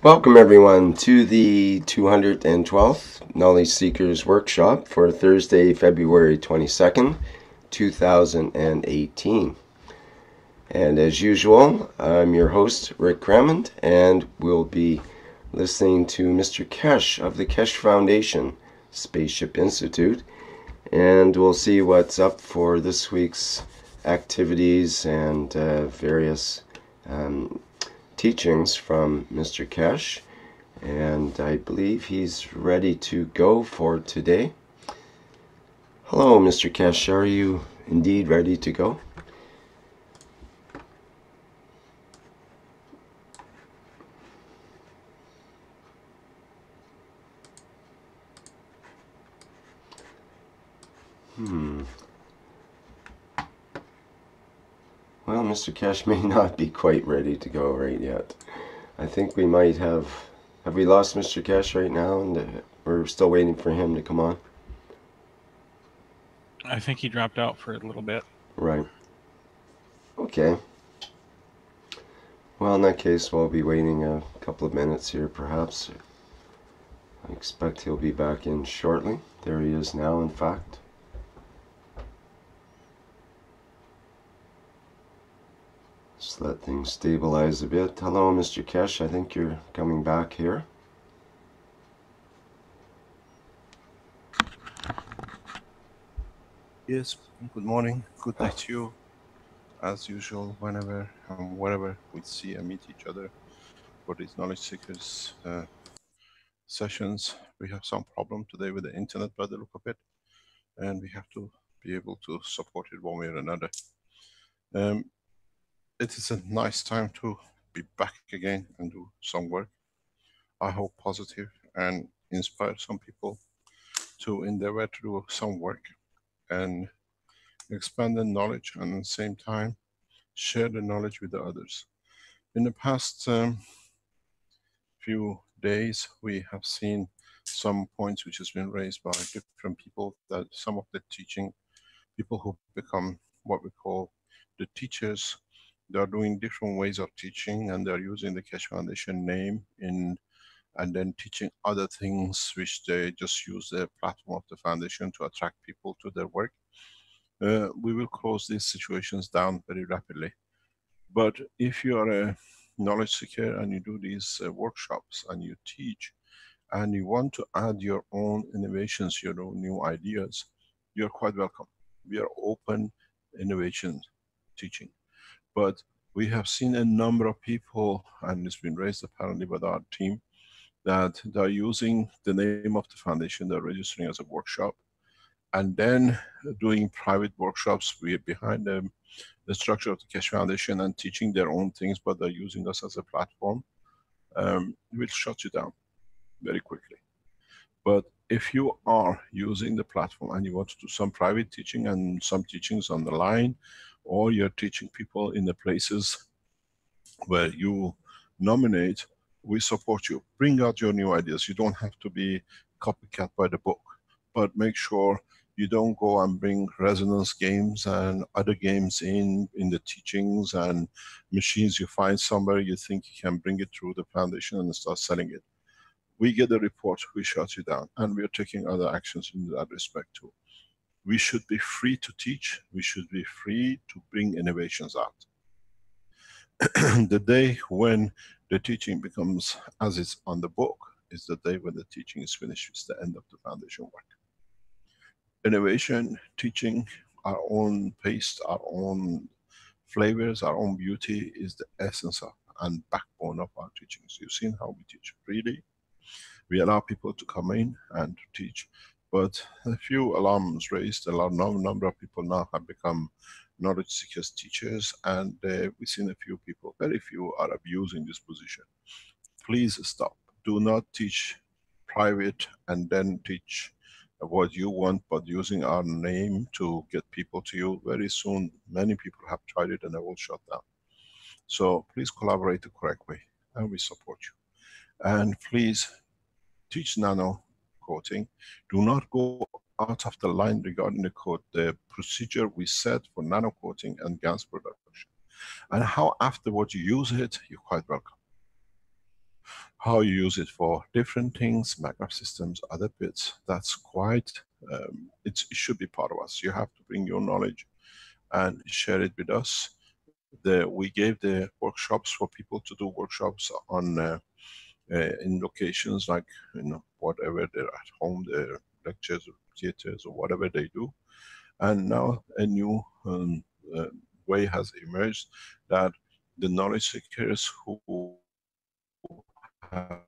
Welcome everyone to the 212th Knowledge Seekers Workshop for Thursday, February 22nd, 2018. And as usual, I'm your host, Rick Crammond, and we'll be listening to Mr. Kesh of the Kesh Foundation Spaceship Institute, and we'll see what's up for this week's activities and various teachings from Mr. Kesh, and I believe he's ready to go for today. Hello, Mr. Kesh, are you indeed ready to go? Well, Mr. Kesh may not be quite ready to go right yet. I think we might have we lost Mr. Kesh right now, and we're still waiting for him to come on? I think he dropped out for a little bit. Right. Okay. Well, in that case, we'll be waiting a couple of minutes here, perhaps. I expect he'll be back in shortly. There he is now, in fact. Just let things stabilize a bit. Hello, Mr. Kesh. I think you're coming back here. Yes, good morning. Good day to you. As usual, whenever and wherever we see and meet each other for these knowledge seekers sessions, we have some problem today with the internet by the look of it, and we have to be able to support it one way or another. It is a nice time to be back again and do some work. I hope positive and inspire some people to endeavor to do some work and expand the knowledge, and at the same time share the knowledge with the others. In the past few days, we have seen some points which has been raised by different people, that some of the teaching people who become what we call the teachers, they are doing different ways of teaching, and they are using the Keshe Foundation name in, and then teaching other things which they just use the platform of the foundation to attract people to their work. We will close these situations down very rapidly. But if you are a knowledge seeker and you do these workshops and you teach and you want to add your own innovations, your own new ideas, you're quite welcome. We are open innovation teaching. But we have seen a number of people, and it's been raised apparently by our team, that they're using the name of the foundation, they're registering as a workshop, and then doing private workshops behind them, the structure of the Keshe Foundation, and teaching their own things, but they're using us as a platform, will shut you down very quickly. But if you are using the platform and you want to do some private teaching and some teachings on the line, or you're teaching people in the places where you nominate, we support you. Bring out your new ideas. You don't have to be copycat by the book, but make sure you don't go and bring resonance games and other games in the teachings, and machines you find somewhere you think you can bring it through the foundation and start selling it. We get the report, we shut you down, and we are taking other actions in that respect too. We should be free to teach, we should be free to bring innovations out. The day when the teaching becomes as it's on the book is the day when the teaching is finished. It's the end of the foundation work. Innovation, teaching, our own pace, our own flavors, our own beauty is the essence of and backbone of our teachings. You've seen how we teach freely. We allow people to come in and to teach, but a few alarms raised. A large number of people now have become knowledge seekers teachers, and we've seen a few people, very few, are abusing this position. Please stop. Do not teach private and then teach what you want, but using our name to get people to you. Very soon, many people have tried it and they will shut down. So please collaborate the correct way, and we support you. And please teach nano coating. Do not go out of the line regarding the code, the procedure we set for nano coating and gas production. And how afterwards you use it, you're quite welcome. how you use it for different things, backup systems, other bits. That's quite, it should be part of us. You have to bring your knowledge and share it with us. We gave the workshops for people to do workshops on in locations like, you know, whatever they're at home, their lectures or theaters or whatever they do. And now a new uh, way has emerged, that the knowledge seekers who have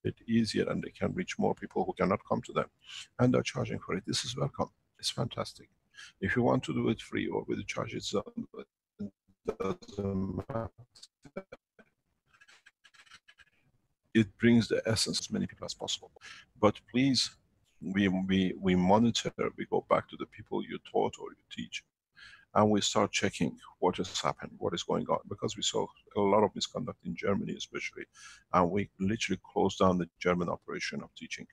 it easier and they can reach more people who cannot come to them, and they're charging for it. This is welcome. It's fantastic. If you want to do it free or with a charge, it doesn't matter. It brings the essence as many people as possible. But please, we monitor, we go back to the people you taught or you teach, and we start checking what has happened, what is going on, because we saw a lot of misconduct in Germany especially, and we literally closed down the German operation of teaching.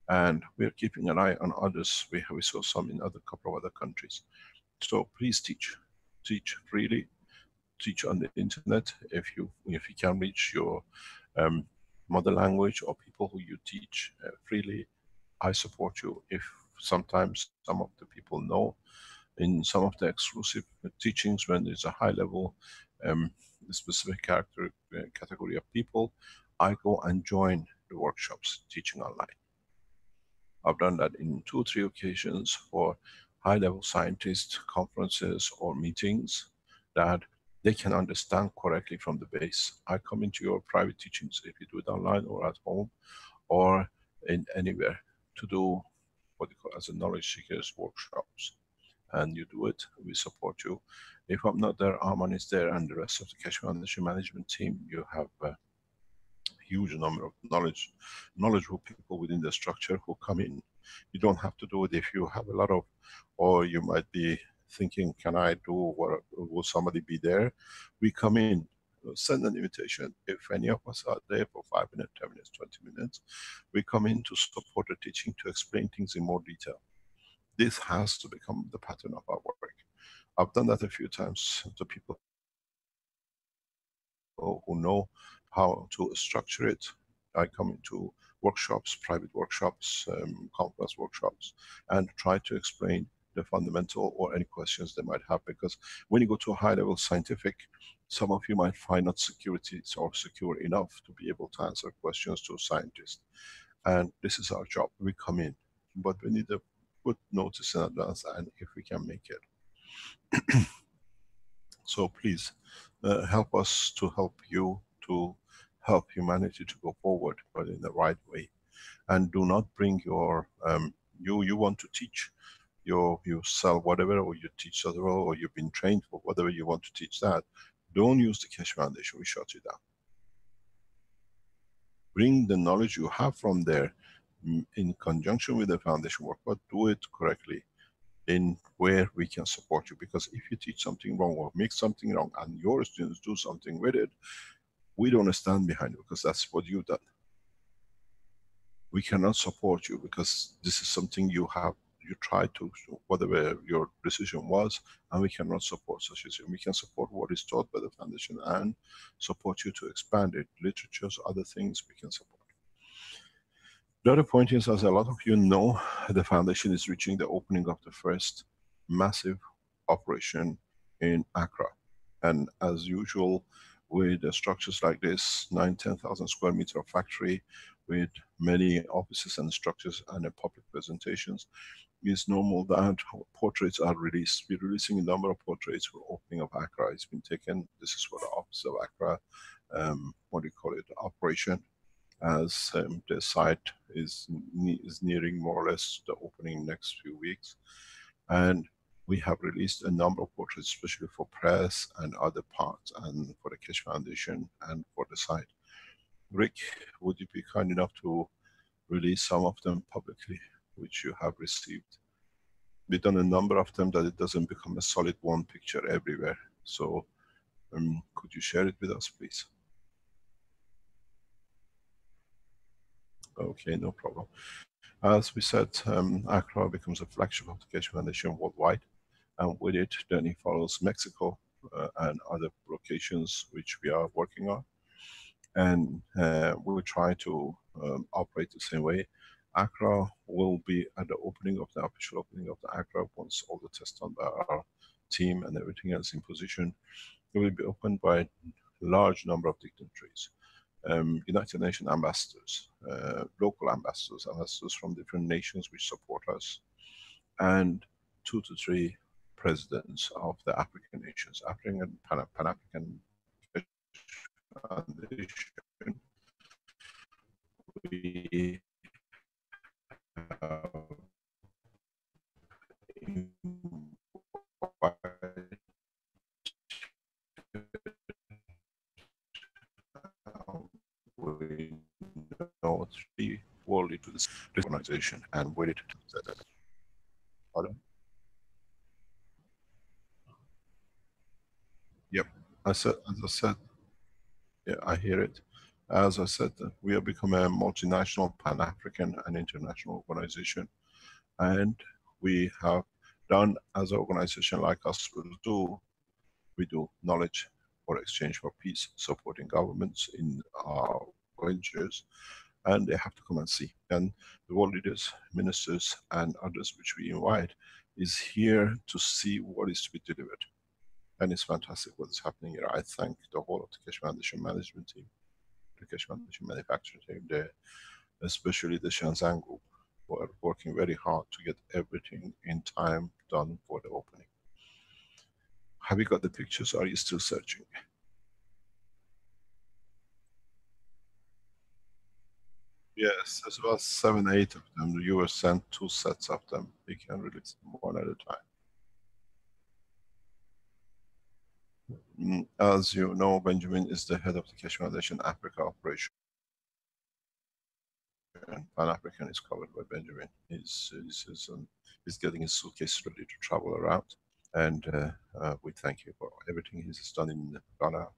And we are keeping an eye on others. We saw some in other couple of other countries. So please teach freely, teach on the internet. If you can reach your mother language or people who you teach freely, I support you. If sometimes some of the people know, in some of the exclusive teachings, when there's a high level specific category of people, I go and join the workshops teaching online. I've done that in 2 or 3 occasions for high level scientist conferences or meetings, that they can understand correctly from the base. I come into your private teachings, if you do it online or at home or in anywhere, to do what you call as a knowledge seekers workshops. And you do it, we support you. If I'm not there, Arman is there, and the rest of the Keshe Foundation management team. You have huge number of knowledgeable people within the structure who come in. You don't have to do it if you have a lot of, or you might be thinking, can I do, what, will somebody be there? We come in, send an invitation. If any of us are there for 5 minutes, 10 minutes, 20 minutes, we come in to support the teaching, to explain things in more detail. This has to become the pattern of our work. I've done that a few times to people who know how to structure it. I come into workshops, private workshops, conference workshops, and try to explain the fundamental or any questions they might have, because when you go to a high level scientific, some of you might find not security or secure enough to be able to answer questions to a scientist. And this is our job. We come in, but we need to put notice in advance, and if we can make it. So please help us to help you, to help humanity to go forward, but in the right way. And do not bring your, you want to teach, you sell whatever, or you teach other, or you've been trained for whatever you want to teach that. Don't use the Keshe Foundation, we shut you down. Bring the knowledge you have from there in conjunction with the foundation work, but do it correctly in where we can support you. Because if you teach something wrong or make something wrong and your students do something with it, we don't stand behind it, because that's what you've done. We cannot support you because this is something you have, you try to, whatever your decision was, and we cannot support such a decision. We can support what is taught by the foundation and support you to expand it. Literatures, other things we can support. The other point is, as a lot of you know, the foundation is reaching the opening of the first massive operation in Accra. And as usual, with structures like this, 9-10,000 square meter of factory, with many offices and structures and public presentations, it's normal that portraits are released. We're releasing a number of portraits for opening of Accra. It's been taken, this is for the office of Accra, what do you call it, operation, as the site is nearing more or less the opening next few weeks. And we have released a number of portraits, especially for press and other parts, and for the Keshe Foundation and for the site. Rick, would you be kind enough to release some of them publicly, which you have received? We've done a number of them that it doesn't become a solid one picture everywhere. So could you share it with us, please? Okay, no problem. As we said, Accra becomes a flagship of the Keshe Foundation worldwide, and with it, then it follows Mexico and other locations which we are working on, and we will try to operate the same way. Accra will be at the opening of the official opening of the Accra, once all the tests done by our team and everything else in position. It will be opened by a large number of dignitaries, United Nations ambassadors, local ambassadors, ambassadors from different nations which support us, and 2 to 3 presidents of the African nations, African Pan-African Foundation. We have invited we know 3 world into this organization and waited. Pardon? Yep. As I said, yeah, I hear it. As I said, we have become a multinational, Pan-African and international organization, and we have done, as an organization like us will do, we do knowledge for exchange for peace, supporting governments in our ventures, and they have to come and see. And the world leaders, ministers, and others which we invite is here to see what is to be delivered. And it's fantastic what is happening here. I thank the whole of the Keshe Foundation management team, the Keshe Foundation manufacturing team there, especially the Shenzhen group, who are working very hard to get everything in time done for the opening. Have you got the pictures? Or are you still searching? Yes, there's about 7, 8 of them. You were sent 2 sets of them. You can release them one at a time. As you know, Benjamin is the head of the Keshe Foundation Africa operation. Pan-African is covered by Benjamin. He's getting his suitcase ready to travel around. And we thank you for everything he's done in Ghana,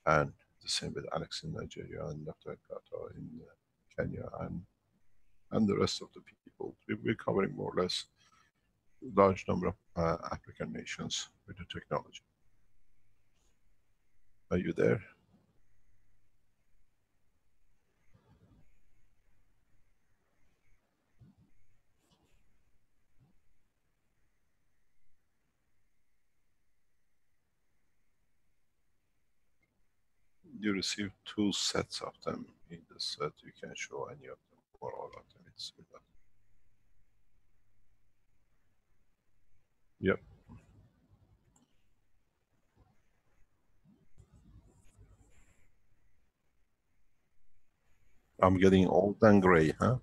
and the same with Alex in Nigeria, and Dr. Kato in Kenya, and the rest of the people. We're covering more or less large number of African nations with the technology. Are you there? You received 2 sets of them in the set. You can show any of them or all of them. It's with us. Yep. I'm getting old and gray, huh?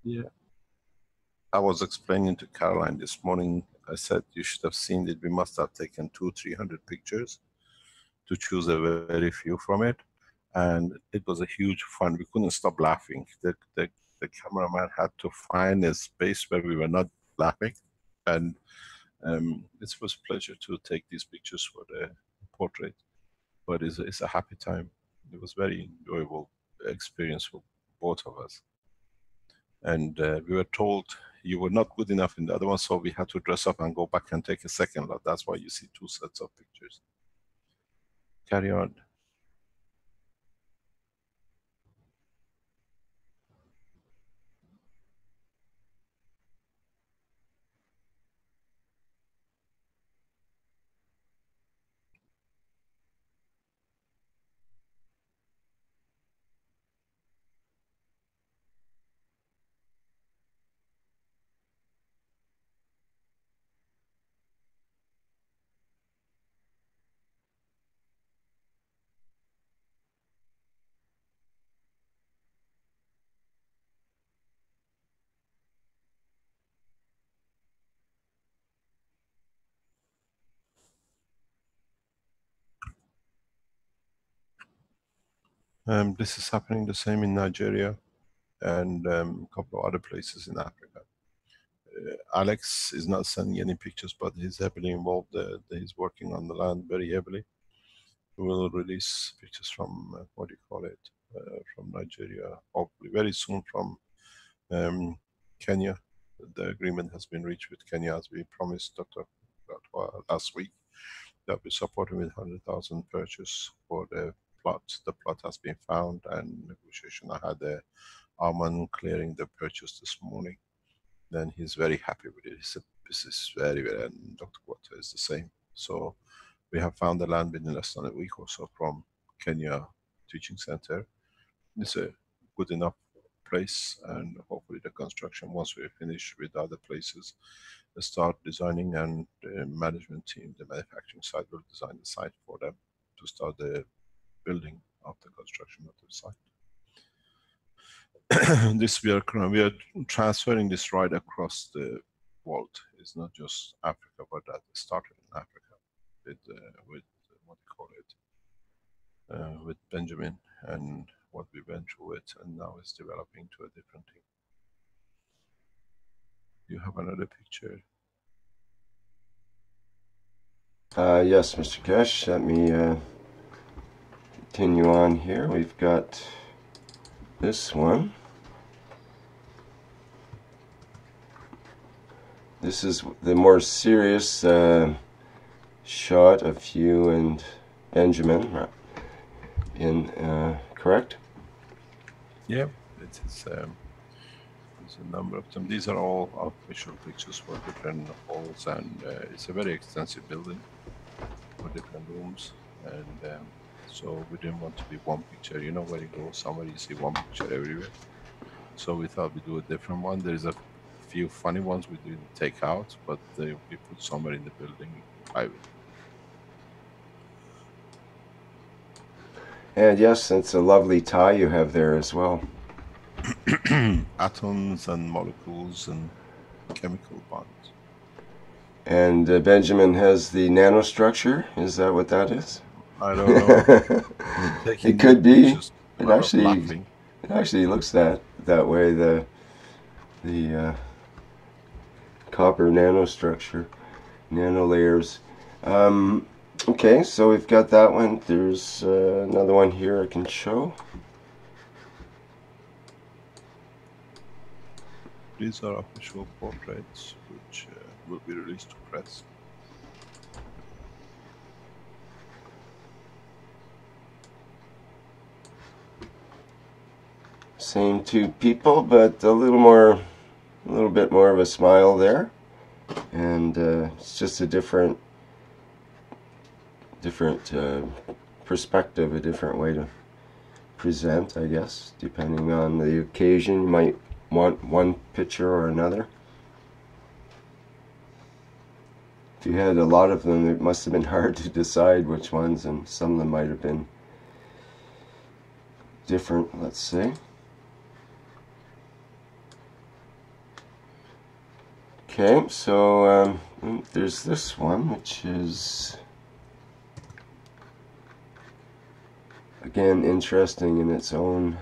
Yeah. I was explaining to Caroline this morning, I said you should have seen it. We must have taken 200-300 pictures to choose a very few from it. And it was a huge fun. We couldn't stop laughing. The cameraman had to find a space where we were not laughing. And it was a pleasure to take these pictures for the portrait. But it's a happy time. It was very enjoyable experience for both of us. And we were told you were not good enough in the other one, so we had to dress up and go back and take a second lot. That's why you see 2 sets of pictures. Carry on. This is happening the same in Nigeria. and a couple of other places in Africa. Alex is not sending any pictures, but he's heavily involved. He's working on the land very heavily. We will release pictures from, what do you call it, from Nigeria, hopefully very soon from Kenya. The agreement has been reached with Kenya, as we promised Dr. last week, that we support him with 100,000 purchase for the plot. The plot has been found, and negotiation. I had Arman clearing the purchase this morning. Then he's very happy with it. He said, this is very, and Dr. Quater is the same. So we have found the land within less than a week or so from Kenya Teaching Center. It's a good enough place, and hopefully the construction, once we finish with other places, start designing, and the management team, the manufacturing side, will design the site for them to start the building of the construction of the site. This we are transferring this right across the world. It's not just Africa, but that started in Africa with what do you call it, with Benjamin, and what we went through it, and now it's developing to a different thing. You have another picture? Yes, Mr. Kesh, let me continue on here. We've got this one. This is the more serious shot of you and Benjamin, correct? Yeah, it is. There's a number of them. These are all official pictures for different halls, and it's a very extensive building for different rooms, and so we didn't want to be one picture. You know, where you go somewhere, you see one picture everywhere. So we thought we'd do a different one. There is a few funny ones we didn't take out, but we put somewhere in the building private. And yes, it's a lovely tie you have there as well. Atoms and molecules and chemical bonds. And Benjamin has the nanostructure. Is that what that is? I don't know. It could be. It actually looks that way. The copper nanostructure, nano layers. Okay, so we've got that one. There's another one here I can show. These are official portraits which will be released to press. Same two people, but a little bit more of a smile there, and it's just a different perspective, a different way to present, I guess, depending on the occasion. You might want one picture or another. If you had a lot of them, it must have been hard to decide which ones, and some of them might have been different, let's say. Okay, so there's this one, which is again interesting in its own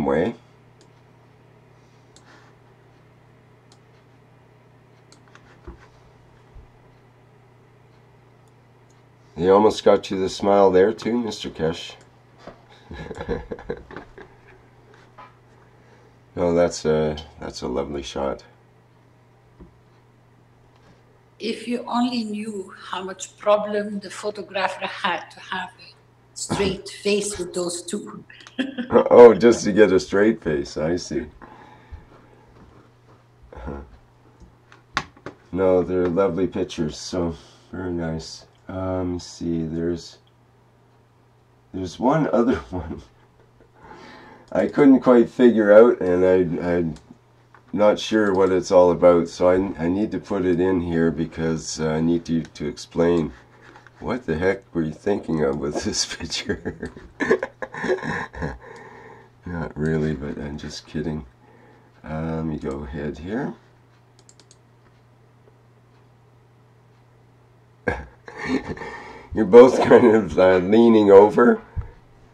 way. You almost got you the smile there too, Mr. Kesh. No, that's a lovely shot. If you only knew how much problem the photographer had to have a straight face with those two. Oh, just to get a straight face, I see. No, they're lovely pictures, so very nice. Let me see, there's one other one I couldn't quite figure out, and I'm not sure what it's all about, so I need to put it in here because I need you to explain what the heck were you thinking of with this picture. Not really, but I'm just kidding. Let me go ahead here. You're both kind of leaning over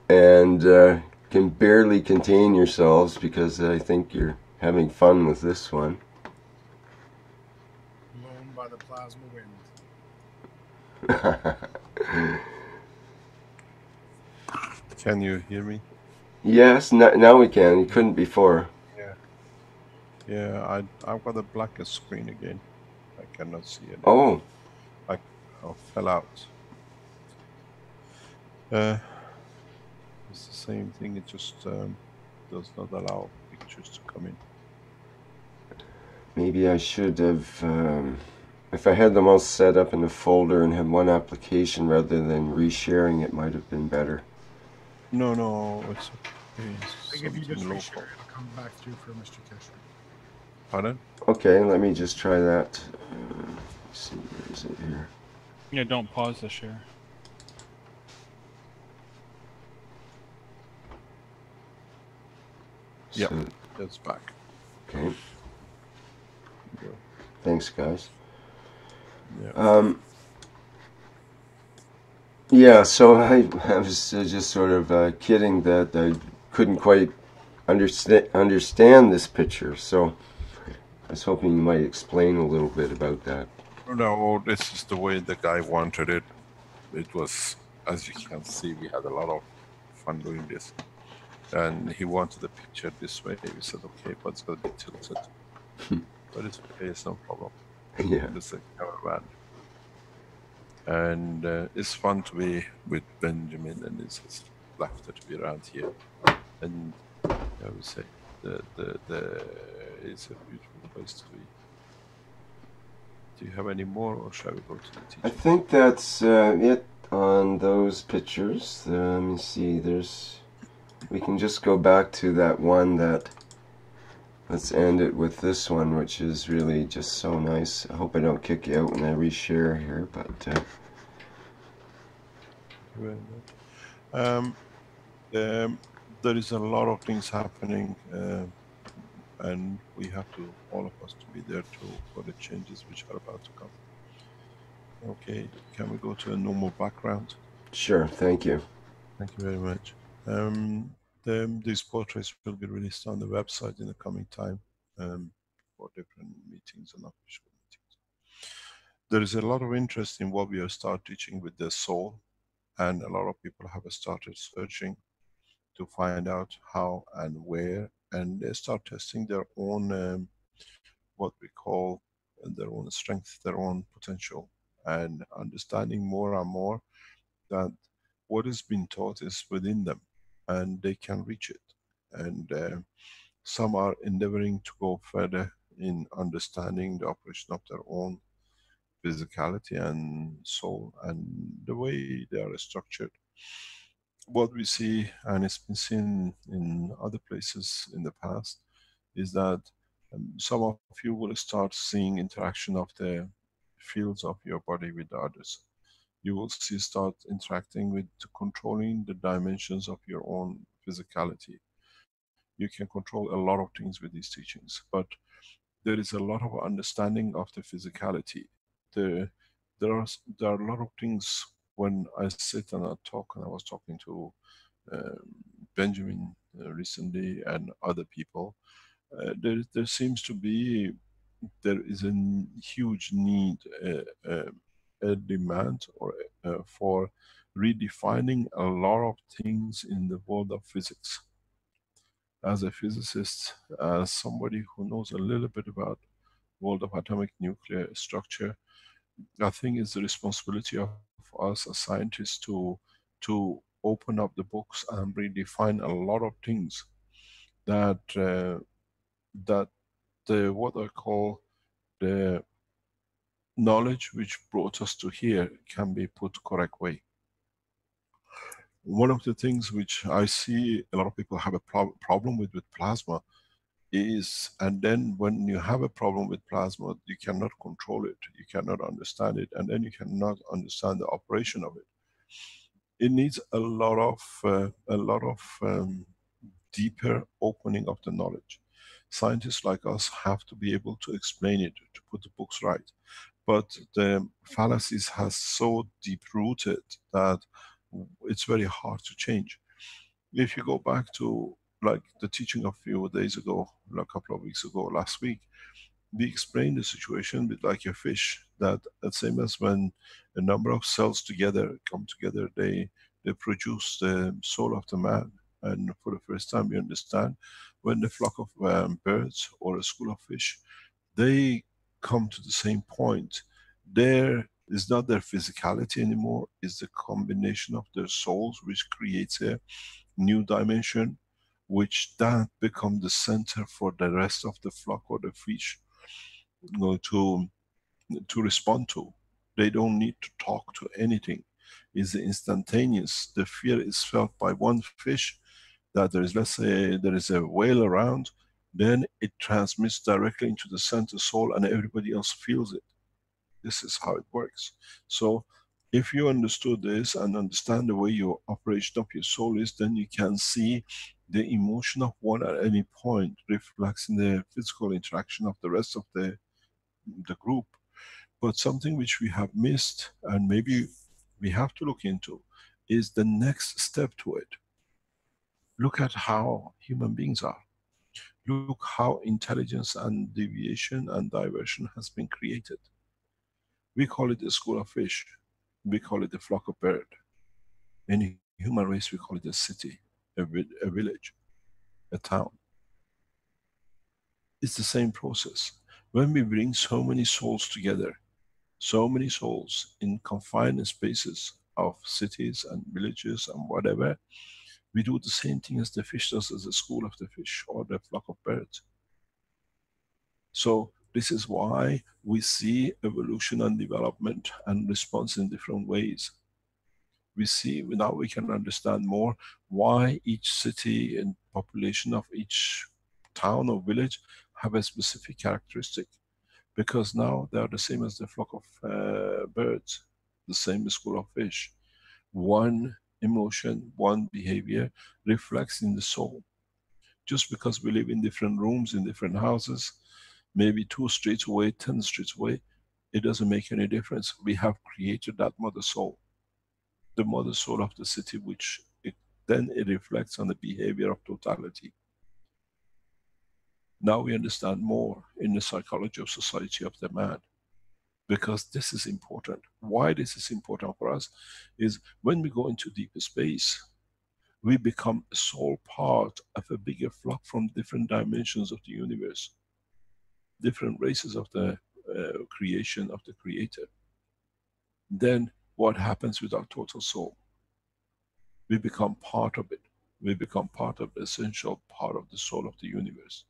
and kind can barely contain yourselves because I think you're having fun with this one. Blown by the plasma wind. Can you hear me? Yes, now we can. You couldn't before. Yeah, I've got a black screen again. I cannot see anything. Oh. I fell out. It's the same thing, it just does not allow pictures to come in. Maybe I should have, if I had them all set up in a folder and had one application rather than resharing, it might have been better. No, it's okay. I think if you just reshare, it'll come back through for Mr. Kesher. Pardon? Okay, let me just try that. Let's see, where is it here? Yeah, don't pause the share. Yeah, So, it's back. okay. Go. Thanks, guys. Yeah. Yeah, so I was just sort of kidding that I couldn't quite understand this picture, so I was hoping you might explain a little bit about that. No, this is the way the guy wanted it. It was, as you can see, we had a lot of fun doing this. And he wanted the picture this way. We said, okay, but it's going to be tilted. But it's okay, it's no problem. Yeah. It's a caravan. And it's fun to be with Benjamin, and it's just laughter to be around here. And I would say it's a beautiful place to be. Do you have any more, or shall we go to the teaching? I think that's it on those pictures. Let me see, we can just go back to that one that, let's end it with this one, which is really just so nice. I hope I don't kick you out when I reshare here, but... Thank you very much. There is a lot of things happening, and we have to, all of us, to be there for the changes which are about to come. Okay, can we go to a normal background? Sure, thank you. Thank you very much. These portraits will be released on the website in the coming time for different meetings and official meetings. There is a lot of interest in what we have started teaching with the soul, and a lot of people have started searching to find out how and where, and they start testing their own, what we call their own strength, their own potential, and understanding more and more that what is being taught is within them and they can reach it. And some are endeavoring to go further in understanding the operation of their own physicality and soul and the way they are structured. What we see, and it's been seen in other places in the past, is that some of you will start seeing interaction of the fields of your body with the others. You will see start interacting with controlling the dimensions of your own physicality. You can control a lot of things with these teachings, but there is a lot of understanding of the physicality. There, there are a lot of things when I sit and I talk, and I was talking to Benjamin recently and other people. There seems to be, there is a huge need, a demand or for redefining a lot of things in the world of physics. As a physicist, as somebody who knows a little bit about world of atomic nuclear structure, I think it's the responsibility of us as scientists to open up the books and redefine a lot of things that that the what I call the knowledge which brought us to here can be put correct way. One of the things which I see a lot of people have a problem with plasma is, and then when you have a problem with plasma, you cannot control it, you cannot understand it, and then you cannot understand the operation of it. It needs a lot of deeper opening of the knowledge. Scientists like us have to be able to explain it, to put the books right. But the fallacies has so deep rooted that it's very hard to change. If you go back to like the teaching of a few days ago, a couple of weeks ago, last week, we explained the situation with like a fish, that the same as when a number of cells together come together, they produce the soul of the man. And for the first time we understand, when the flock of birds or a school of fish, they come to the same point, there is not their physicality anymore, is the combination of their souls which creates a new dimension, which that become the center for the rest of the flock or the fish, you know, to respond to. They don't need to talk to anything. It's instantaneous. The fear is felt by one fish, that there is, let's say there is a whale around, then it transmits directly into the center soul and everybody else feels it. This is how it works. So if you understood this and understand the way your operation of your soul is, then you can see the emotion of one at any point reflects in the physical interaction of the rest of the group. But something which we have missed, and maybe we have to look into, is the next step to it. Look at how human beings are. Look how intelligence and deviation and diversion has been created. We call it a school of fish. We call it a flock of bird. In human race, we call it a city, a village, a town. It's the same process. When we bring so many souls together, so many souls in confined spaces of cities and villages and whatever, we do the same thing as the fish does, as a school of the fish or the flock of birds. So this is why we see evolution and development and response in different ways. We see, now we can understand more why each city and population of each town or village have a specific characteristic. Because now they are the same as the flock of birds, the same school of fish. One emotion, one behavior reflects in the soul. Just because we live in different rooms, in different houses, maybe 2 streets away, 10 streets away, it doesn't make any difference. We have created that mother soul, the mother soul of the city, which then it reflects on the behavior of totality. Now we understand more in the psychology of society of the man, because this is important. Why this is important for us is when we go into deep space, we become a soul part of a bigger flock from different dimensions of the universe, different races of the creation of the creator. Then what happens with our total soul? We become part of it. We become part of the essential part of the soul of the universe.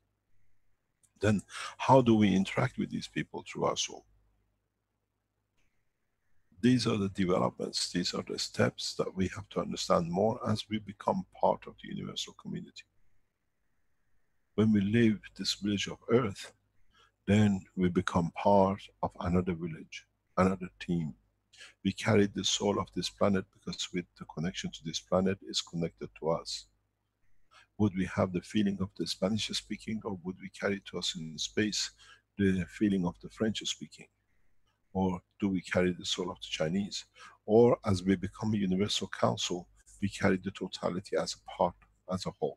Then how do we interact with these people through our soul? These are the developments, these are the steps that we have to understand more as we become part of the universal community. When we leave this village of Earth, then we become part of another village, another team. We carry the soul of this planet because with the connection to this planet is connected to us. Would we have the feeling of the Spanish speaking, or would we carry to us in space the feeling of the French speaking? Or do we carry the soul of the Chinese? Or as we become a universal council, we carry the totality as a part, as a whole.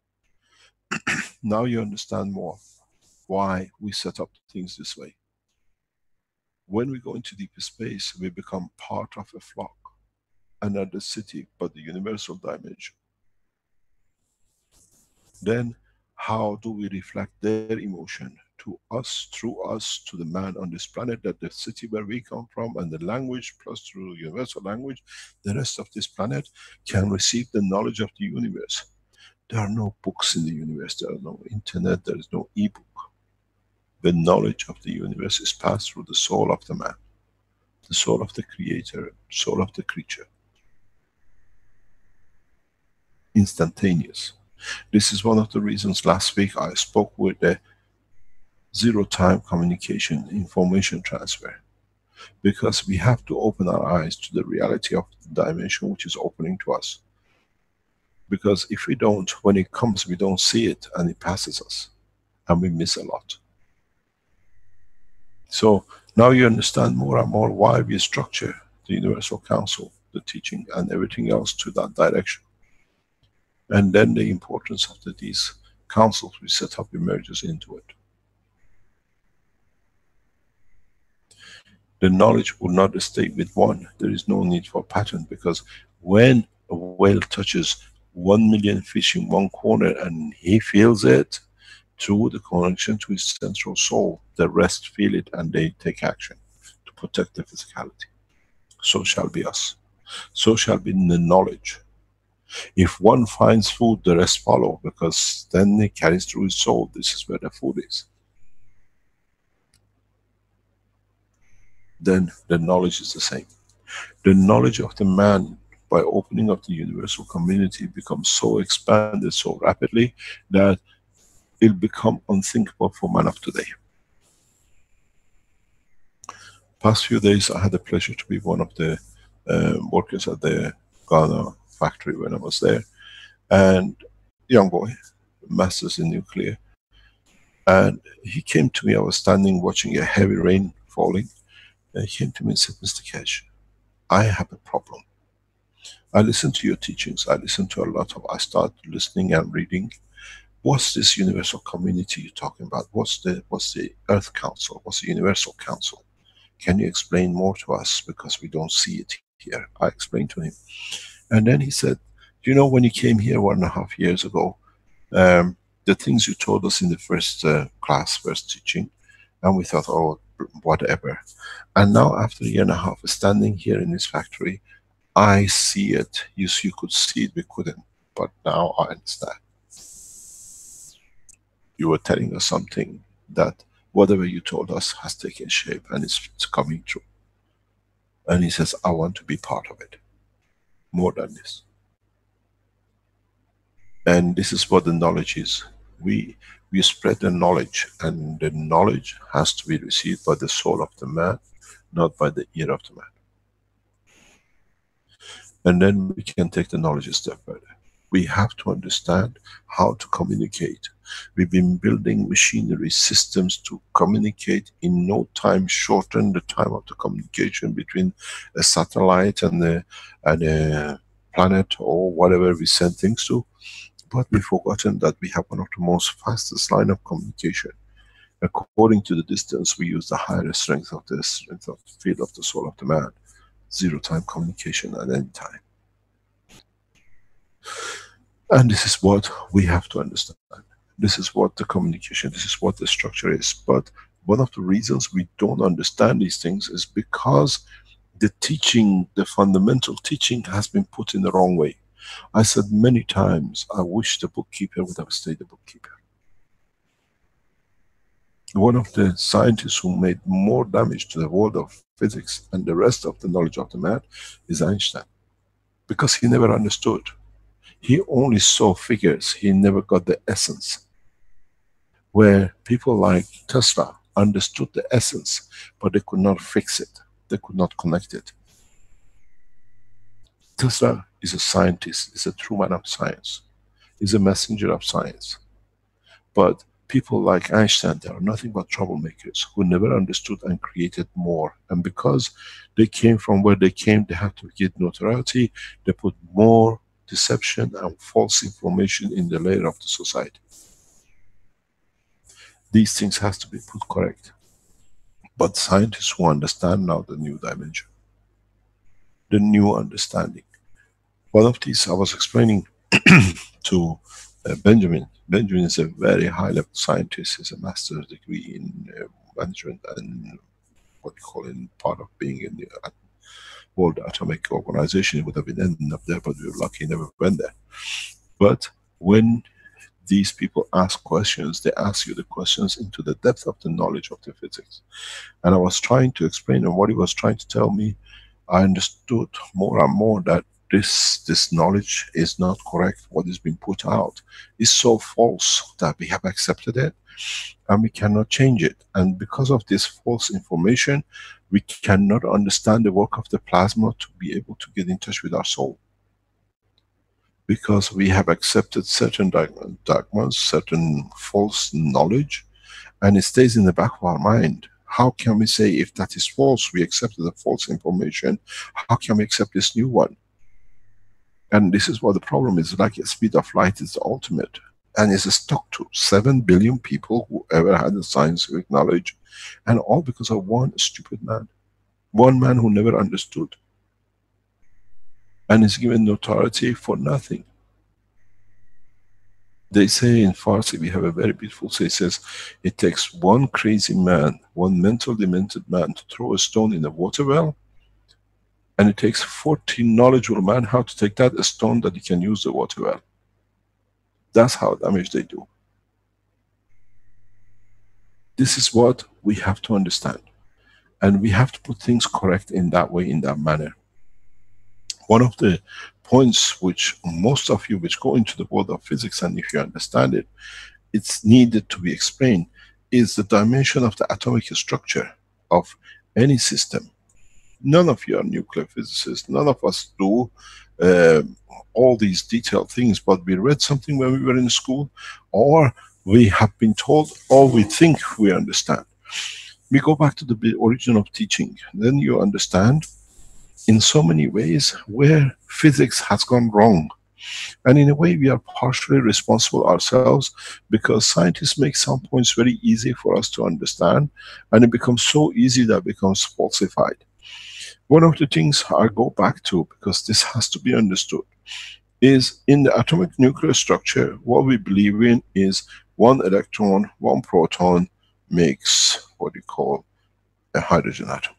Now you understand more why we set up things this way. When we go into deep space, we become part of a flock, another city, but the universal dimension. Then how do we reflect their emotion to us, through us, to the man on this planet, that the city where we come from and the language plus through universal language, the rest of this planet can receive the knowledge of the universe. There are no books in the universe, there are no internet, there is no e-book. The knowledge of the universe is passed through the soul of the man, the soul of the creator, soul of the creature. Instantaneous. This is one of the reasons last week I spoke with the zero-time communication, information transfer. Because we have to open our eyes to the reality of the dimension which is opening to us. Because if we don't, when it comes, we don't see it and it passes us. And we miss a lot. So now you understand more and more why we structure the Universal Council, the teaching and everything else to that direction. And then the importance of these councils we set up emerges into it. The knowledge will not stay with one. There is no need for patent, because when a whale touches 1 million fish in one corner and he feels it through the connection to his central soul, the rest feel it and they take action to protect the physicality. So shall be us. So shall be the knowledge. If one finds food, the rest follow, because then he carries through his soul. This is where the food is. Then the knowledge is the same. The knowledge of the man, by opening up the universal community, becomes so expanded so rapidly that it'll become unthinkable for man of today. Past few days I had the pleasure to be one of the workers at the Ghana factory when I was there, and young boy, masters in nuclear, and he came to me. I was standing watching a heavy rain falling, and he came to me and said, Mr. Kesh, I have a problem. I listen to your teachings, I listen to a lot of, I start listening and reading. What's this universal community you're talking about? What's the Earth Council? What's the Universal Council? Can you explain more to us? Because we don't see it here. I explained to him. And then he said, you know, when you came here 1.5 years ago, the things you told us in the first class, first teaching, and we thought, oh, whatever. And now after 1.5 years standing here in this factory, I see it. You could see it, we couldn't. But now I understand. You were telling us something that whatever you told us has taken shape and it's coming true. And he says, I want to be part of it. More than this. And this is what the knowledge is. We spread the knowledge, and the knowledge has to be received by the soul of the man, not by the ear of the man. And then we can take the knowledge a step further. We have to understand how to communicate. We've been building machinery systems to communicate in no time, shorten the time of the communication between a satellite and a planet or whatever we send things to. But we've forgotten that we have one of the most fastest line of communication. According to the distance, we use the higher strength of the field of the soul of the man. Zero time communication at any time. And this is what we have to understand. This is what the communication, this is what the structure is. But one of the reasons we don't understand these things is because the teaching, the fundamental teaching has been put in the wrong way. I said many times, I wish the bookkeeper would have stayed the bookkeeper. One of the scientists who made more damage to the world of physics and the rest of the knowledge of the man is Einstein. Because he never understood. He only saw figures, he never got the essence. Where people like Tesla understood the essence, but they could not fix it. They could not connect it. Tesla is a scientist, is a true man of science, is a messenger of science. But people like Einstein, they are nothing but troublemakers who never understood and created more. And because they came from where they came, they have to get notoriety, they put more deception and false information in the layer of the society. These things has to be put correct. But scientists who understand now the new dimension, the new understanding. One of these I was explaining to Benjamin. Benjamin is a very high level scientist. He's a master's degree in management and what you call in part of being in the World Atomic Organization. It would have been ending up there, but we were lucky he never went there. But when these people ask questions, they ask you the questions into the depth of the knowledge of the physics. And I was trying to explain, and what he was trying to tell me, I understood more and more that this knowledge is not correct. What is being put out is so false that we have accepted it and we cannot change it. And because of this false information, we cannot understand the work of the plasma to be able to get in touch with our soul. Because we have accepted certain dogmas, certain false knowledge, and it stays in the back of our mind. How can we say if that is false, we accepted the false information, how can we accept this new one? And this is what the problem is. Like a speed of light is the ultimate. And it's stuck to 7 billion people who ever had the scientific knowledge. And all because of one stupid man. One man who never understood. And is given notoriety for nothing. They say in Farsi, we have a very beautiful say, it says, it takes one crazy man, one mental demented man to throw a stone in a water well, and it takes 40 knowledgeable men how to take that stone that he can use the water well. That's how damage they do. This is what we have to understand. And we have to put things correct in that way, in that manner. One of the points which most of you which go into the world of physics, and if you understand it, it's needed to be explained, is the dimension of the atomic structure of any system. None of you are nuclear physicists, none of us do all these detailed things, but we read something when we were in school, or we have been told, or we think we understand. We go back to the origin of teaching, then you understand in so many ways where physics has gone wrong. And in a way we are partially responsible ourselves, because scientists make some points very easy for us to understand, and it becomes so easy that it becomes falsified. One of the things I go back to, because this has to be understood, is in the atomic nuclear structure, what we believe in is one electron, one proton makes what you call a hydrogen atom.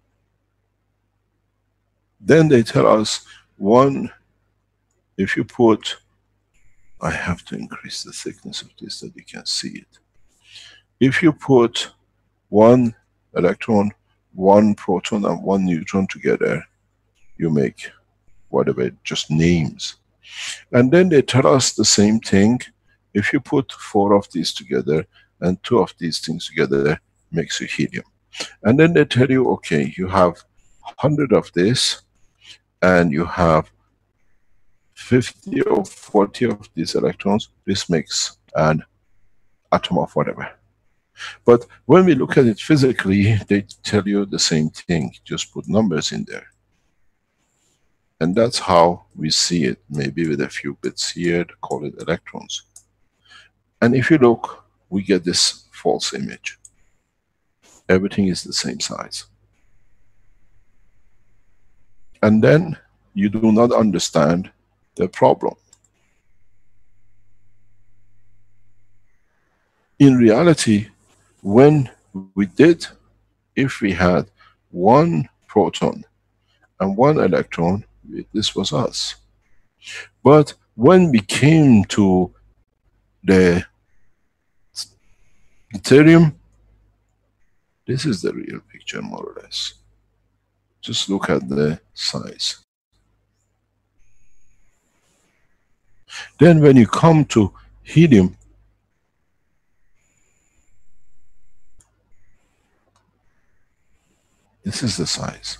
Then they tell us one, if you put, I have to increase the thickness of this that you can see it. If you put one electron, one proton and one neutron together, you make whatever, just names. And then they tell us the same thing, if you put 4 of these together and 2 of these things together, makes you helium. And then they tell you, okay, you have 100 of this, and you have 50 or 40 of these electrons, this makes an atom of whatever. But when we look at it physically, they tell you the same thing, just put numbers in there. And that's how we see it, maybe with a few bits here, call it electrons. And if you look, we get this false image. Everything is the same size. And then you do not understand the problem. In reality, when we did, if we had one proton and one electron, this was us. But when we came to the deuterium, this is the real picture, more or less. Just look at the size. Then when you come to helium, this is the size.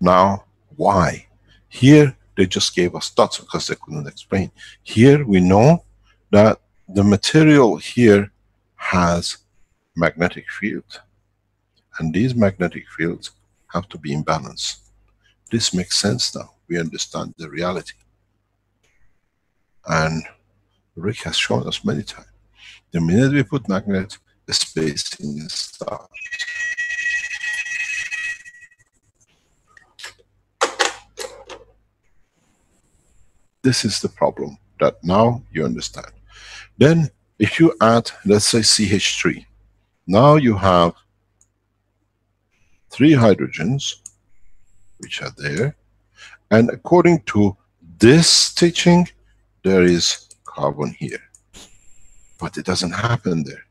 Now, why? Here they just gave us dots because they couldn't explain. Here we know that the material here has magnetic field, and these magnetic fields have to be in balance. This makes sense now. We understand the reality. And Rick has shown us many times. The minute we put magnet, the spacing starts. This is the problem that now you understand. Then if you add, let's say CH3, now you have 3 hydrogens which are there, and according to this teaching there is carbon here, but it doesn't happen there.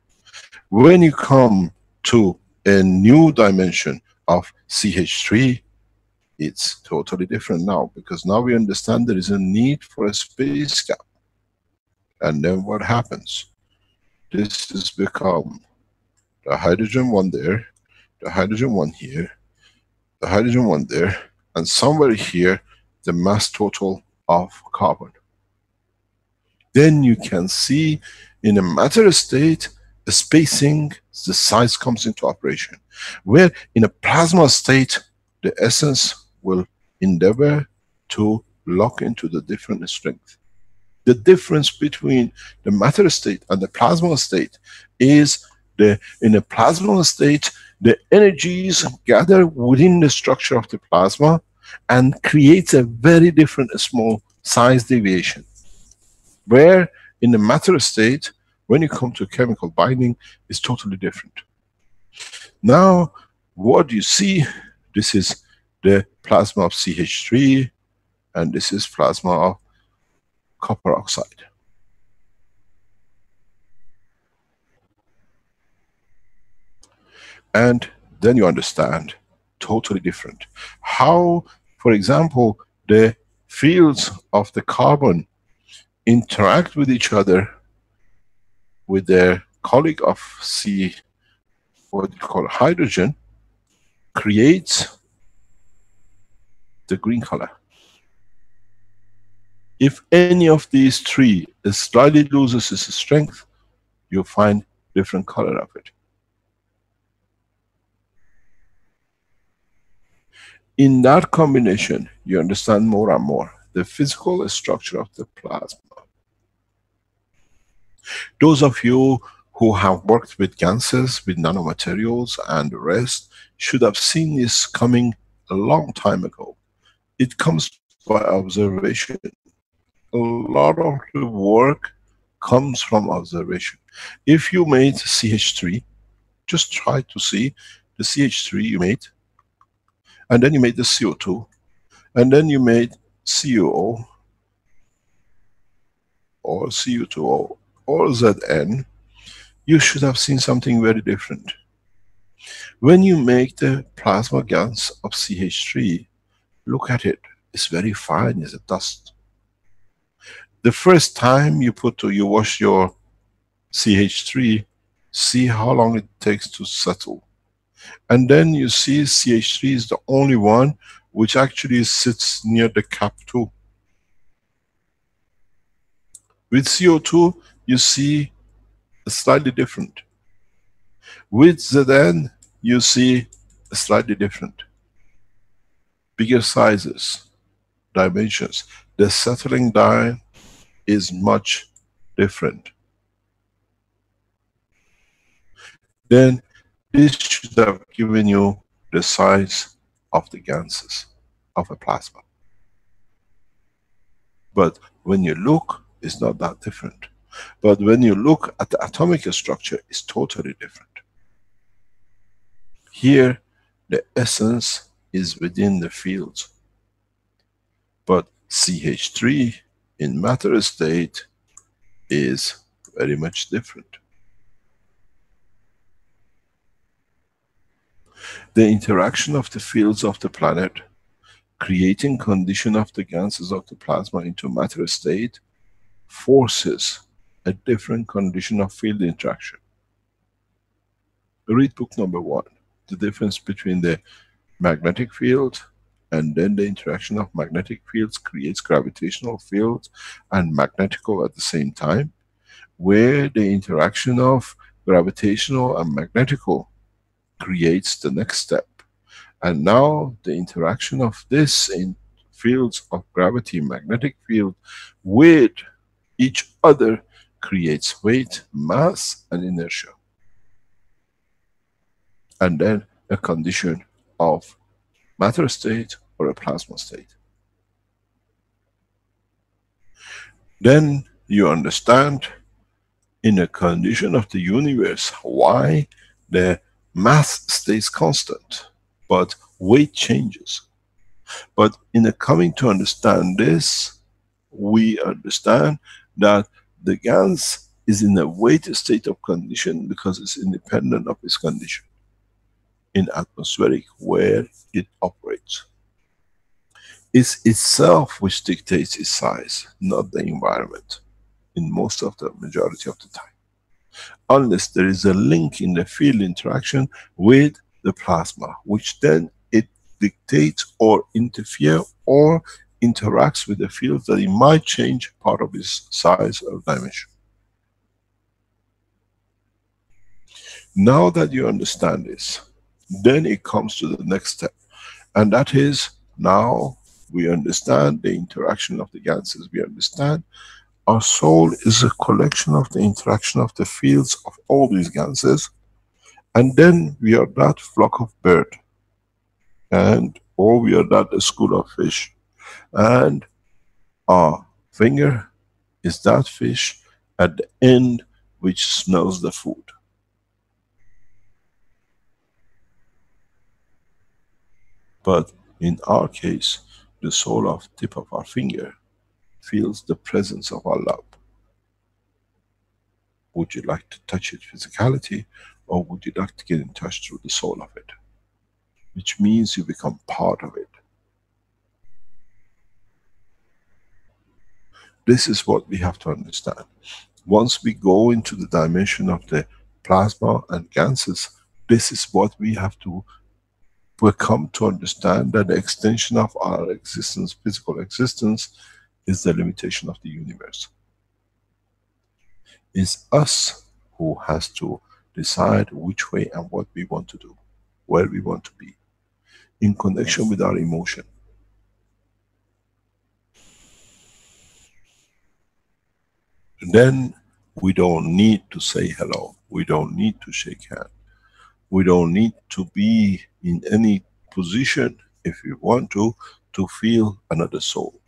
When you come to a new dimension of CH3, it's totally different now, because now we understand there is a need for a space gap. And then what happens? This has become the hydrogen one there, the hydrogen one here, the hydrogen one there, and somewhere here the mass total of carbon. Then you can see in a matter state the spacing, the size comes into operation. Where in a plasma state, the essence will endeavor to lock into the different strength. The difference between the matter state and the plasma state is in a plasma state, the energies gather within the structure of the plasma and creates a very different small size deviation. Where in the matter state, when you come to chemical binding, is totally different. Now, what you see, this is the plasma of CH3, and this is plasma of copper oxide. And then you understand, totally different. How, for example, the fields of the carbon interact with each other with their colleague of C, what you call hydrogen, creates the green color. If any of these three slightly loses its strength, you'll find different color of it. In that combination, you understand more and more the physical structure of the plasma. Those of you who have worked with ganses, with nanomaterials and the rest, should have seen this coming a long time ago. It comes by observation. A lot of the work comes from observation. If you made CH3, just try to see the CH3 you made, and then you made the CO2, and then you made CuO, or Cu2O, or Zn, you should have seen something very different. When you make the plasma gas of CH3, look at it, it's very fine, it's a dust. The first time you wash your CH3, see how long it takes to settle. And then you see CH3 is the only one which actually sits near the cap too. With CO2, you see slightly different. With Zn, you see slightly different. Bigger sizes, dimensions. The settling down is much different. Then this should have given you the size of the ganses of a plasma. But when you look, it's not that different. But when you look at the atomic structure, it's totally different. Here, the essence is within the fields. But CH3 in matter state is very much different. The interaction of the fields of the planet, creating condition of the ganses of the plasma into matter state, forces a different condition of field interaction. Read book number 1, the difference between the magnetic field and then the interaction of magnetic fields creates gravitational fields and magnetical at the same time, where the interaction of gravitational and magnetical creates the next step. And now the interaction of this in fields of gravity, magnetic field with each other creates weight, mass and inertia. And then a condition of matter state or a plasma state. Then you understand in a condition of the universe why the mass stays constant, but weight changes. But in a coming to understand this, we understand that the gas is in a weight state of condition because it's independent of its condition in atmospheric where it operates. It's itself which dictates its size, not the environment, in most of the majority of the time. Unless there is a link in the field interaction with the plasma, which then it dictates or interfere or interacts with the field that it might change part of its size or dimension. Now that you understand this, Then it comes to the next step, and that is, now we understand the interaction of the ganses. We understand our soul is a collection of the interaction of the fields of all these ganses, and then we are that flock of bird, and or we are that school of fish, and our finger is that fish at the end which smells the food. But in our case, the soul of tip of our finger feels the presence of our love. Would you like to touch it physicality, or would you like to get in touch through the soul of it? Which means you become part of it. This is what we have to understand. Once we go into the dimension of the plasma and ganses, this is what we have to come to understand, that the extension of our existence, physical existence, is the limitation of the universe. It's us who has to decide which way and what we want to do, where we want to be, in connection with our emotion. Then we don't need to say hello, we don't need to shake hands, we don't need to be in any position, if we want to feel another soul.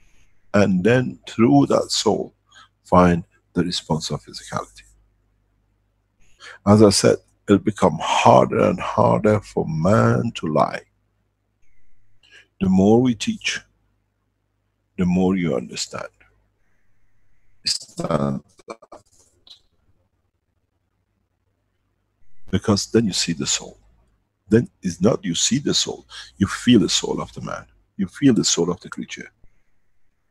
And then through that soul, find the response of physicality. As I said, it'll become harder and harder for man to lie. The more we teach, the more you understand. Stand that. Because then you see the soul. Then it's not you see the soul, you feel the soul of the man. You feel the soul of the creature.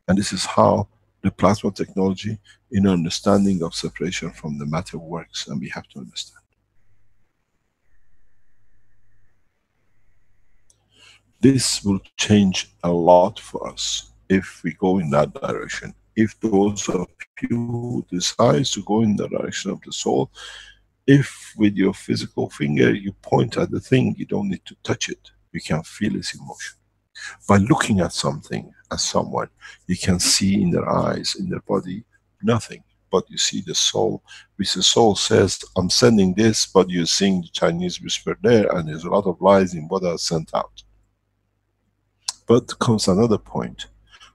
And this is how the plasma technology, in understanding of separation from the matter, works, and we have to understand. This will change a lot for us if we go in that direction. If those of you who decide to go in the direction of the soul, if with your physical finger you point at the thing, you don't need to touch it, you can feel its emotion. By looking at something, at someone, you can see in their eyes, in their body, nothing, but you see the soul, which the soul says, I'm sending this, but you're seeing the Chinese whisper there, and there's a lot of lies in what I sent out. But comes another point.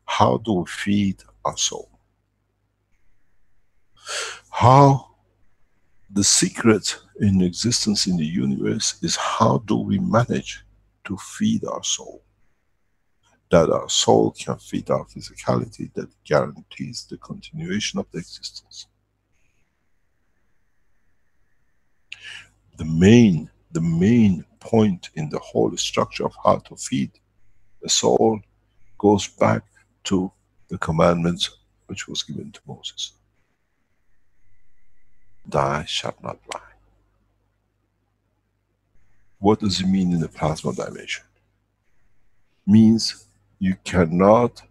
How do we feed our soul? How the secret in existence in the universe is, how do we manage to feed our soul? That our soul can feed our physicality, that guarantees the continuation of the existence. The main point in the whole structure of how to feed the soul goes back to the commandments which was given to Moses. Thou shalt not lie. What does it mean in the plasma dimension? Means you cannot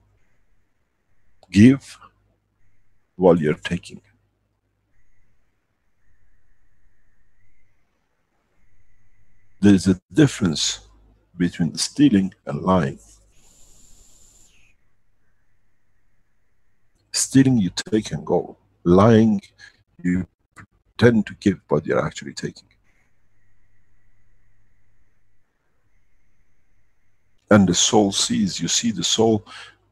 give while you're taking. There is a difference between stealing and lying. Stealing, you take and go. Lying, you pretend to give, but you're actually taking. And the soul sees, you see the soul,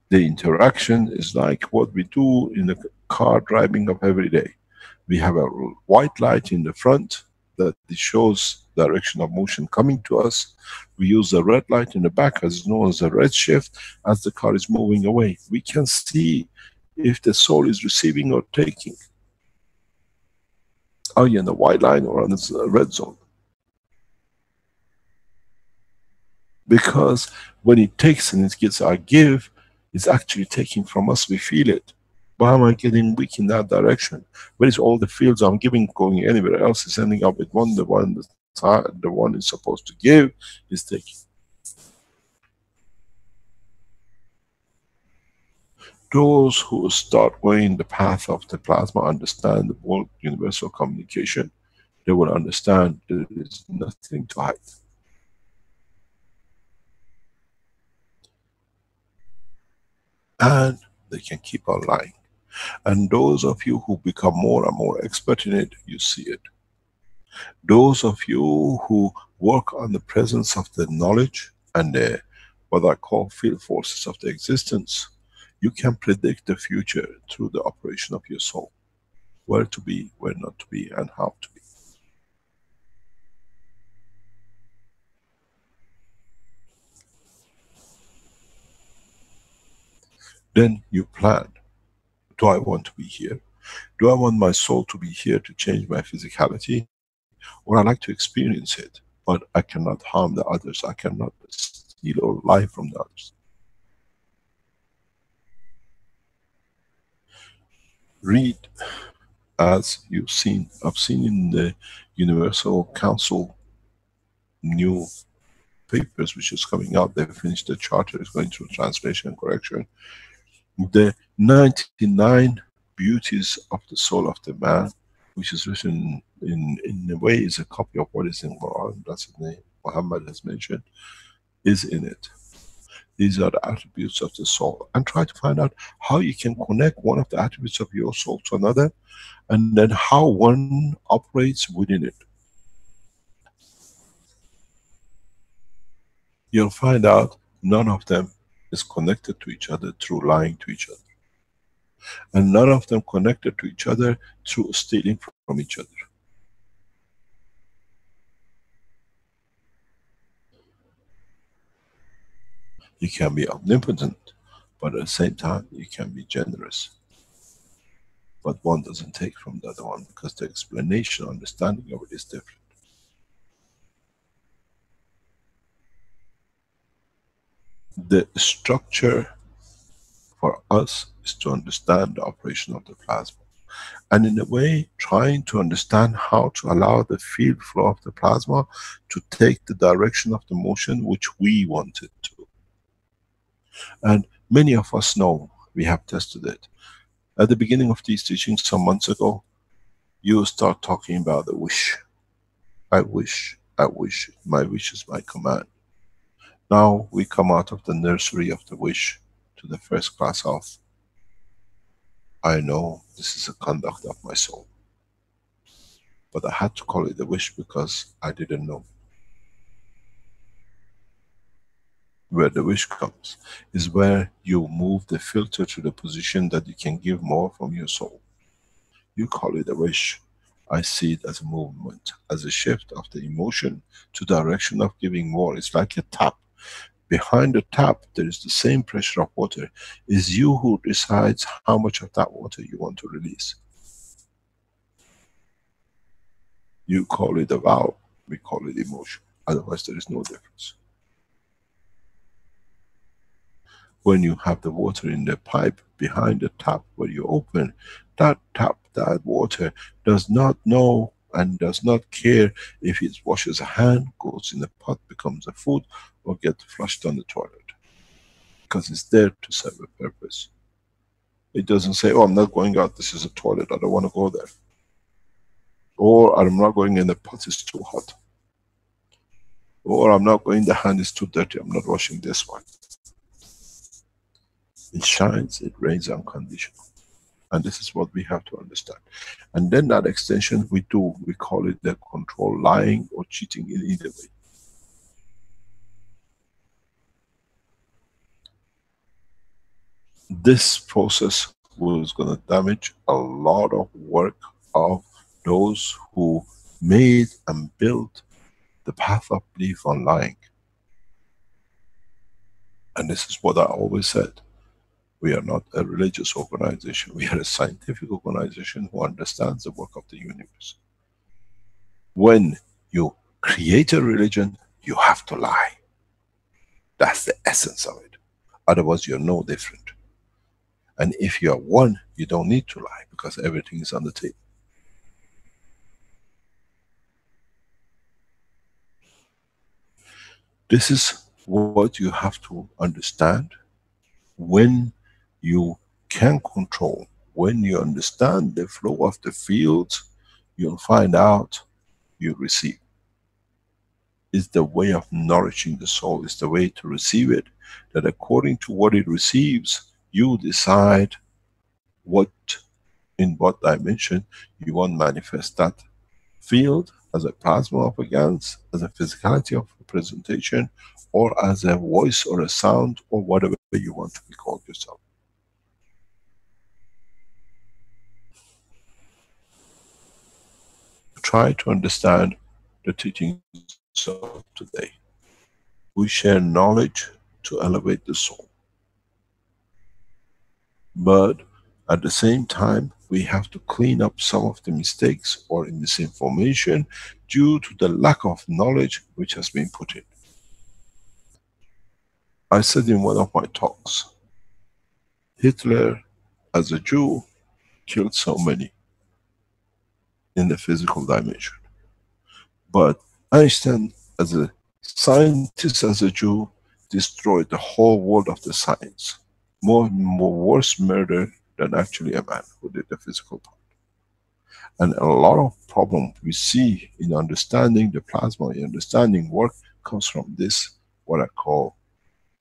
the interaction is like what we do in a car driving up every day. We have a white light in the front that it shows direction of motion coming to us. We use a red light in the back, as known as a red shift, as the car is moving away. We can see if the soul is receiving or taking. Are you in the white line or on the red zone? Because when it takes and it gets our give, it's actually taking from us, we feel it. Why am I getting weak in that direction? Where is all the fields I'm giving going anywhere else? Is ending up with one, the one is supposed to give is taking. Those who start going the path of the plasma understand the world universal communication. They will understand there is nothing to hide. and they can keep on lying. And those of you who become more and more expert in it, you see it. Those of you who work on the presence of the knowledge and the, what I call field forces of the existence, you can predict the future through the operation of your soul. Where to be, where not to be, and how to be. Then you plan. Do I want to be here? Do I want my soul to be here to change my physicality? Or I like to experience it, but I cannot harm the others. I cannot steal or lie from the others. Read as you've seen. I've seen in the Universal Council new papers which is coming out. They finished the charter, it's going through translation and correction. The 99 beauties of the soul of the man, which is written in a way is a copy of what is in Quran, that's the name Muhammad has mentioned, is in it. These are the attributes of the soul. And try to find out how you can connect one of the attributes of your soul to another, and then how one operates within it. You'll find out none of them is connected to each other through lying to each other. And none of them connected to each other through stealing from each other. You can be omnipotent, but at the same time you can be generous. But one doesn't take from the other one because the explanation, understanding of it is different. The structure for us is to understand the operation of the plasma. And in a way, trying to understand how to allow the field flow of the plasma to take the direction of the motion which we want it to. And many of us know, we have tested it. At the beginning of these teachings some months ago, you start talking about the wish. I wish, my wish is my command. Now we come out of the nursery of the wish to the first class of, I know this is the conduct of my soul. But I had to call it a wish because I didn't know. Where the wish comes is where you move the filter to the position that you can give more from your soul. You call it a wish. I see it as a movement, as a shift of the emotion to direction of giving more. It's like a tap. Behind the tap, there is the same pressure of water. It's you who decides how much of that water you want to release. You call it a vow, we call it emotion. Otherwise there is no difference. When you have the water in the pipe behind the tap where you open, that tap, that water does not know and does not care if it washes a hand, goes in the pot, becomes a food, or get flushed on the toilet. Because it's there to serve a purpose. It doesn't say, oh, I'm not going out, this is a toilet, I don't want to go there. Or I'm not going in the pot, it's too hot. Or I'm not going, the hand is too dirty, I'm not washing this one. It shines, it rains unconditional. And this is what we have to understand. And then that extension we do, we call it the control, lying or cheating in either way. This process was going to damage a lot of work of those who made and built the path of belief on lying. And this is what I always said. We are not a religious organization. We are a scientific organization who understands the work of the universe. When you create a religion, you have to lie. That's the essence of it. Otherwise you're no different. And if you are one, you don't need to lie because everything is on the table. This is what you have to understand. When you can control, when you understand the flow of the fields, you'll find out you receive. It's the way of nourishing the soul, it's the way to receive it, that according to what it receives, You decide what, in what dimension you want to manifest that field, as a plasma of a gans, as a physicality of a presentation, or as a voice or a sound, or whatever you want to be called yourself. Try to understand the teachings of today. We share knowledge to elevate the soul. But at the same time, we have to clean up some of the mistakes or misinformation due to the lack of knowledge which has been put in. I said in one of my talks, Hitler as a Jew killed so many in the physical dimension. But Einstein as a scientist, as a Jew, destroyed the whole world of the science. More worse murder than actually a man who did the physical part. And a lot of problem we see in understanding the plasma, in understanding work, comes from this, what I call,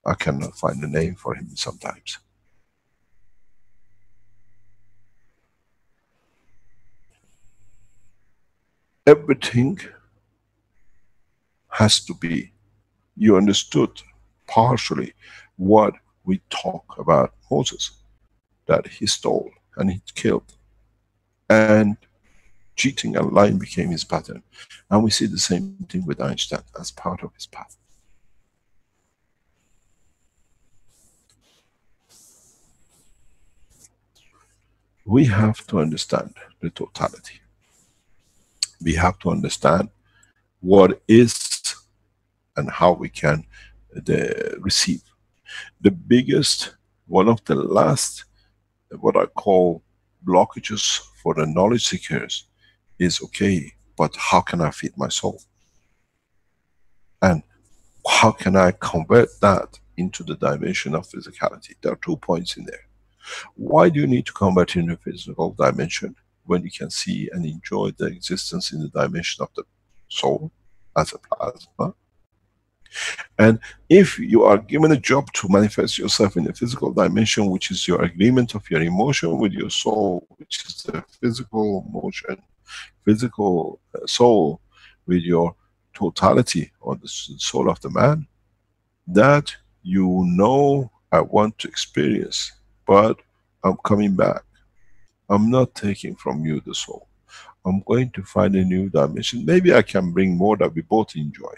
I cannot find a name for him sometimes. Everything has to be, you understood partially what we talk about Moses, that he stole and he killed, and cheating and lying became his pattern. And we see the same thing with Einstein as part of his path. We have to understand the totality. We have to understand what is and how we can receive. The biggest, one of the last, what I call blockages for the knowledge seekers is, okay, but how can I feed my soul? And how can I convert that into the dimension of physicality? There are 2 points in there. Why do you need to convert into physical dimension when you can see and enjoy the existence in the dimension of the soul as a plasma? And if you are given a job to manifest yourself in the physical dimension, which is your agreement of your emotion with your soul, which is the physical motion, physical soul with your totality, or the soul of the man, that you know, I want to experience, but I'm coming back. I'm not taking from you the soul. I'm going to find a new dimension. Maybe I can bring more that we both enjoy.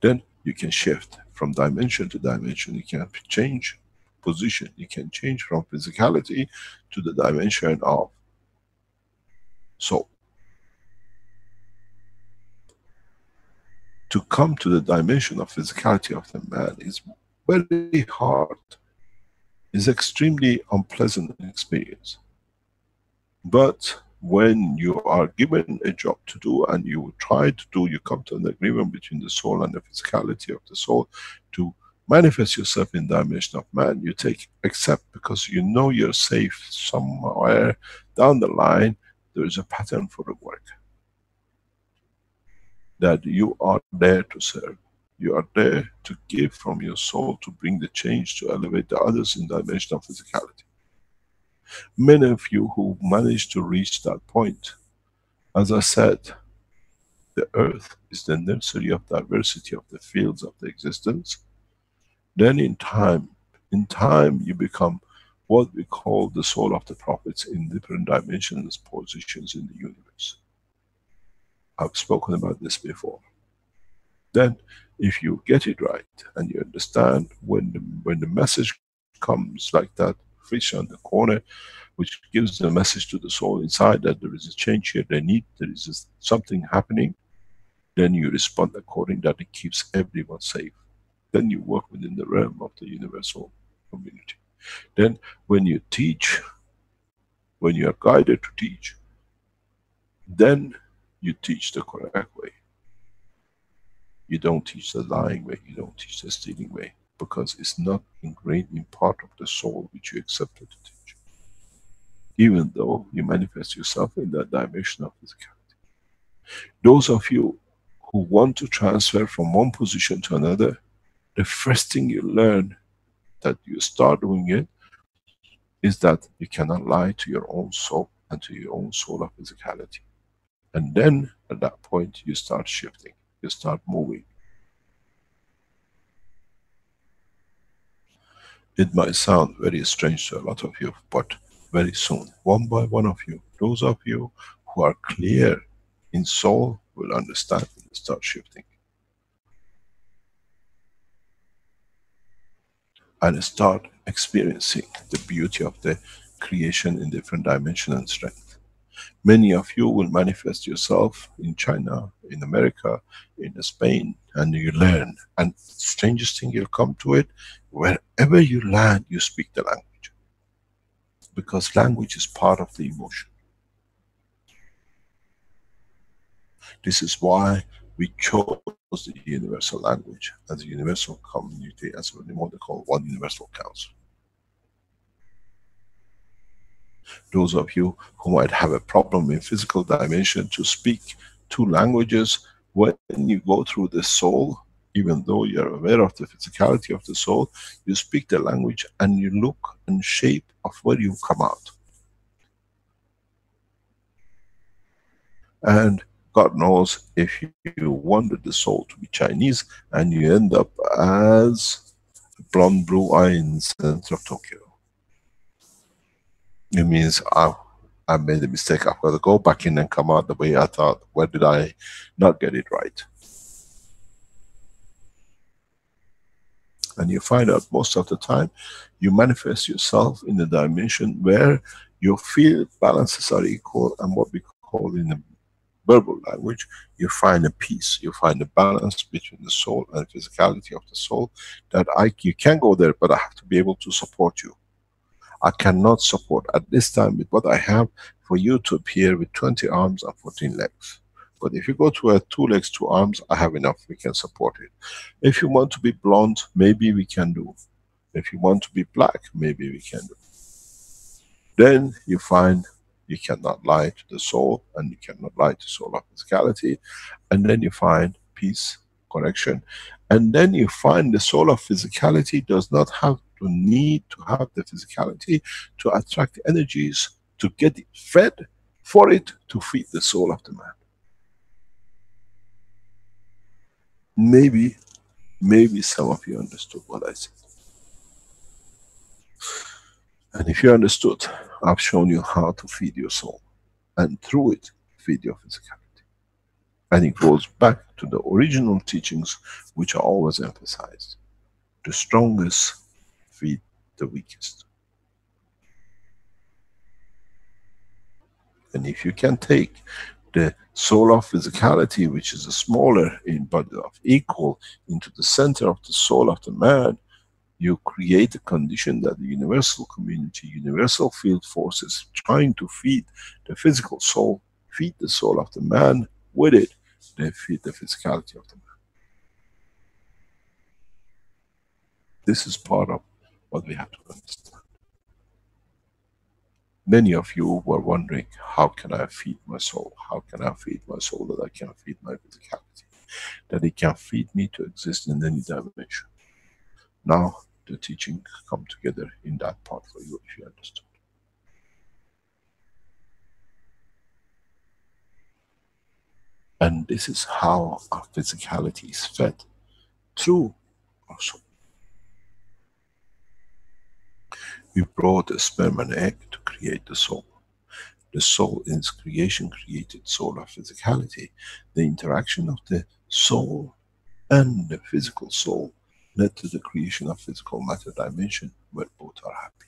Then you can shift from dimension to dimension. You can change position. You can change from physicality to the dimension of soul. To come to the dimension of physicality of the man is very hard. It's extremely unpleasant experience. But when you are given a job to do and you try to do, you come to an agreement between the soul and the physicality of the soul to manifest yourself in the dimension of man, you take accept, because you know you're safe somewhere down the line. There is a pattern for the work. That you are there to serve. You are there to give from your soul, to bring the change, to elevate the others in the dimension of physicality. Many of you who managed to reach that point, as I said, the earth is the nursery of diversity of the fields of the existence. Then in time you become what we call the soul of the prophets in different dimensions, positions in the universe. I've spoken about this before. Then if you get it right and you understand, when the message comes like that fish on the corner, which gives the message to the soul inside that there is a change here, there is something happening, then you respond according, that it keeps everyone safe. Then you work within the realm of the universal community. Then when you teach, when you are guided to teach, then you teach the correct way. You don't teach the lying way, you don't teach the stealing way, because it's not ingrained in part of the soul which you accepted to teach. Even though you manifest yourself in that dimension of physicality. Those of you who want to transfer from one position to another, the first thing you learn that you start doing it is that you cannot lie to your own soul and to your own soul of physicality. And then at that point you start shifting, you start moving. It might sound very strange to a lot of you, but very soon, one by one of you, those of you who are clear in soul will understand and start shifting. And start experiencing the beauty of the creation in different dimension and strength. Many of you will manifest yourself in China, in America, in Spain, and you learn. And strangest thing, you'll come to it, wherever you land, you speak the language. Because language is part of the emotion. This is why we chose the universal language as a universal community, as what they call one universal council. Those of you who might have a problem in physical dimension to speak two languages, when you go through the soul, even though you're aware of the physicality of the soul, you speak the language and you look and shape of where you come out. And God knows, if you wanted the soul to be Chinese and you end up as a blonde blue eye in the center of Tokyo, it means I made a mistake, I've got to go back in and come out the way I thought. Where did I not get it right? And you find out most of the time, you manifest yourself in a dimension where your field balances are equal, and what we call in the verbal language, you find a peace, you find a balance between the soul and physicality of the soul, that you can go there, but I have to be able to support you. I cannot support at this time with what I have for you to appear with 20 arms and 14 legs. But if you go to a 2 legs, 2 arms, I have enough, we can support it. If you want to be blonde, maybe we can do. If you want to be black, maybe we can do. Then you find you cannot lie to the soul, and you cannot lie to soul of physicality, and then you find peace, connection, and then you find the soul of physicality does not have to need to have the physicality to attract energies to get it fed, for it to feed the soul of the man. Maybe some of you understood what I said. And if you understood, I've shown you how to feed your soul, and through it, feed your physicality. And it goes back to the original teachings, which are always emphasized. The strongest feed the weakest. And if you can take the soul of physicality, which is a smaller in body of equal, into the center of the soul of the man, you create a condition that the universal community, universal field forces trying to feed the physical soul, feed the soul of the man, with it, they feed the physicality of the man. This is part of what we have to understand. Many of you were wondering, how can I feed my soul? How can I feed my soul that I can feed my physicality? That it can feed me to exist in any dimension. Now the teaching come together in that part for you, if you understood. And this is how our physicality is fed, through our soul. We brought a sperm and egg to create the soul. The soul in its creation created soul of physicality. The interaction of the soul and the physical soul led to the creation of physical matter dimension, where both are happy.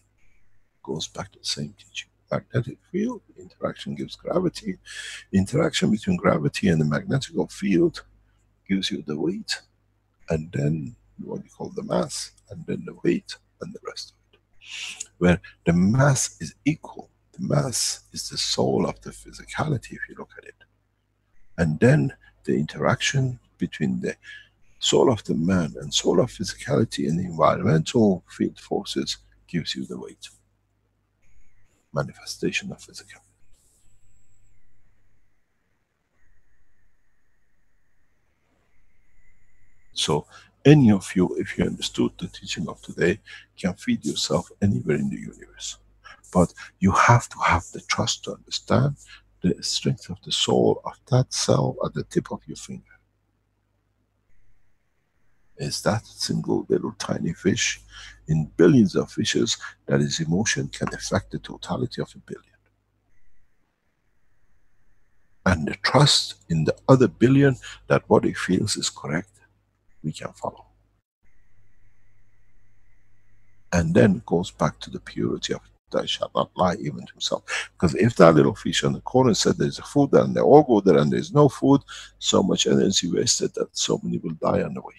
Goes back to the same teaching. Magnetic field, interaction gives gravity. Interaction between gravity and the magnetic field gives you the weight, and then what you call the mass, and then the weight, and the rest of it. Where the mass is equal, the mass is the soul of the physicality, if you look at it. And then the interaction between the soul of the man and soul of physicality and the environmental field forces gives you the weight. Manifestation of physicality. So Any of you, if you understood the teaching of today, can feed yourself anywhere in the universe. But you have to have the trust to understand the strength of the soul of that cell at the tip of your finger. Is that single little tiny fish in billions of fishes that his emotion can affect the totality of a billion. And the trust in the other billion that what he feels is correct, we can follow. And then it goes back to the purity of that shall not lie even to himself. Because if that little fish on the corner said there's a food there and they all go there and there's no food, so much energy wasted that so many will die on the way.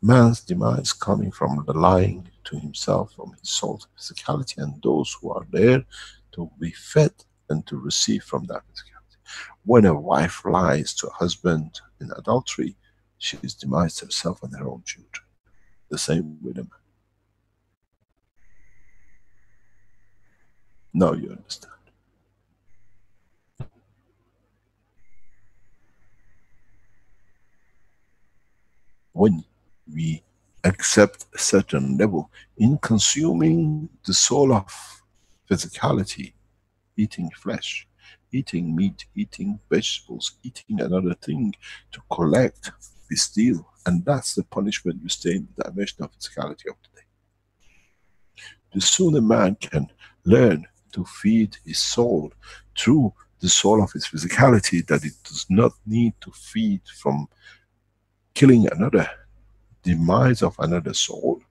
Man's demise coming from the lying to himself, from his soul to physicality, and those who are there to be fed and to receive from that physicality. When a wife lies to a husband in adultery, she is demised herself and her own children. The same with a man. Now you understand. When we accept a certain level in consuming the soul of physicality, eating flesh, eating meat, eating vegetables, eating another thing to collect, we steal, and that's the punishment you stay in the dimension of physicality of today. The sooner man can learn to feed his soul through the soul of his physicality, that it does not need to feed from killing another, demise of another soul,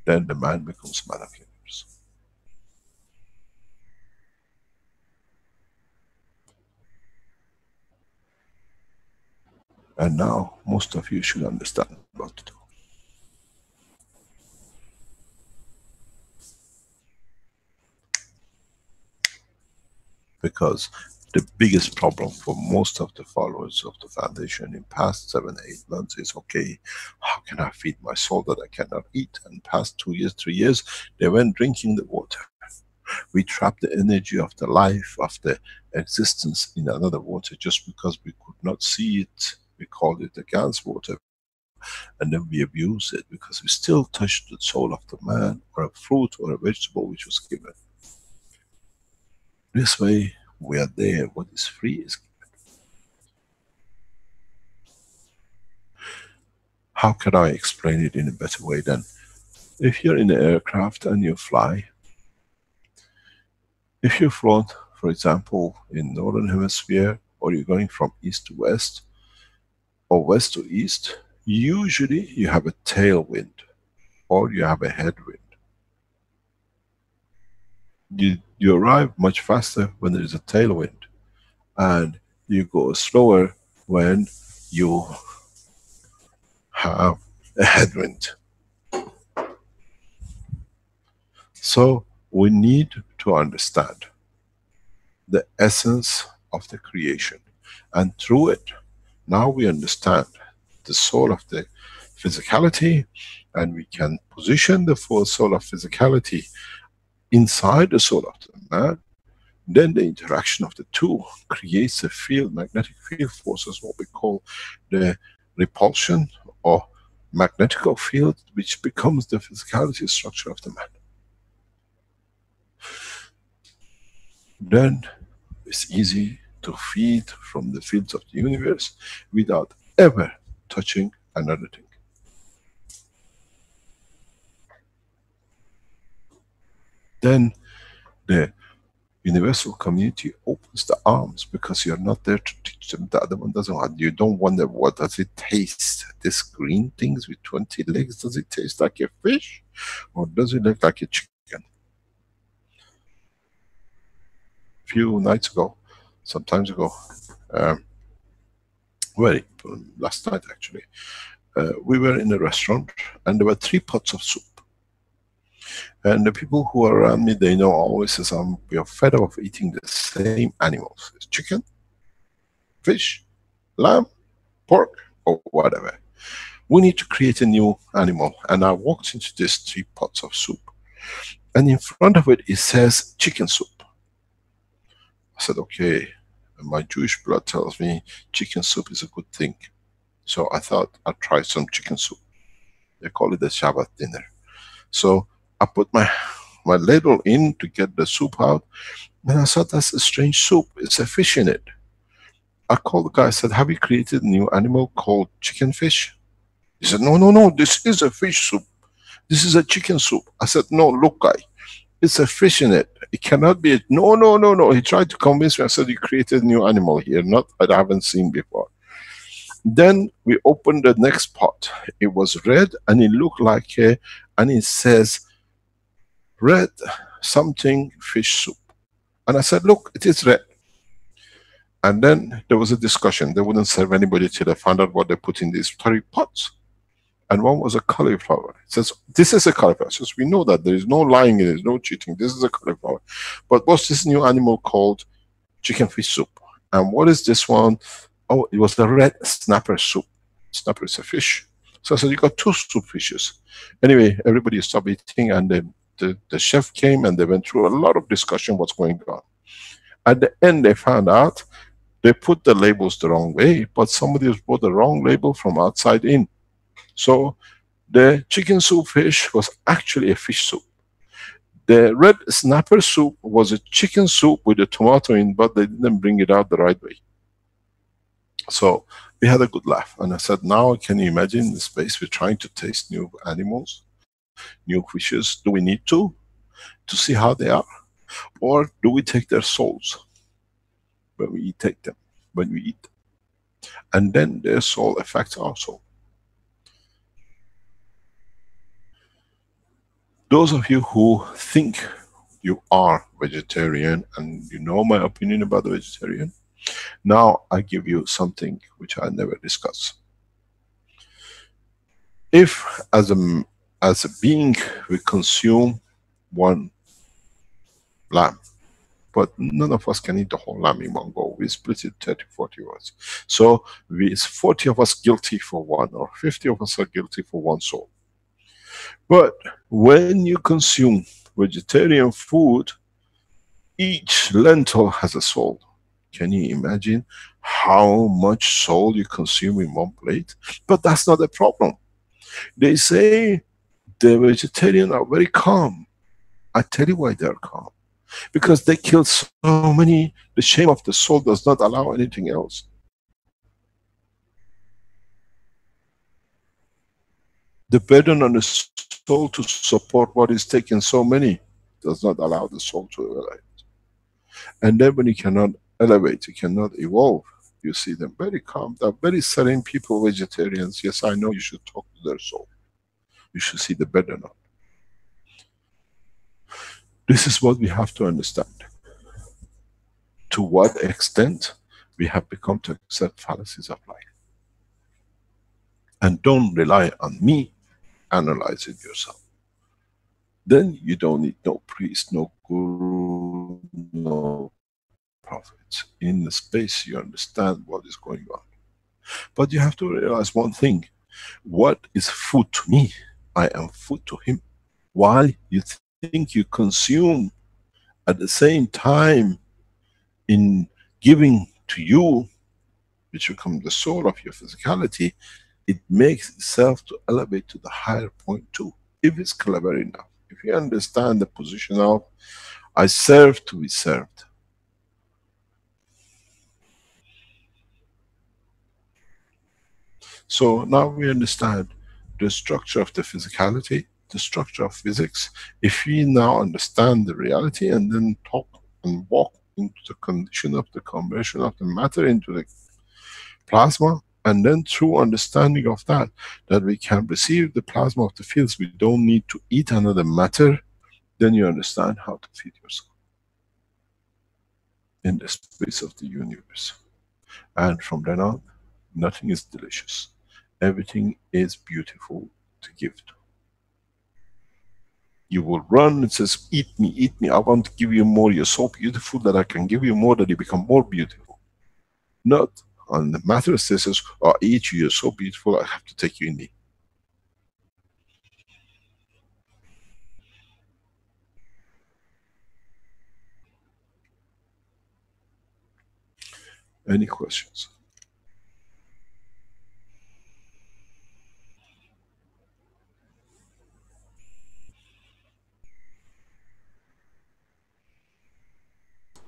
then the man becomes man of universe. And now most of you should understand what to do. Because the biggest problem for most of the followers of the foundation in past 7-8 months is, okay, how can I feed my soul that I cannot eat? And past 2 years, 3 years, they went drinking the water. We trapped the energy of the life, of the existence in another water just because we could not see it. We called it the gas water. And then we abuse it because we still touch the soul of the man, or a fruit or a vegetable which was given. This way, we are there, what is free is given. How can I explain it in a better way than, if you're in an aircraft and you fly, if you float, for example, in northern hemisphere, or you're going from east to west, or west to east, usually you have a tailwind, or you have a headwind. You arrive much faster when there is a tailwind, and you go slower when you have a headwind. So we need to understand the essence of the creation, and through it, now we understand the soul of the physicality, and we can position the full soul of physicality inside the soul of the man. Then the interaction of the two creates a field, magnetic field forces, what we call the repulsion or magnetical field, which becomes the physicality structure of the man. Then it's easy to feed from the fields of the universe without ever touching another thing. Then the universal community opens the arms, because you're not there to teach them. The other one doesn't want. You don't wonder, what does it taste? This green things with 20 legs, does it taste like a fish? Or does it look like a chicken? Few nights ago, some times ago, last night actually, we were in a restaurant and there were 3 pots of soup. And the people who are around me, they know always says, we are fed up of eating the same animals. It's chicken, fish, lamb, pork, or whatever. We need to create a new animal. And I walked into these 3 pots of soup. And in front of it, it says chicken soup. I said, okay, my Jewish blood tells me chicken soup is a good thing. So I thought I'd try some chicken soup. They call it the Shabbat dinner. So I put my ladle in to get the soup out, and I thought that's a strange soup. It's a fish in it. I called the guy, I said, have you created a new animal called chicken fish? He said, no, no, no, this is a fish soup. This is a chicken soup. I said, no, look guy, it's a fish in it. It cannot be, no, no, no, no. He tried to convince me. I said, you created a new animal here, not that I haven't seen before. Then we opened the next pot. It was red and it looked like a, and it says, red something fish soup. And I said, look, it is red. And then there was a discussion. They wouldn't serve anybody till they found out what they put in these 30 pots. And one was a cauliflower. It says, this is a cauliflower. It says, we know that there is no lying, there is no cheating. This is a cauliflower. But what's this new animal called? Chicken fish soup. And what is this one? Oh, it was the red snapper soup. Snapper is a fish. So I said, you got two soup fishes. Anyway, everybody stopped eating, and the chef came and they went through a lot of discussion what's going on. At the end, they found out they put the labels the wrong way, but somebody has put the wrong label from outside in. So the chicken soup fish was actually a fish soup. The red snapper soup was a chicken soup with a tomato in, but they didn't bring it out the right way. So we had a good laugh. And I said, now can you imagine the space we're trying to taste new animals, new fishes? Do we need to see how they are? Or do we take their souls when we take them, when we eat them? And then their soul affects our soul. Those of you who think you are vegetarian, and you know my opinion about the vegetarian, now I give you something which I never discuss. If as a being we consume one lamb, but none of us can eat the whole lamb in one go. We split it 30, 40 of us. So it's 40 of us guilty for one, or 50 of us are guilty for one soul. But when you consume vegetarian food, each lentil has a soul. Can you imagine how much soul you consume in one plate? But that's not a problem. They say the vegetarians are very calm. I tell you why they're calm. Because they kill so many, the shame of the soul does not allow anything else. The burden on the soul to support what is taking so many does not allow the soul to elevate. And then when you cannot elevate, you cannot evolve, you see them very calm. They're very serene people, vegetarians. Yes, I know you should talk to their soul. You should see the burden on. This is what we have to understand. To what extent we have become to accept fallacies of life. And don't rely on me, analyze it yourself. Then you don't need no priest, no guru, no prophets. In the space you understand what is going on. But you have to realize one thing. What is food to me, I am food to him. While you think you consume, at the same time in giving to you, which becomes the soul of your physicality, it makes itself to elevate to the higher point too, if it's clever enough. If you understand the position of, I serve to be served. So now we understand the structure of the physicality, the structure of physics. If we now understand the reality and then talk and walk into the condition of the conversion of the matter into the plasma, and then through understanding of that, that we can receive the plasma of the fields, we don't need to eat another matter, then you understand how to feed yourself in the space of the universe. And from then on, nothing is delicious. Everything is beautiful to give to. You will run, it says, eat me, I want to give you more, you're so beautiful that I can give you more, that you become more beautiful. Not on the matter says, oh, I eat you, you're so beautiful, I have to take you in me. Any questions?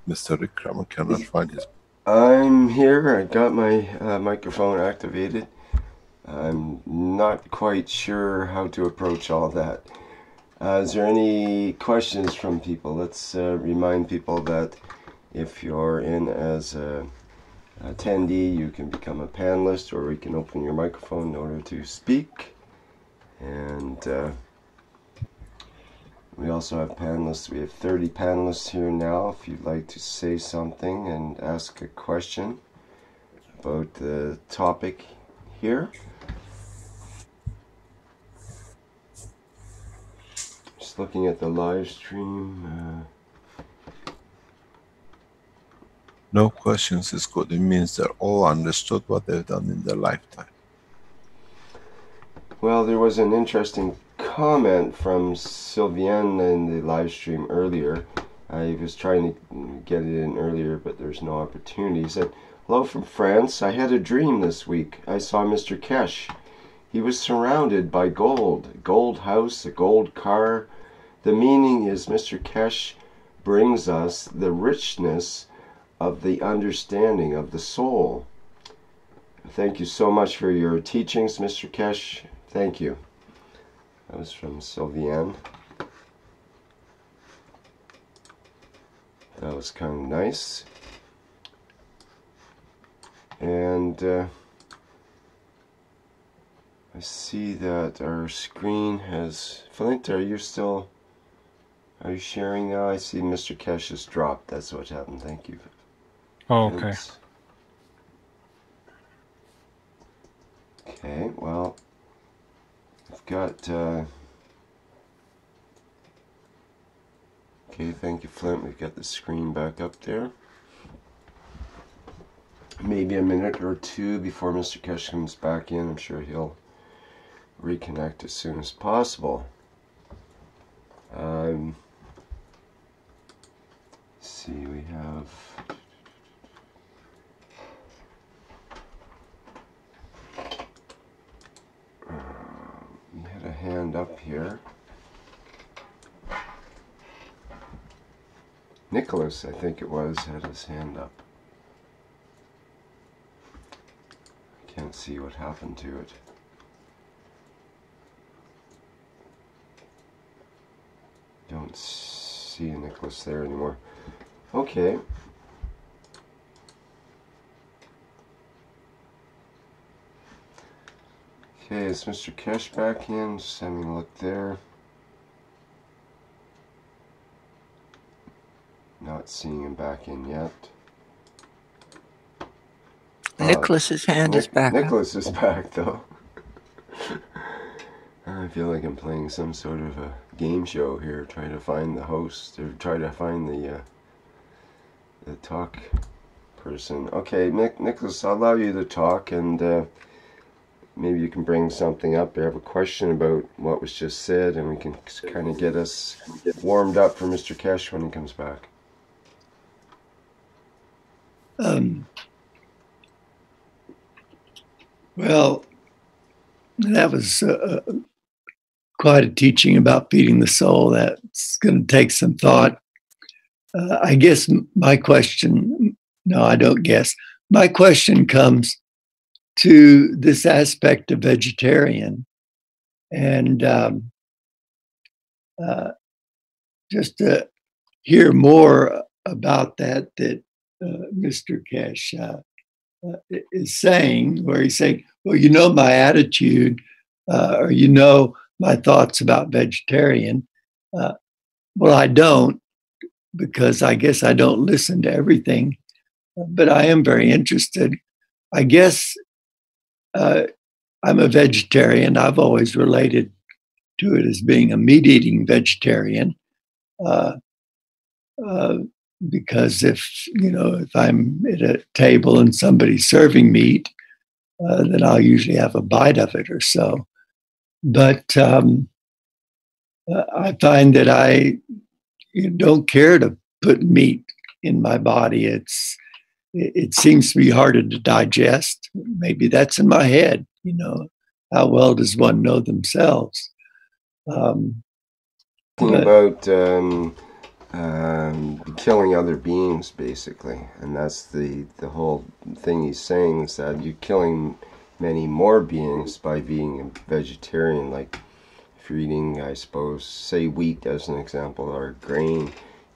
Mr. Rick cannot find his. I'm here. I got my microphone activated. I'm not quite sure how to approach all that. Is there any questions from people? Let's remind people that if you're in as a attendee, you can become a panelist, or we can open your microphone in order to speak. And we also have panelists. We have 30 panelists here now. If you'd like to say something and ask a question about the topic here. Just looking at the live stream. No questions is good. It means they're all understood what they've done in their lifetime. Well, there was an interesting comment from Sylviane in the live stream earlier. I was trying to get it in earlier, but there's no opportunity. He said, "Hello from France. I had a dream this week. I saw Mr. Kesh. He was surrounded by gold. A gold house, a gold car. The meaning is Mr. Kesh brings us the richness of the understanding of the soul. Thank you so much for your teachings, Mr. Kesh. Thank you." That was from Sylviane. That was kind of nice. And I see that our screen has... Flint, are you sharing now? I see Mr. Kesh has dropped. That's what happened. Thank you. Oh, okay. Okay, well, I've got... Okay, thank you, Flint. We've got the screen back up there. Maybe a minute or two before Mr. Kesh comes back in. I'm sure he'll reconnect as soon as possible. Let's see, we have... we had a hand up here. Nicholas, I think it was, had his hand up. I can't see what happened to it. Don't see Nicholas there anymore. Okay. Okay, is Mr. Kesh back in? Just having a look there. Not seeing him back in yet. Nicholas's hand is back. Nicholas is back, though. I feel like I'm playing some sort of a game show here, trying to find the host, or try to find the talk person. Okay, Nicholas, I'll allow you to talk, and maybe you can bring something up. I have a question about what was just said, and we can kind of get us warmed up for Mr. Kesh when he comes back. Well, that was quite a teaching about feeding the soul. That's going to take some thought. I guess my question, no, I don't guess. My question comes to this aspect of vegetarian. And just to hear more about that Mr. Kesh is saying, where he's saying, well, you know my attitude, or you know my thoughts about vegetarian. Well, I don't, because I guess I don't listen to everything, but I am very interested. I guess I'm a vegetarian. I've always related to it as being a meat-eating vegetarian. Because if I'm at a table and somebody's serving meat, then I'll usually have a bite of it or so. But I find that I don't care to put meat in my body. it seems to be harder to digest. Maybe that's in my head, you know. How well does one know themselves? Talking about killing other beings, basically, and that's the whole thing he's saying, is that you're killing many more beings by being a vegetarian. Like if you're eating, I suppose, say wheat as an example, or grain,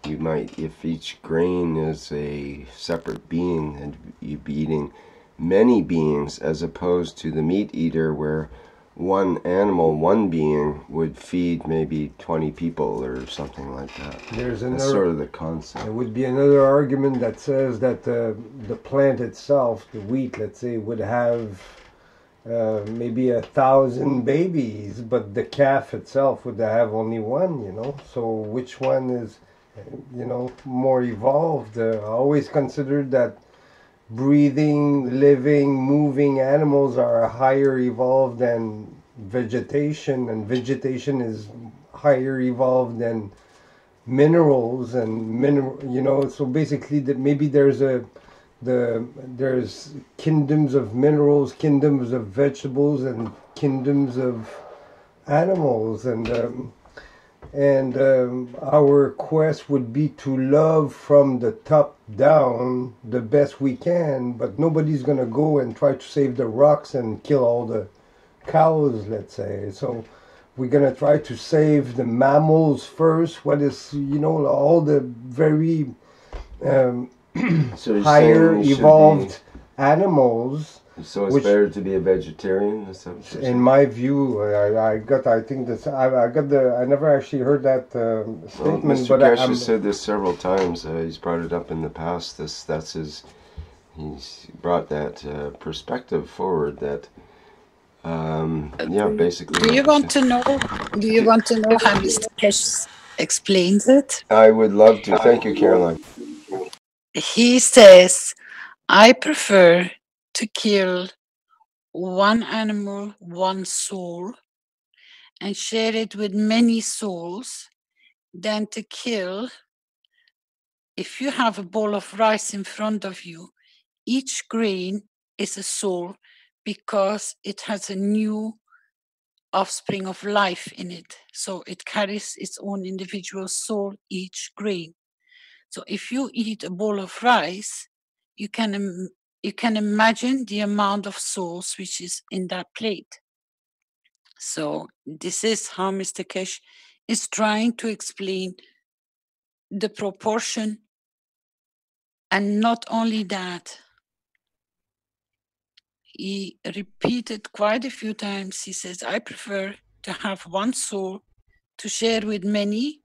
you might, if each grain is a separate being, and you'd be eating many beings, as opposed to the meat eater, where one animal, one being, would feed maybe 20 people or something like that. There's another, that's sort of the concept. There would be another argument that says that the plant itself, the wheat, let's say, would have maybe 1,000 babies, but the calf itself would have only one, you know. So which one is, you know, more evolved? I always considered that breathing, living, moving animals are higher evolved than vegetation, and vegetation is higher evolved than minerals and you know. So basically, that maybe there's kingdoms of minerals, kingdoms of vegetables, and kingdoms of animals, and our quest would be to love from the top down the best we can, but nobody's going to go and try to save the rocks and kill all the cows, let's say. So we're going to try to save the mammals first, what is, you know, all the very So higher evolved animals. So it's better to be a vegetarian? Is that what you're saying? In my view, I think this, I never actually heard that statement. Well, Mr. But Cash has said this several times. He's brought it up in the past. He's brought that perspective forward. That, yeah, basically. Do you want to know? Do you want to know how Mr. Cash explains it? I would love to. Thank you, Caroline. He says, I prefer to kill one animal, one soul, and share it with many souls than to kill. If you have a bowl of rice in front of you, each grain is a soul because it has a new offspring of life in it. So it carries its own individual soul, each grain. So if you eat a bowl of rice, you can imagine the amount of souls which is in that plate. So this is how Mr. Cash is trying to explain the proportion. And not only that, he repeated quite a few times, he says, I prefer to have one soul to share with many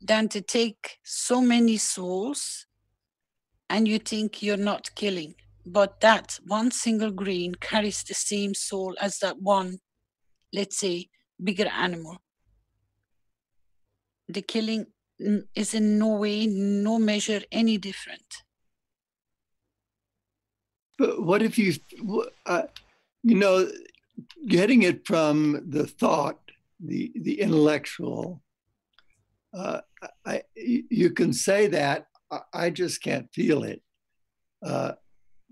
than to take so many souls and you think you're not killing. But that one single grain carries the same soul as that one, let's say, bigger animal. The killing is in no way, no measure any different. But what if you know, getting it from the thought, the intellectual, you can say that, I just can't feel it.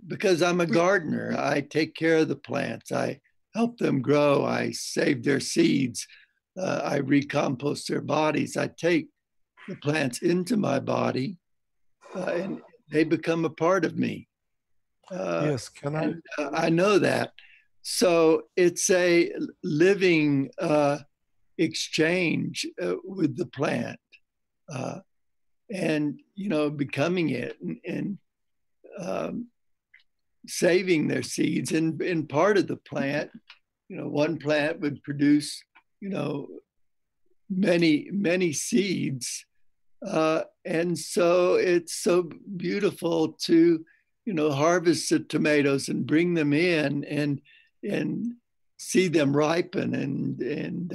Because I'm a gardener. I take care of the plants. I help them grow. I save their seeds. I recompost their bodies. I take the plants into my body and they become a part of me. Yes, can I? I know that. So it's a living exchange with the plant and, you know, becoming it and saving their seeds. And in part of the plant, you know, one plant would produce, you know, many seeds. And so it's so beautiful to, you know, harvest the tomatoes and bring them in and see them ripen and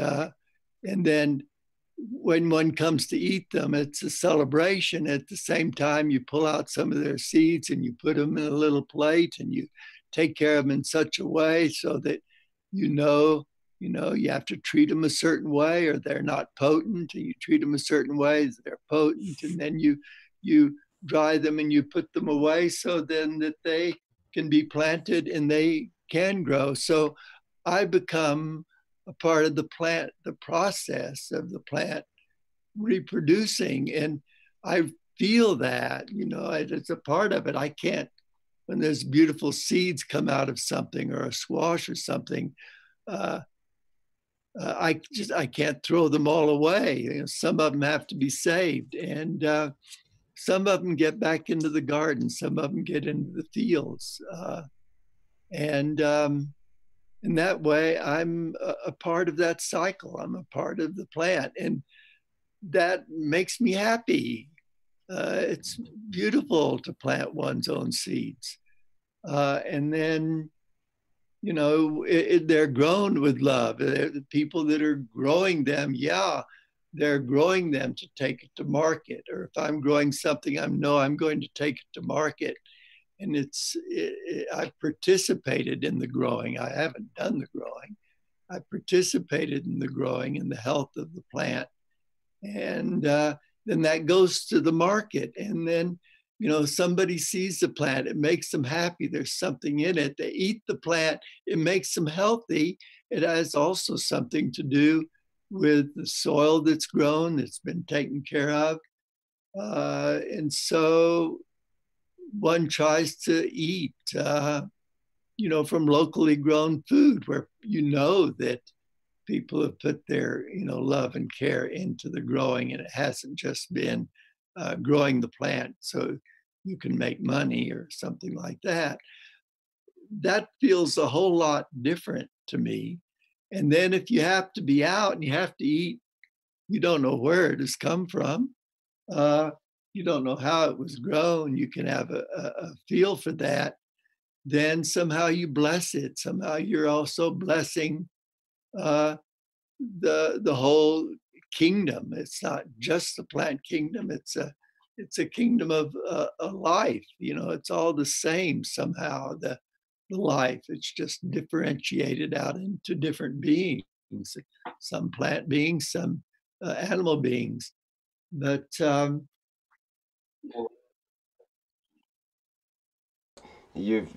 then when one comes to eat them, it's a celebration. At the same time, you pull out some of their seeds and you put them in a little plate and you take care of them in such a way so that you have to treat them a certain way or they're not potent, and you treat them a certain way, they're potent, and then you dry them and you put them away so then that they can be planted and they can grow. So I become a part of the plant, the process of the plant reproducing. And I feel that, you know, it's a part of it. I can't, when there's beautiful seeds come out of something or a squash or something, I can't throw them all away. You know, some of them have to be saved, and some of them get back into the garden. Some of them get into the fields, and in that way, I'm a part of that cycle. I'm a part of the plant, and that makes me happy. It's beautiful to plant one's own seeds, and then you know, they're grown with love. The people that are growing them, yeah, they're growing them to take it to market. Or if I'm growing something, I know I'm going to take it to market. And I've participated in the growing. I haven't done the growing. I participated in the growing and the health of the plant. And then that goes to the market. And then, you know, somebody sees the plant, it makes them happy. There's something in it. They eat the plant, it makes them healthy. It has also something to do with the soil that's grown, that's been taken care of. And so one tries to eat, you know, from locally grown food where you know that people have put their, you know, love and care into the growing, and it hasn't just been growing the plant so you can make money or something like that. That feels a whole lot different to me. And then if you have to be out and you have to eat, you don't know where it has come from. You don't know how it was grown. You can have a feel for that. Then somehow you bless it. Somehow you're also blessing the whole kingdom. It's not just the plant kingdom. It's a kingdom of a life. You know, it's all the same somehow. The life. It's just differentiated out into different beings. Some plant beings, some animal beings. But you've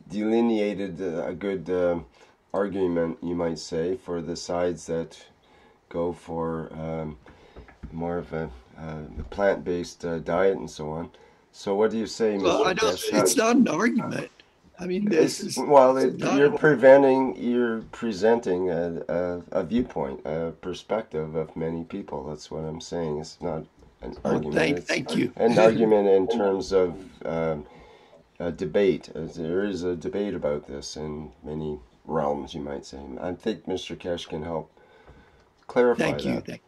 delineated a good argument, you might say, for the sides that go for more of a plant-based diet and so on. So what do you say, well, Mr. Cash? it's not an argument. I mean, this is you're presenting a viewpoint, a perspective of many people. That's what I'm saying. It's not an argument. Thank you. An argument in terms of a debate. There is a debate about this in many realms, you might say. I think Mr. Cash can help clarify that. Thank you.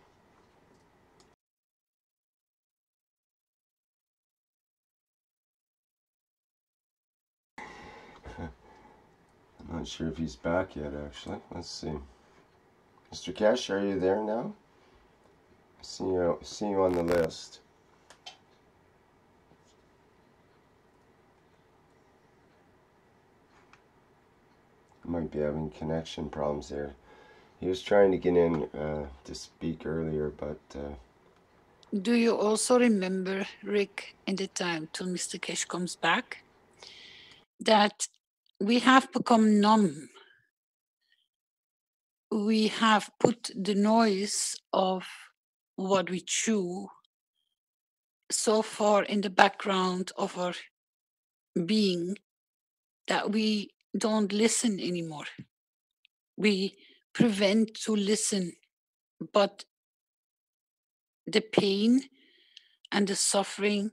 I'm not sure if he's back yet, actually. Let's see. Mr. Cash, are you there now? I see you on the list. Might be having connection problems there. He was trying to get in to speak earlier, but... Do you also remember, Rick, in the time till Mr. Cash comes back, that we have become numb? We have put the noise of what we chew so far in the background of our being that we don't listen anymore. We prevent to listen, but the pain and the suffering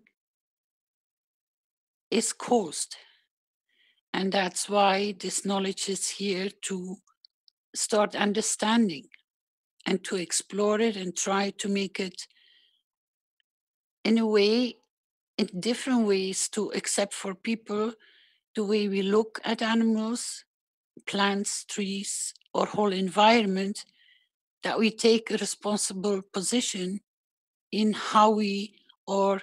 is caused. And that's why this knowledge is here to start understanding and to explore it and try to make it in a way, in different ways, to accept for people the way we look at animals, plants, trees, or whole environment, that we take a responsible position in how we are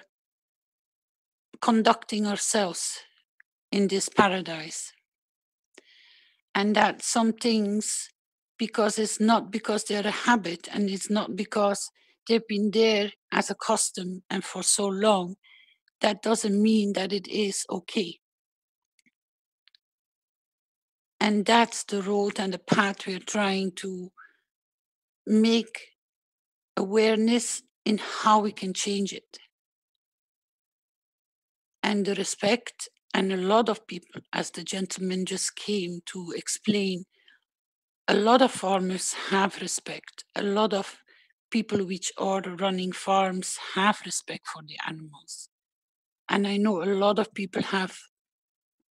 conducting ourselves in this paradise. And that some things, because it's not because they're a habit and it's not because They've been there as a custom and for so long, that doesn't mean that it is okay. And that's the road and the path we're trying to make awareness in how we can change it. And the respect, and a lot of people, as the gentleman just came to explain, a lot of farmers have respect. A lot of people which are running farms have respect for the animals. And I know a lot of people have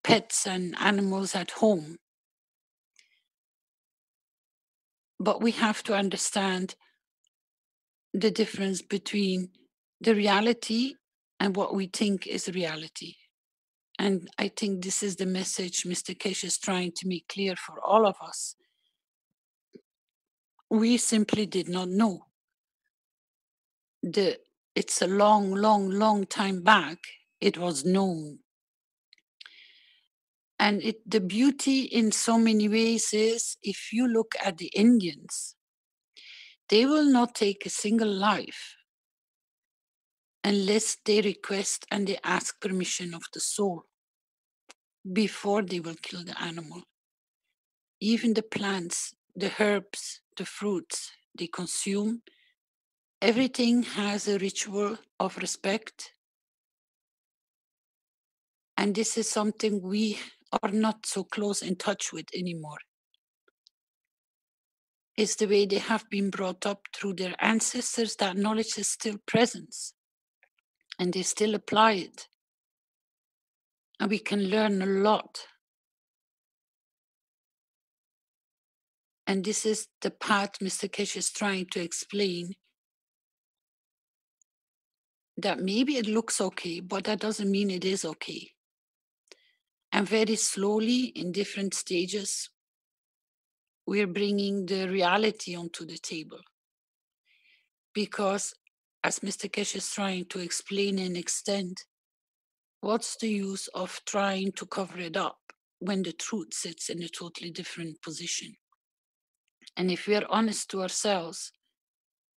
pets and animals at home. But we have to understand the difference between the reality and what we think is reality. And I think this is the message Mr. Kesh is trying to make clear for all of us. We simply did not know. It's a long time back, it was known. And the beauty in so many ways is, if you look at the Indians, they will not take a single life unless they request and they ask permission of the soul before they will kill the animal. Even the plants, the herbs, the fruits they consume, everything has a ritual of respect. And this is something we are not so close in touch with anymore. It's the way they have been brought up through their ancestors. That knowledge is still present and they still apply it. And we can learn a lot. And this is the path Mr. Kesh is trying to explain, that maybe it looks okay, but that doesn't mean it is okay. And very slowly, in different stages, we're bringing the reality onto the table. Because, as Mr. Kesh is trying to explain and extend, what's the use of trying to cover it up when the truth sits in a totally different position? And if we are honest to ourselves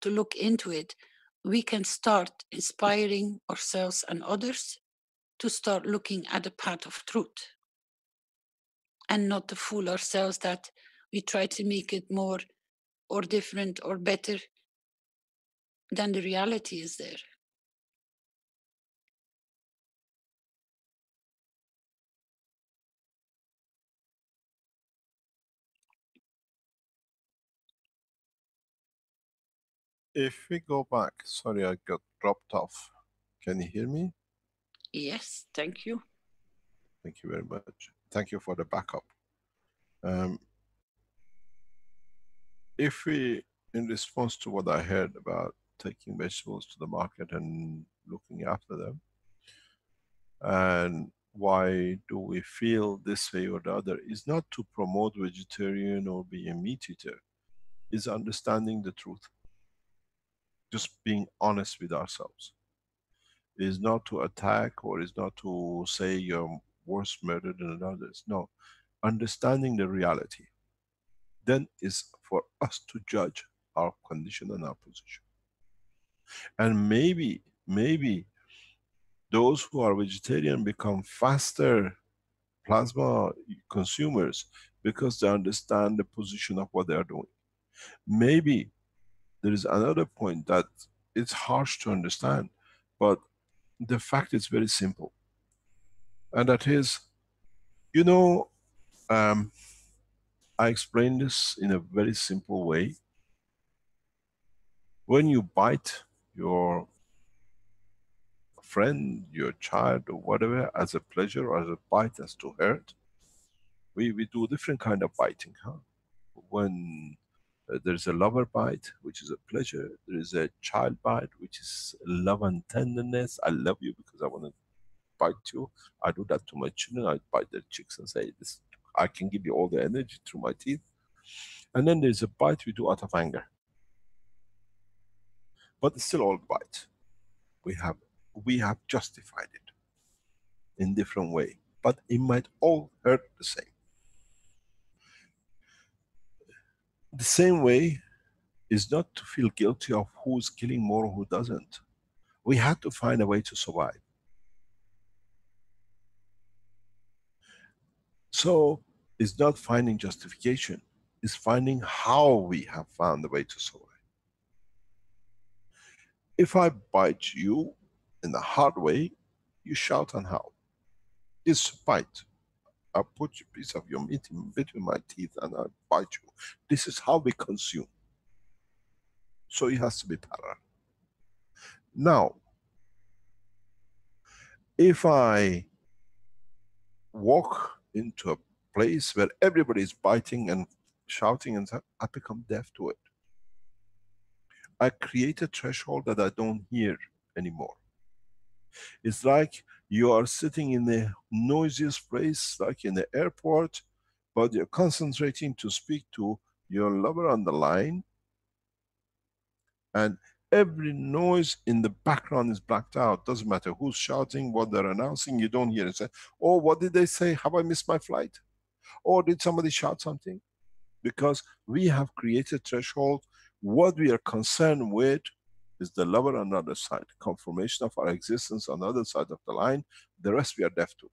to look into it, we can start inspiring ourselves and others to start looking at the path of truth, and not to fool ourselves that we try to make it more or different or better than the reality is there. If we go back, sorry, I got dropped off. Can you hear me? Yes, thank you. Thank you very much. Thank you for the backup. If we, in response to what I heard about taking vegetables to the market and looking after them, and why do we feel this way or the other, is not to promote vegetarian or be a meat eater, is understanding the truth. Just being honest with ourselves. Is not to attack, or is not to say you're worse murdered than others. No, understanding the reality. Then is for us to judge our condition and our position. And maybe those who are vegetarian become faster plasma consumers because they understand the position of what they are doing. Maybe there is another point that it's harsh to understand, but the fact is very simple. And that is, you know, I explain this in a very simple way. When you bite your friend, your child, or whatever, as a pleasure or as a bite as to hurt, we do different kind of biting. Huh? When there's a lover bite, which is a pleasure, there is a child bite, which is love and tenderness. I love you because I want to bite you. I do that to my children. I bite their cheeks and say, "This, I can give you all the energy through my teeth." And then there's a bite we do out of anger. But it's still all bite. We have justified it in different way, but it might all hurt the same. The same way, is not to feel guilty of who's killing more or who doesn't. We had to find a way to survive. So it's not finding justification, it's finding how we have found a way to survive. If I bite you in the hard way, you shout and howl. It's bite. I put a piece of your meat in between my teeth and I bite you. This is how we consume. So it has to be parallel. Now, if I walk into a place where everybody is biting and shouting and stuff, I become deaf to it. I create a threshold that I don't hear anymore. It's like you are sitting in the noisiest place, like in the airport, but you're concentrating to speak to your lover on the line, and every noise in the background is blacked out. Doesn't matter who's shouting, what they're announcing, you don't hear it. Say, oh, what did they say? Have I missed my flight? Or did somebody shout something? Because we have created threshold. What we are concerned with is the lover on the other side, confirmation of our existence on the other side of the line. The rest we are deaf to.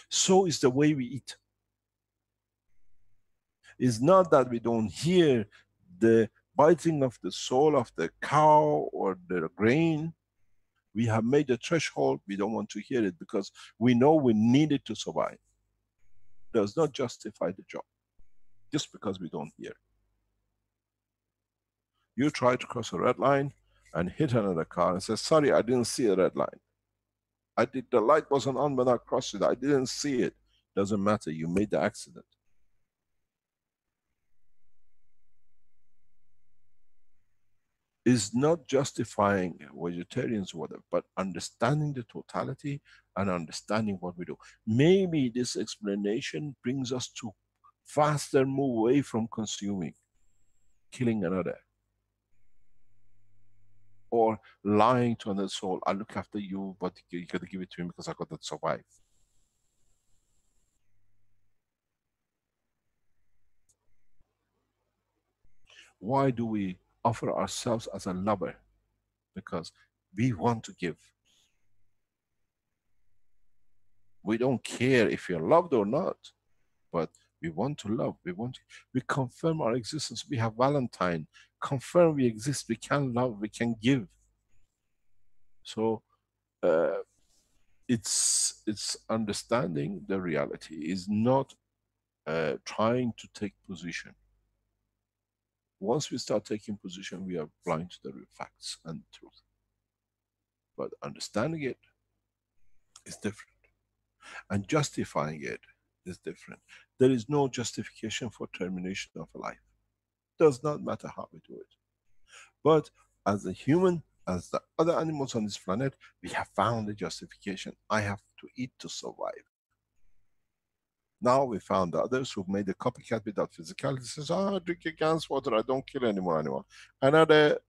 So is the way we eat. It's not that we don't hear the biting of the soul of the cow or the grain. We have made a threshold, we don't want to hear it because we know we need it to survive. Does not justify the job, just because we don't hear. You try to cross a red line and hit another car and say, sorry, I didn't see a red line. The light wasn't on when I crossed it, I didn't see it. Doesn't matter, you made the accident. Is not justifying vegetarians or whatever, but understanding the totality and understanding what we do. Maybe this explanation brings us to faster move away from consuming, killing another, or lying to another soul. I look after you, but you gotta give it to me because I got to survive. Why do we offer ourselves as a lover? Because we want to give. We don't care if you're loved or not, but we want to love, we confirm our existence. We have Valentine, confirm we exist, we can love, we can give. So it's understanding the reality, is not trying to take position. Once we start taking position, we are blind to the real facts and truth. But understanding it is different, and justifying it is different. There is no justification for termination of a life. Does not matter how we do it. But as a human, as the other animals on this planet, we have found a justification. I have to eat to survive. Now we found others who've made a copycat without physicality. Says, I drink a can's water, I don't kill anymore animal. Another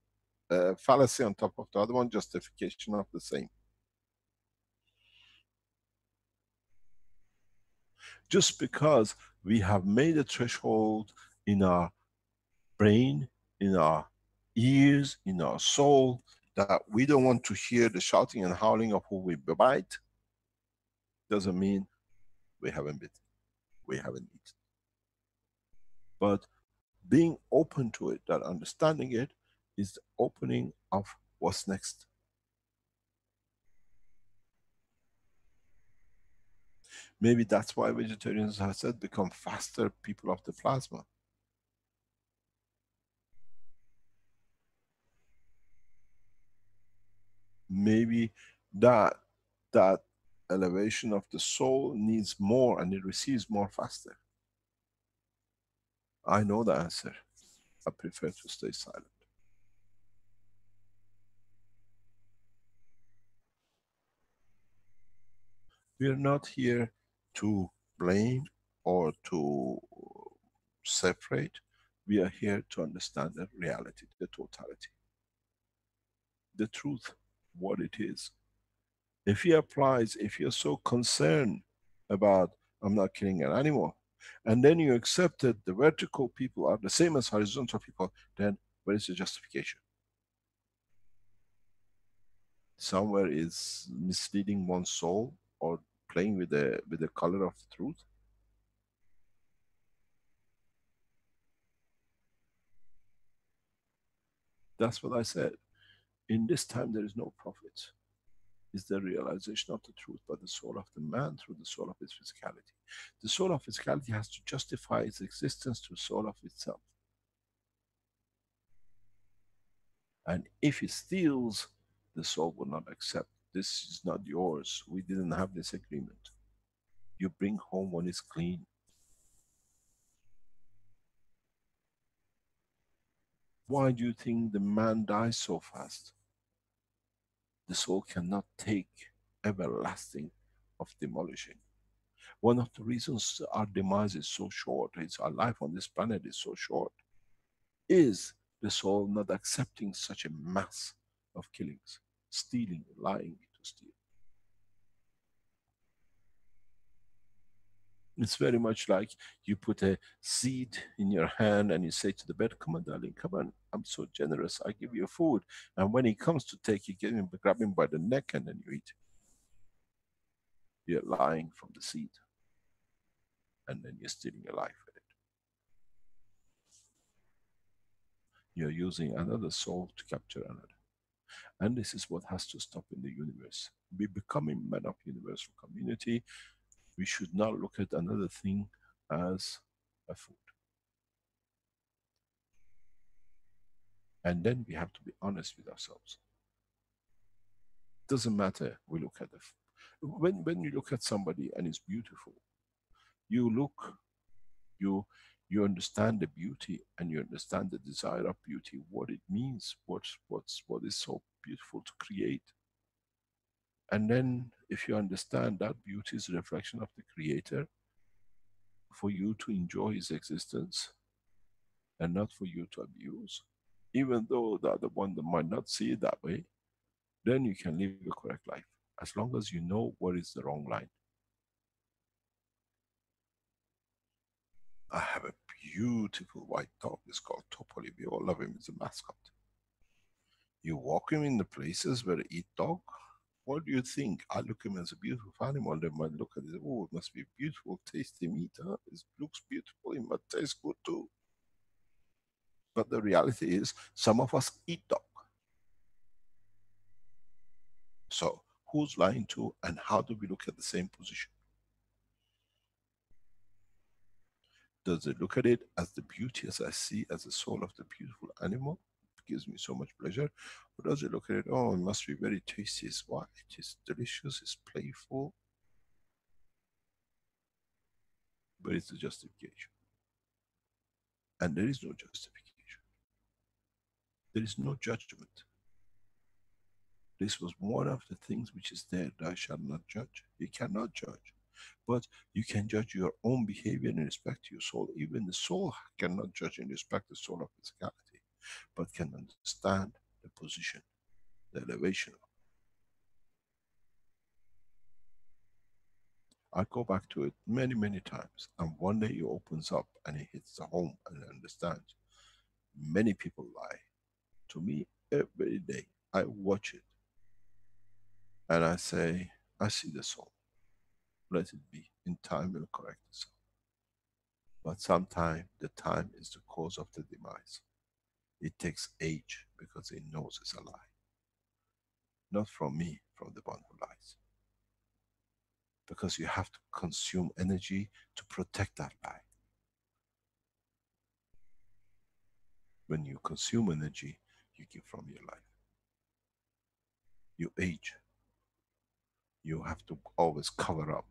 fallacy on top of the other one, justification of the same. Just because we have made a threshold in our brain, in our ears, in our soul, that we don't want to hear the shouting and howling of who we bite, doesn't mean we haven't bitten, we haven't eaten. But being open to it, that understanding it, is the opening of what's next. Maybe that's why vegetarians, as I said, become faster people of the plasma. Maybe that elevation of the soul needs more and it receives more faster. I know the answer. I prefer to stay silent. We are not here to blame or to separate. We are here to understand the reality, the totality, the truth, what it is. If he applies, if you're so concerned about, I'm not killing an animal, and then you accept that the vertical people are the same as horizontal people, then Where is the justification? Somewhere is misleading one's soul or playing with the color of the truth. That's what I said. In this time there is no profit. It's the realization of the truth by the soul of the man through the soul of his physicality. The soul of physicality has to justify its existence to the soul of itself. And if it steals, the soul will not accept. This is not yours. We didn't have this agreement. You bring home when it's clean. Why do you think the man dies so fast? The soul cannot take everlasting of demolishing. One of the reasons our demise is so short, is our life on this planet is so short, is the soul not accepting such a mass of killings, stealing, lying to steal. It's very much like you put a seed in your hand and you say to the bird, come on darling, come on, I'm so generous, I give you food. And when he comes to take, you get him, grab him by the neck and then you eat. You're lying from the seed. And then you're stealing a life with it. You're using another soul to capture another. And this is what has to stop in the universe. We're becoming men of universal community. We should not look at another thing as a food. And then we have to be honest with ourselves. Doesn't matter, we look at when you look at somebody and it's beautiful, you look, you understand the beauty and you understand the desire of beauty, what it means, what is so beautiful to create. And then if you understand that beauty is a reflection of the creator, for you to enjoy his existence and not for you to abuse, even though the other one that might not see it that way, then you can live a correct life, as long as you know what is the wrong line. I have a beautiful white dog, it's called Topoli, we all love him, it's a mascot. You walk him in the places where they eat dog, what do you think? I look at him as a beautiful animal, they might look at it, oh, it must be beautiful, tasty meat, huh? It looks beautiful, it must taste good too. But the reality is, some of us eat dog. So, who's lying to, and how do we look at the same position? Does it look at it as the beauty as I see as the soul of the beautiful animal? It gives me so much pleasure. Or does it look at it, oh, it must be very tasty, it's white, it's delicious, it's playful. But it's a justification. And there is no justification. There is no judgment. This was one of the things which is there, thou shalt not judge. You cannot judge. But you can judge your own behavior in respect to your soul. Even the soul cannot judge in respect to the soul of physicality, but can understand the position, the elevation. I go back to it many, many times, and one day it opens up and it hits the home and understands. Many people lie to me every day. I watch it and I say, I see the soul. Let it be. In time will correct itself. But sometimes the time is the cause of the demise. It takes age because it knows it's a lie. Not from me, from the one who lies. Because you have to consume energy to protect that lie. When you consume energy, you give from your life. You age. You have to always cover up.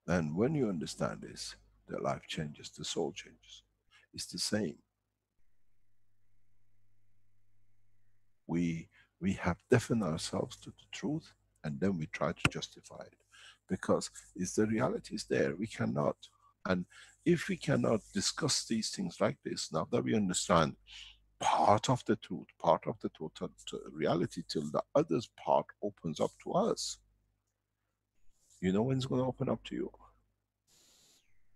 And when you understand this, the life changes, the soul changes. It's the same. We have deafened ourselves to the truth, and then we try to justify it. Because it's the reality is there, we cannot. And if we cannot discuss these things like this, now that we understand part of the truth, part of the total reality, till the others part opens up to us. You know when it's going to open up to you?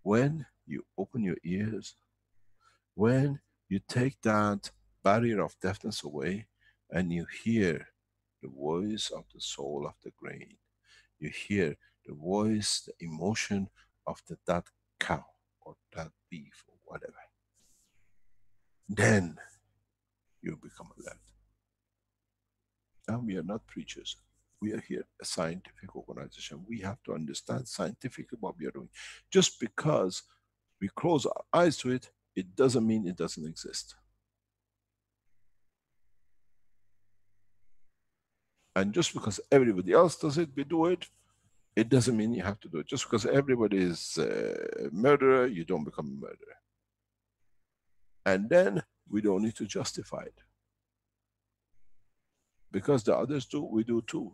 When you open your ears, when you take that barrier of deafness away and you hear the voice of the soul of the grain, you hear the voice, the emotion of that cow or that beef or whatever, then you become alert. And we are not preachers. We are here a scientific organization. We have to understand scientifically what we are doing. Just because we close our eyes to it, it doesn't mean it doesn't exist. And just because everybody else does it, we do it, it doesn't mean you have to do it. Just because everybody is a murderer, you don't become a murderer. And then we don't need to justify it. Because the others do, we do too.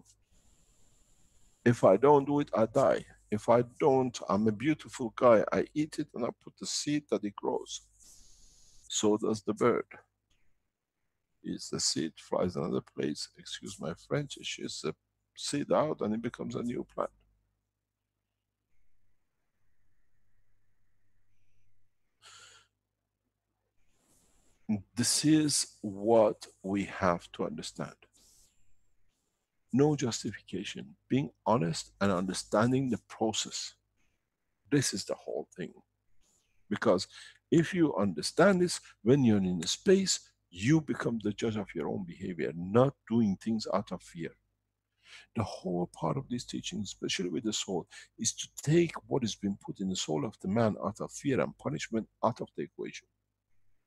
If I don't do it, I die. If I don't, I'm a beautiful guy. I eat it and I put the seed that it grows. So does the bird. It's the seed, flies another place. Excuse my French. It shoots the seed out and it becomes a new plant. This is what we have to understand. No justification. Being honest and understanding the process. This is the whole thing. Because if you understand this, when you're in the space, you become the judge of your own behavior, not doing things out of fear. The whole part of this teaching, especially with the soul, is to take what has been put in the soul of the man out of fear and punishment out of the equation.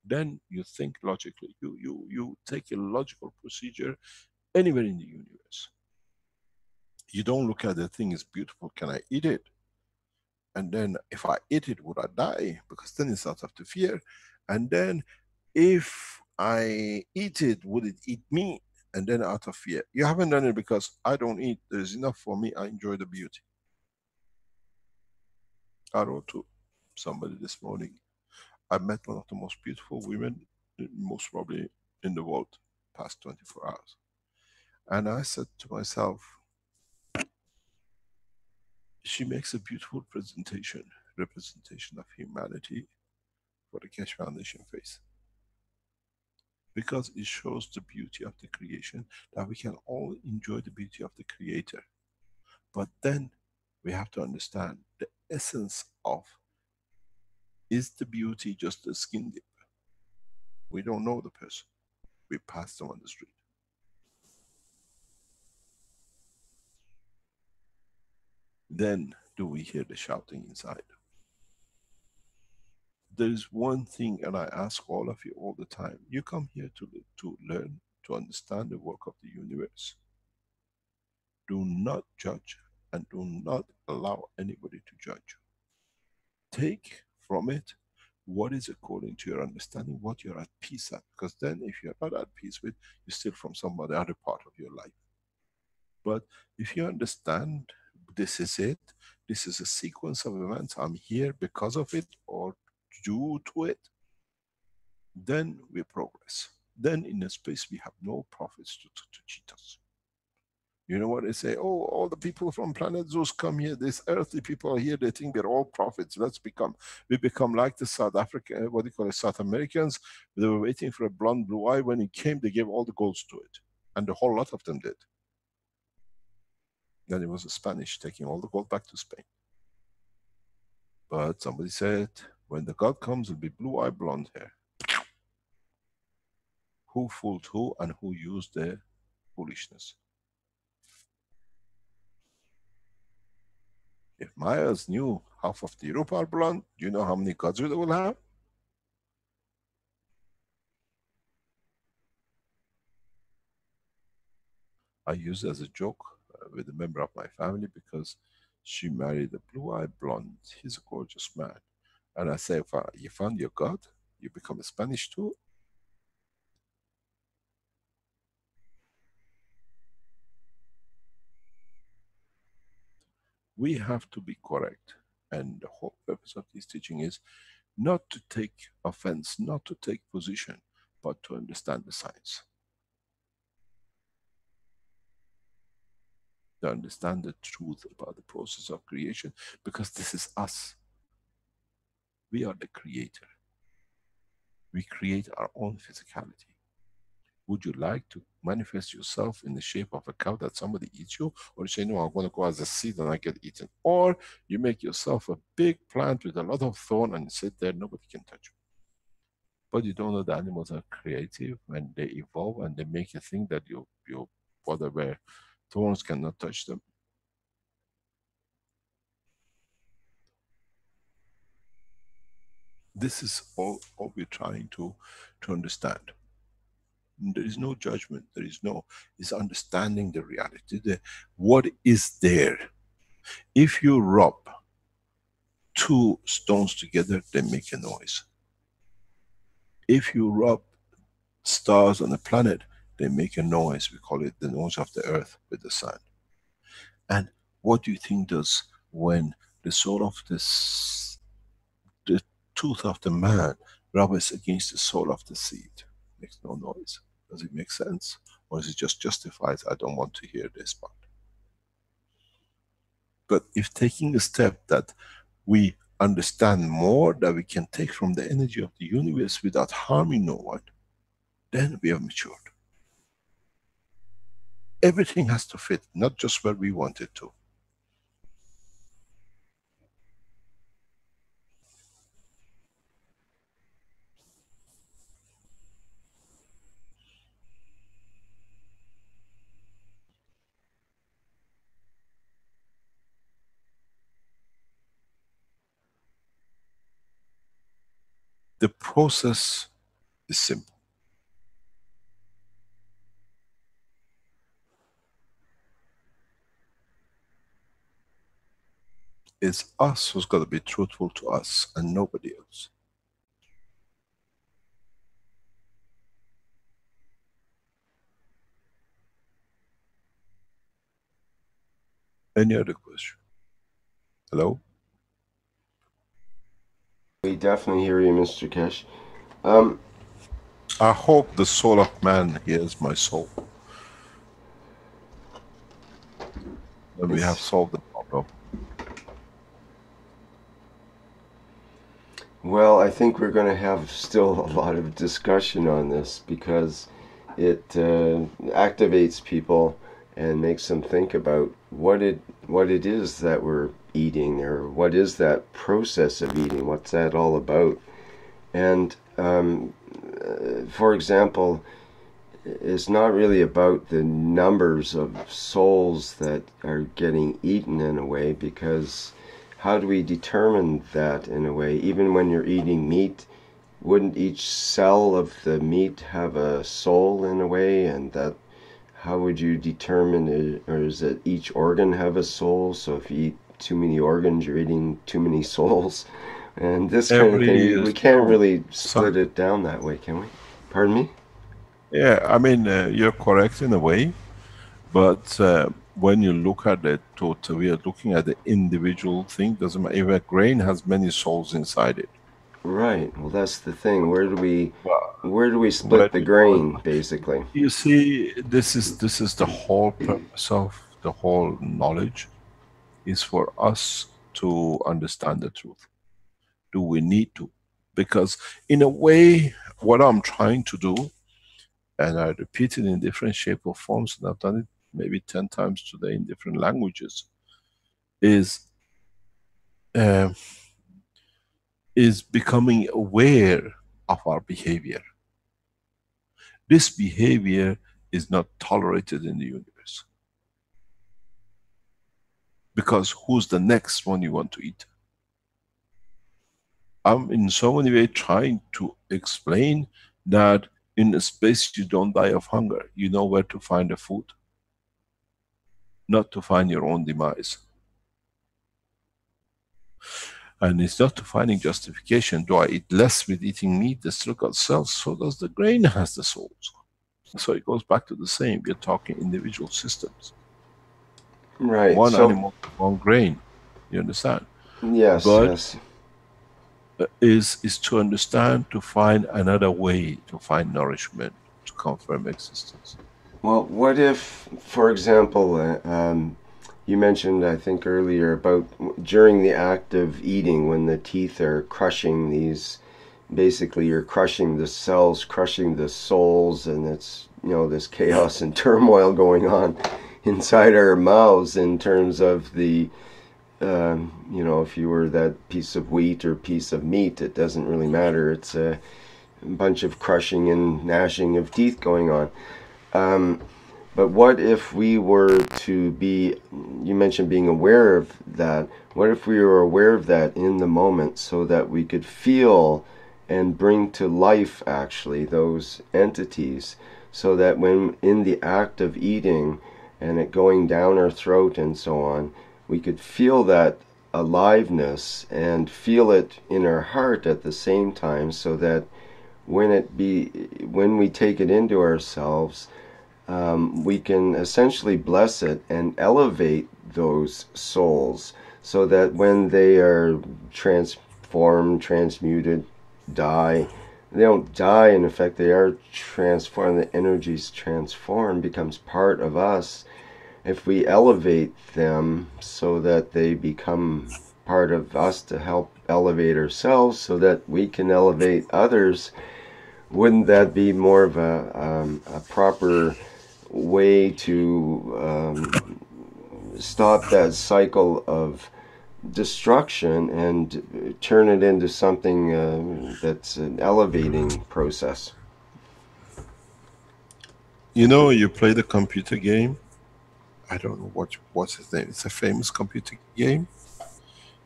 Then you think logically. You take a logical procedure anywhere in the universe. You don't look at the thing as beautiful, can I eat it? And then if I eat it, would I die? Because then it's out of the fear. And then if I eat it, would it eat me? And then out of fear. You haven't done it because I don't eat, there's enough for me, I enjoy the beauty. I wrote to somebody this morning, I met one of the most beautiful women, most probably in the world, past 24 hours. And I said to myself, she makes a beautiful representation of humanity for the Keshe Foundation face. Because it shows the beauty of the creation, that we can all enjoy the beauty of the Creator. But then we have to understand the essence of, is the beauty just a skin deep? We don't know the person. We pass them on the street. Then do we hear the shouting inside? There is one thing, and I ask all of you all the time. You come here to learn, to understand the work of the universe. Do not judge and do not allow anybody to judge you. Take from it what is according to your understanding, what you're at peace at. Because then if you're not at peace with, you steal from some other part of your life. But if you understand this is it, this is a sequence of events, I'm here because of it or due to it, then we progress. Then in a space we have no prophets to cheat us. You know what they say? Oh, all the people from planet Zeus come here. These earthly people are here. They think they're all prophets. We become like the South African, what do you call it, South Americans. They were waiting for a blonde blue eye. When it came, they gave all the golds to it. And the whole lot of them did. Then it was the Spanish taking all the gold back to Spain. But somebody said, when the God comes, it'll be blue eye, blonde hair. Who fooled who and who used their foolishness? If Mayas knew half of the Europe are blonde, do you know how many gods they will have? I use it as a joke with a member of my family because she married a blue-eyed blonde. He's a gorgeous man. And I say, you found your God? You become a Spanish too? We have to be correct. And the whole purpose of this teaching is not to take offense, not to take position, but to understand the science. To understand the truth about the process of creation, because this is us. We are the creator. We create our own physicality. Would you like to manifest yourself in the shape of a cow that somebody eats you? Or you say, no, I'm going to go as a seed and I get eaten. Or you make yourself a big plant with a lot of thorn and you sit there, nobody can touch you. But you don't know the animals are creative and they evolve and they make you think that you whatever thorns cannot touch them. This is all we're trying to understand. There is no judgment, there is no, it's understanding the reality, what is there. If you rub two stones together, they make a noise. If you rub stars on a planet, they make a noise. We call it the noise of the earth with the sun. And what do you think does when the soul of this, the tooth of the man rubs against the soul of the seed? Makes no noise. Does it make sense? Or is it just justifies, I don't want to hear this part? But if taking a step that we understand more, that we can take from the energy of the universe without harming no one, then we have matured. Everything has to fit, not just where we want it to. The process is simple. It's us who's got to be truthful to us and nobody else. Any other question? Hello? We definitely hear you, Mr. Keshe. I hope the soul of man hears my soul. And we have solved the problem. Well, I think we're going to have still a lot of discussion on this because it activates people and makes them think about what it is that we're eating, or what is that process of eating, what's that all about. And for example, it's not really about the numbers of souls that are getting eaten in a way, because how do we determine that in a way? Even when you're eating meat, wouldn't each cell of the meat have a soul in a way? And that, how would you determine it? Or is it each organ have a soul? So if you eat too many organs, you're eating too many souls, and this kind of thing. We can't really split it down that way, can we? Pardon me? Yeah, I mean, you're correct in a way, but when you look at it, we are looking at the individual thing. Doesn't matter if a grain has many souls inside it. Right. Well, that's the thing. Where do we split the grain, basically? You see, this is the whole purpose of the whole knowledge, is for us to understand the truth. Do we need to? Because in a way, what I'm trying to do, and I repeat it in different shape or forms, and I've done it maybe 10 times today in different languages, is becoming aware of our behavior. This behavior is not tolerated in the universe. Because who's the next one you want to eat? I'm in so many ways trying to explain that in a space you don't die of hunger. You know where to find the food. Not to find your own demise. And it's not to finding justification. Do I eat less with eating meat? The still got cells. So does the grain has the souls. So it goes back to the same. We're talking individual systems. Right. One animal, one grain. You understand? Yes. But yes. Is to understand, to find another way to find nourishment, to confirm existence. Well, what if, for example, you mentioned, I think earlier, about during the act of eating, when the teeth are crushing these, basically you're crushing the cells, crushing the souls, and it's, you know, this chaos and turmoil going on inside our mouths in terms of the, you know, if you were that piece of wheat or piece of meat, it doesn't really matter. It's a bunch of crushing and gnashing of teeth going on. But what if we were to be, you mentioned being aware of that, what if we were aware of that in the moment so that we could feel and bring to life actually those entities, so that when in the act of eating and it going down our throat and so on, we could feel that aliveness and feel it in our heart at the same time, so that when we take it into ourselves, we can essentially bless it and elevate those souls, so that when they are transformed, transmuted, die, they don't die, in effect they are transformed, the energies transformed, becomes part of us. If we elevate them so that they become part of us to help elevate ourselves so that we can elevate others, wouldn't that be more of a proper way to stop that cycle of destruction and turn it into something that's an elevating process? You know, you play the computer game. I don't know what's his name. It's a famous computer game.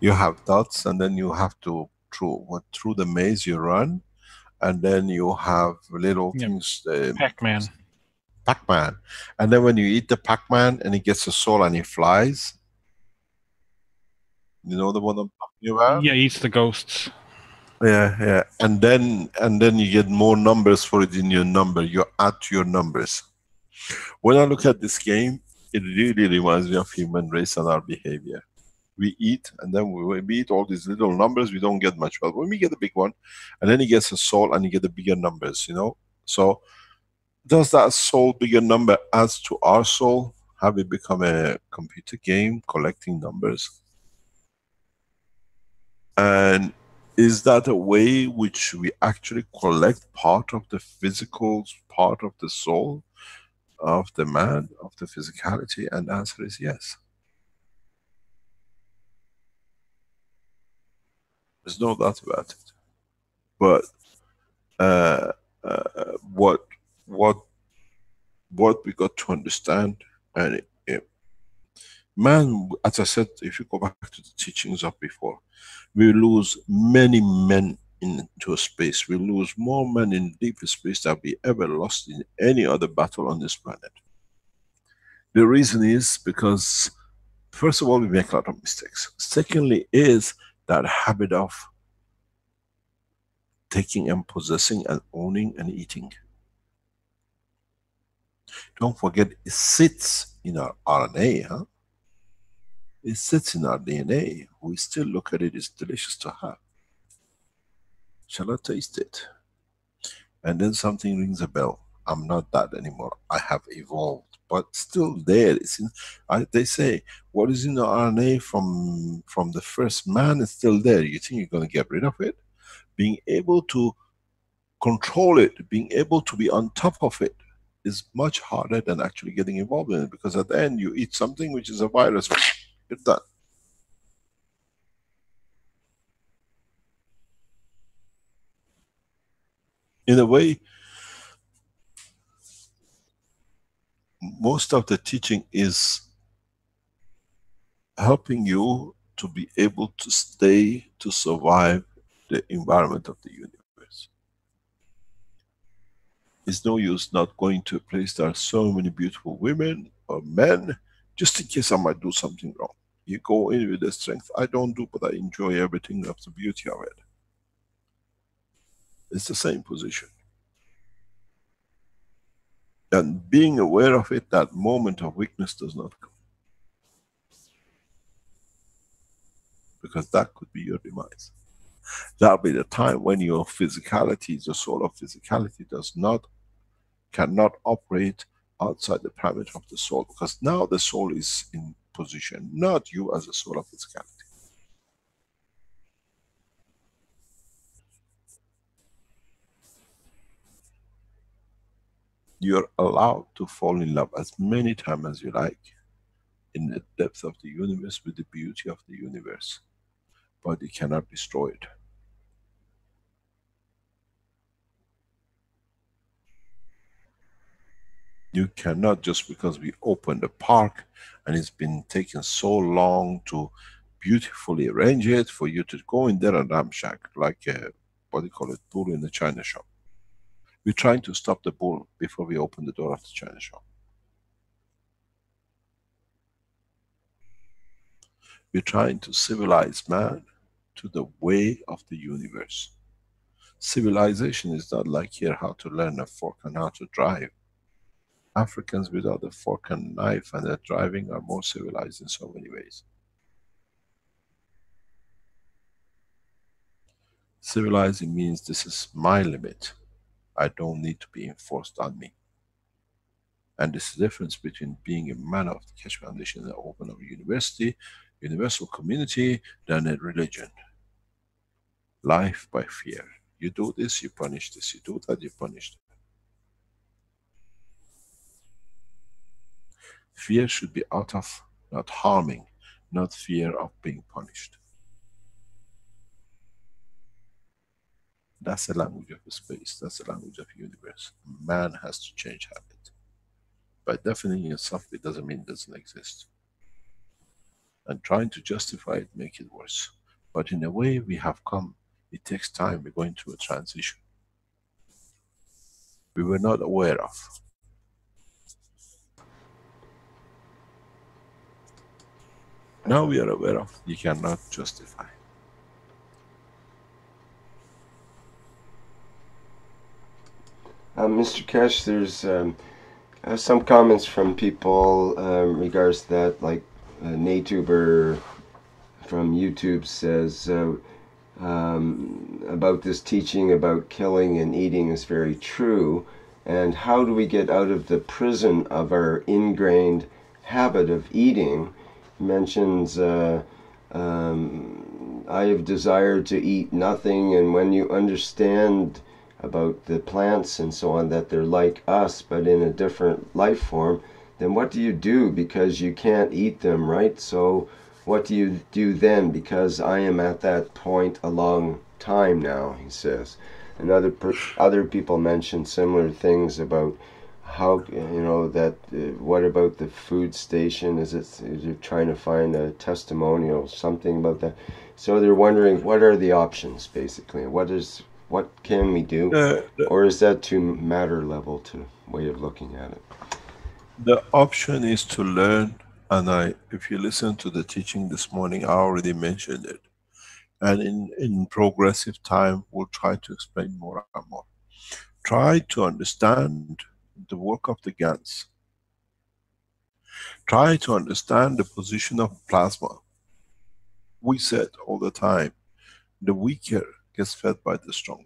You have dots, and then you have to through the maze you run, and then you have little things. Pac-Man. Pac-Man, and then when you eat the Pac-Man, and he gets a soul and he flies. You know the one I'm talking about? Yeah, eats the ghosts. Yeah. And then you get more numbers for it in your number. You add to your numbers. When I look at this game, it really reminds me of human race and our behavior. We eat, and then we eat all these little numbers, we don't get much. But when we get a big one, and then he gets a soul and you get the bigger numbers, you know? So, does that soul bigger number adds to our soul? Have it become a computer game collecting numbers? And is that a way which we actually collect part of the physical, part of the soul of the man, of the physicality? And the answer is yes. There's no doubt about it. But what we got to understand, and man, as I said, if you go back to the teachings of before, we lose many men into space. We lose more men in deep space than we ever lost in any other battle on this planet. The reason is because, first of all, we make a lot of mistakes. Secondly is that habit of taking and possessing and owning and eating. Don't forget, it sits in our RNA, huh? It sits in our DNA. We still look at it, it's delicious to have. Shall I taste it? And then something rings a bell. I'm not that anymore. I have evolved, but still there. It's in, they say, what is in the RNA from the first man is still there. You think you're going to get rid of it? Being able to control it, being able to be on top of it, is much harder than actually getting involved in it, because at the end you eat something which is a virus, you're done. In a way, most of the teaching is helping you to be able to stay, to survive the environment of the universe. It's no use not going to a place there are so many beautiful women or men, just in case I might do something wrong. You go in with the strength. I don't do, but I enjoy everything of the beauty of it. It's the same position. And being aware of it, that moment of weakness does not come. Because that could be your demise. That'll be the time when your physicality, the soul of physicality, cannot operate outside the parameter of the soul. Because now the soul is in position, not you as a soul of physicality. You're allowed to fall in love as many times as you like in the depth of the universe with the beauty of the universe, but you cannot destroy it. You cannot, just because we opened a park and it's been taken so long to beautifully arrange it, for you to go in there and ramshack like a, what do you call it, bull in the china shop. We're trying to stop the bull before we open the door of the china shop. We're trying to civilize man to the way of the universe. Civilization is not like here how to learn a fork and how to drive. Africans without a fork and knife and their driving are more civilized in so many ways. Civilizing means this is my limit. I don't need to be enforced on me. And this is the difference between being a man of the Keshe Foundation and open of a university, universal community, than a religion. Life by fear. You do this, you punish this. You do that, you punish that. Fear should be out of not harming, not fear of being punished. That's the language of space, that's the language of the universe. Man has to change habit. By defining yourself, it doesn't mean it doesn't exist. And trying to justify it, make it worse. But in a way we have come, it takes time, we're going through a transition. We were not aware of. Now we are aware of, you cannot justify. Mr. Keshe, there's some comments from people regards to that, like Natuber from YouTube says about this teaching about killing and eating is very true, and how do we get out of the prison of our ingrained habit of eating? Mentions I have desired to eat nothing, and when you understand about the plants and so on, that they're like us but in a different life form, then what do you do? Because you can't eat them, right? So what do you do then? Because I am at that point a long time now, he says. And other people mention similar things about how, you know, that what about the food station? Is you're trying to find a testimonial, something about that? So they're wondering, what are the options, basically? What can we do? Or is that too matter level to way of looking at it? The option is to learn, and if you listen to the teaching this morning, I already mentioned it. And in progressive time, we'll try to explain more and more. Try to understand the work of the GANs. Try to understand the position of plasma. We said all the time, the weaker gets fed by the stronger.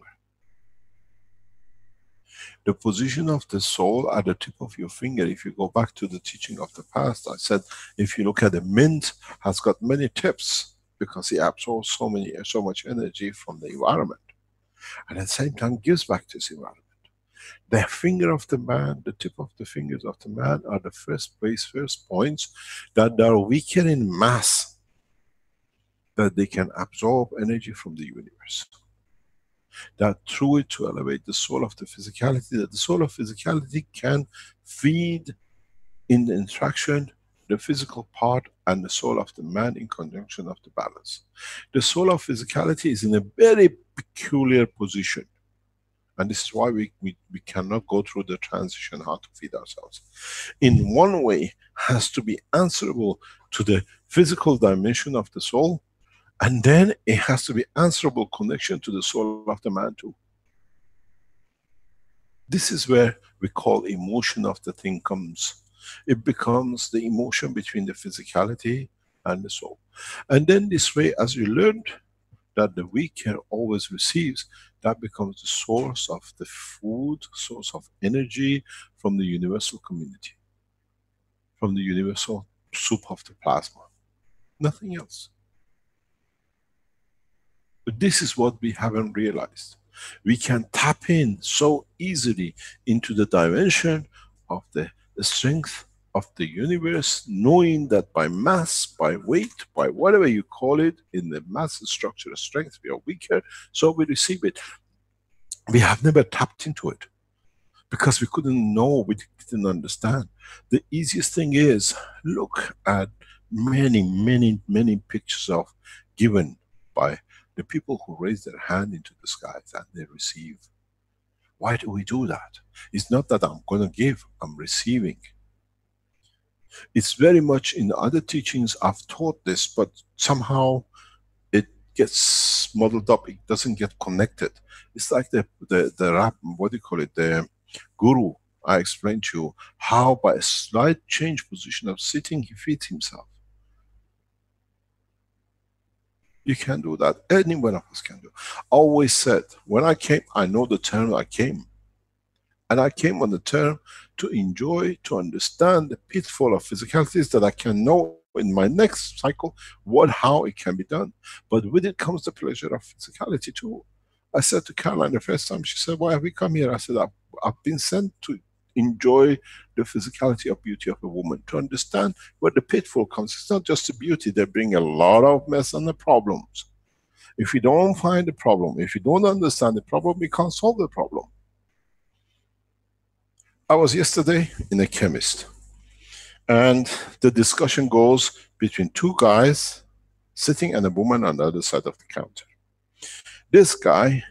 The position of the soul at the tip of your finger, if you go back to the teaching of the past, I said, if you look at the mint, has got many tips because it absorbs so much energy from the environment, and at the same time gives back to this environment. The finger of the man, the tip of the fingers of the man are the first points that are weaker in mass, that they can absorb energy from the universe. That through it to elevate the soul of the physicality, that the soul of physicality can feed in the interaction the physical part and the soul of the man in conjunction of the balance. The soul of physicality is in a very peculiar position, and this is why we cannot go through the transition how to feed ourselves. In one way, has to be answerable to the physical dimension of the soul, and then it has to be answerable connection to the soul of the man too. This is where we call emotion of the thing comes. It becomes the emotion between the physicality and the soul. And then this way, as you learned that the weaker always receives, that becomes the source of the food, source of energy from the universal community, from the universal soup of the plasma. Nothing else. But this is what we haven't realized. We can tap in so easily into the dimension of the strength of the universe, knowing that by mass, by weight, by whatever you call it, in the mass structure strength, we are weaker, so we receive it. We have never tapped into it because we couldn't know, we didn't understand. The easiest thing is look at many pictures of given by the people who raise their hand into the skies and they receive. Why do we do that? It's not that I'm going to give, I'm receiving. It's very much in other teachings I've taught this, but somehow it gets muddled up, it doesn't get connected. It's like the rap, what do you call it, the guru. I explained to you how by a slight change position of sitting, he feeds himself. You can do that. Any one of us can do. I always said, when I came, I know the term I came. And I came on the term to enjoy, to understand the pitfall of physicalities that I can know in my next cycle how it can be done. But with it comes the pleasure of physicality too. I said to Caroline the first time, she said, why have we come here? I said, I've been sent to enjoy the physicality of beauty of a woman, to understand where the pitfall comes. It's not just the beauty, they bring a lot of mess and the problems. If you don't find the problem, if you don't understand the problem, you can't solve the problem. I was yesterday in a chemist, and the discussion goes between two guys sitting and a woman on the other side of the counter. This guy,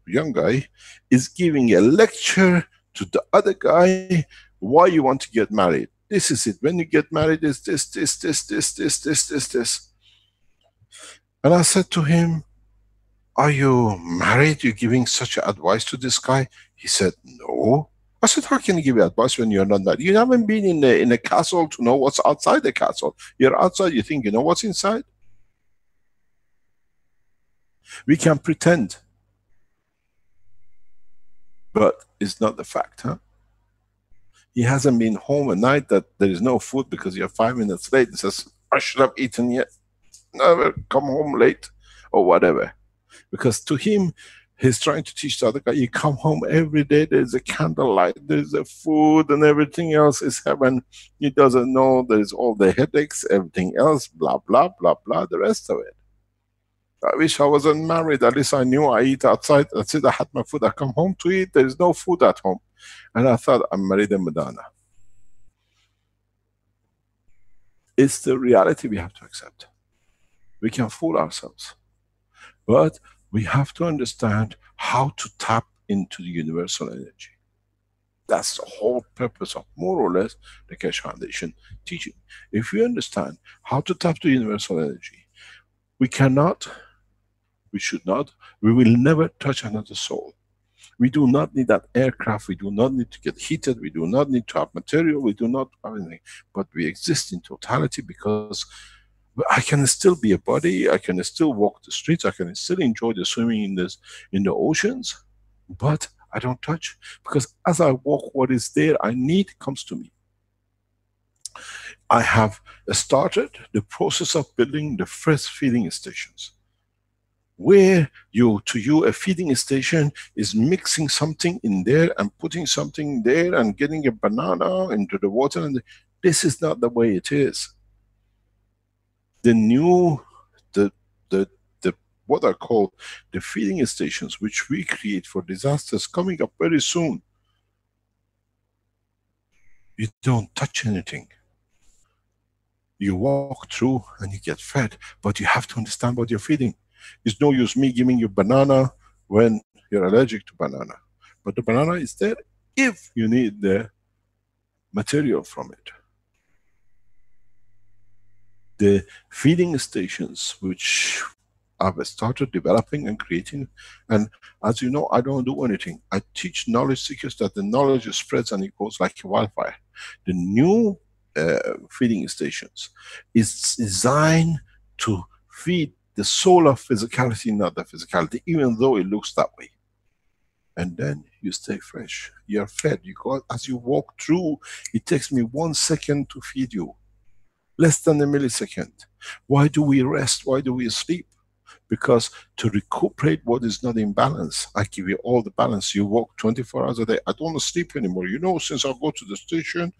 young guy, is giving a lecture to the other guy why you want to get married. This is it. When you get married, is this. And I said to him, are you married? You're giving such advice to this guy? He said, no. I said, how can you give advice when you're not married? You haven't been in a castle to know what's outside the castle. You're outside, you think you know what's inside? We can pretend, but it's not the fact, huh? He hasn't been home a night that there is no food because you're 5 minutes late. He says, I should have eaten yet. Never come home late or whatever. Because to him, he's trying to teach the other guy, you come home every day, there's a candlelight, there's a food and everything else is heaven. He doesn't know there's all the headaches, everything else, blah, blah, blah, blah, the rest of it. I wish I wasn't married, at least I knew I eat outside. That's it, I had my food, I come home to eat, there's no food at home. And I thought, I'm married in Madonna. It's the reality we have to accept. We can fool ourselves. But we have to understand how to tap into the universal energy. That's the whole purpose of, more or less, the Keshe Foundation teaching. If we understand how to tap the universal energy, we cannot, we should not, we will never touch another soul. We do not need that aircraft, we do not need to get heated, we do not need to have material, we do not have anything. But we exist in totality because I can still be a body, I can still walk the streets, I can still enjoy the swimming in the oceans, but I don't touch, because as I walk, what is there I need comes to me. I have started the process of building the first feeding stations, where to you a feeding station is mixing something in there and putting something there and getting a banana into the water, and this is not the way it is. The new, what are called the feeding stations, which we create for disasters coming up very soon. You don't touch anything. You walk through and you get fed, but you have to understand what you're feeding. It's no use me giving you banana when you're allergic to banana. But the banana is there if you need the material from it. The feeding stations, which I've started developing and creating, and as you know, I don't do anything. I teach knowledge seekers that the knowledge spreads and it goes like a wildfire. The new feeding stations is designed to feed the soul of physicality, not the physicality, even though it looks that way. And then you stay fresh. You're fed. You go, as you walk through, it takes me 1 second to feed you. Less than a millisecond. Why do we rest? Why do we sleep? Because to recuperate what is not in balance, I give you all the balance. You work 24 hours a day. I don't want to sleep anymore. You know, since I go to the station,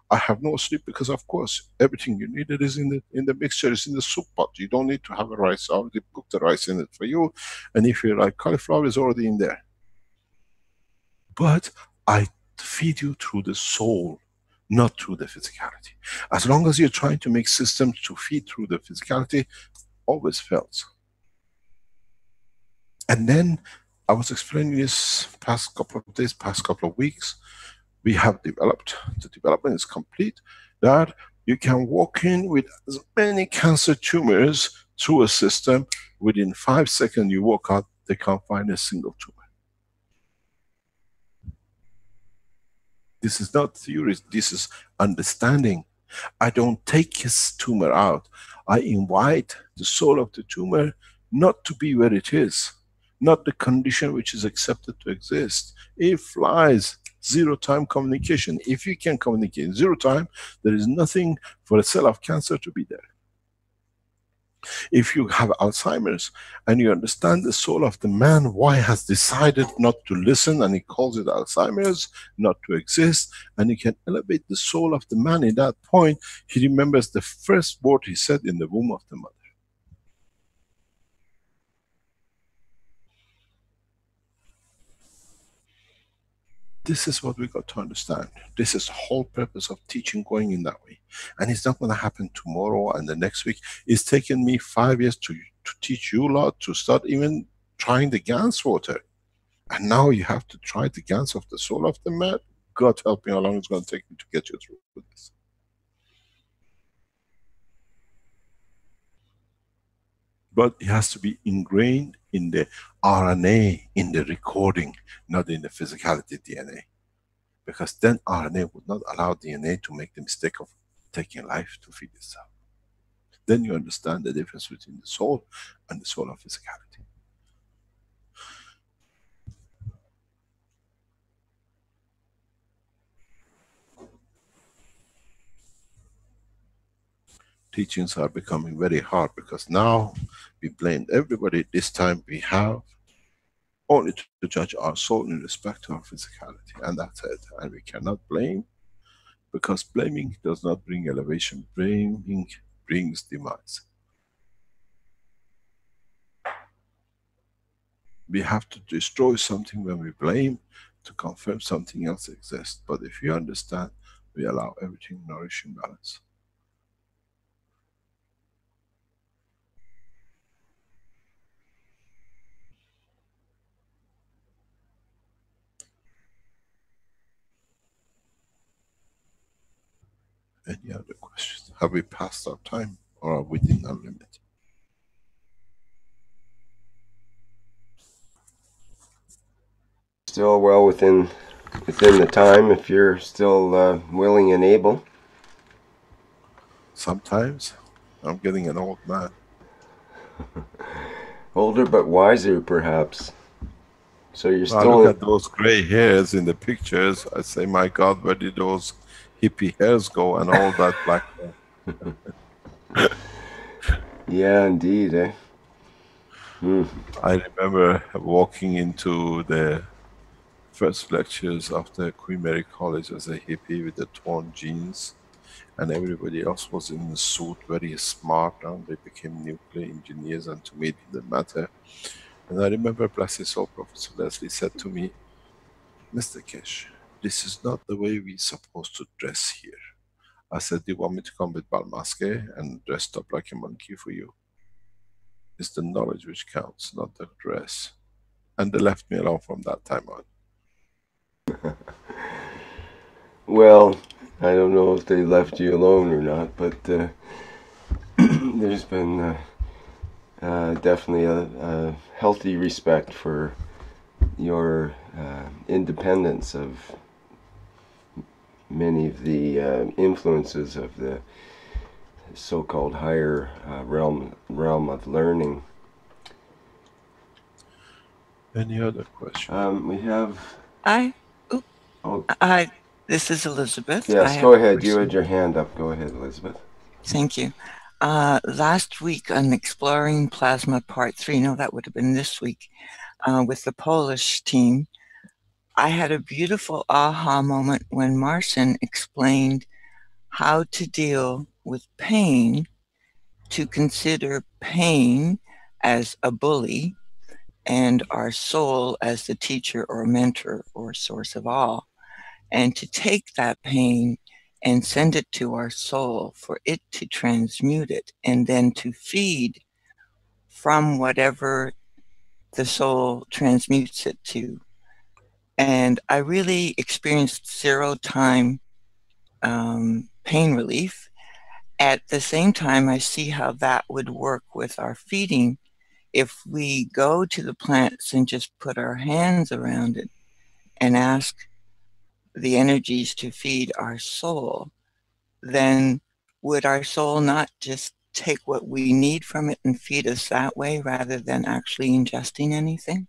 I have no sleep because, of course, everything you needed is in the mixture, is in the soup pot. You don't need to have a rice. I already put the rice in it for you. And if you like cauliflower, is already in there. But I feed you through the soul, not through the physicality. As long as you're trying to make systems to feed through the physicality, always fails. And then I was explaining this past couple of days, past couple of weeks, we have developed, the development is complete, that you can walk in with as many cancer tumors through a system, within 5 seconds you walk out, they can't find a single tumor. This is not theory, this is understanding. I don't take his tumor out. I invite the soul of the tumor not to be where it is, not the condition which is accepted to exist. It flies. Zero time communication. If you can communicate in zero time, there is nothing for a cell of cancer to be there. If you have Alzheimer's and you understand the soul of the man, why has decided not to listen, and he calls it Alzheimer's, not to exist, and you can elevate the soul of the man in that point, he remembers the first word he said in the womb of the mother. This is what we got to understand. This is the whole purpose of teaching, going in that way. And it's not going to happen tomorrow and the next week. It's taken me 5 years to teach you a lot, to start even trying the Gans water. And now you have to try the Gans of the soul of the man. God help me how long it's going to take me to get you through with this. But it has to be ingrained in the RNA, in the recording, not in the physicality DNA. Because then RNA would not allow DNA to make the mistake of taking life to feed itself. Then you understand the difference between the soul and the soul of physicality. Teachings are becoming very hard because now we blame everybody. This time we have only to judge our soul in respect to our physicality, and that's it. And we cannot blame, because blaming does not bring elevation. Blaming brings demise. We have to destroy something when we blame to confirm something else exists. But if you understand, we allow everything nourish in balance. Any other questions? Have we passed our time, or are we within our limit? Still well within the time, if you're still willing and able. Sometimes I'm getting an old man. Older but wiser, perhaps. So you're Now still. look at those gray hairs in the pictures. I say, my God, where did those hippie hairs go, and all that black hair? Yeah, indeed, eh? I remember walking into the first lectures of the Queen Mary College as a hippie with the torn jeans, and everybody else was in a suit, very smart, and they became nuclear engineers, and to me it didn't matter. And I remember, bless his soul, Professor Leslie said to me, Mr. Keshe, this is not the way we're supposed to dress here. I said, do you want me to come with balmaske and dressed up like a monkey for you? It's the knowledge which counts, not the dress. And they left me alone from that time on. Well, I don't know if they left you alone or not, but there's been definitely a healthy respect for your independence of many of the influences of the so-called higher realm of learning. Any other questions? We have. This is Elizabeth. Yes, go ahead. You had your hand up. Go ahead, Elizabeth. Thank you. Last week on Exploring Plasma Part 3, no, that would have been this week, with the Polish team, I had a beautiful aha moment when Marcin explained how to deal with pain, to consider pain as a bully and our soul as the teacher or mentor or source of all, and to take that pain and send it to our soul for it to transmute it and then to feed from whatever the soul transmutes it to. And I really experienced 0 time pain relief. At the same time, I see how that would work with our feeding. If we go to the plants and just put our hands around it and ask the energies to feed our soul, then would our soul not just take what we need from it and feed us that way rather than actually ingesting anything?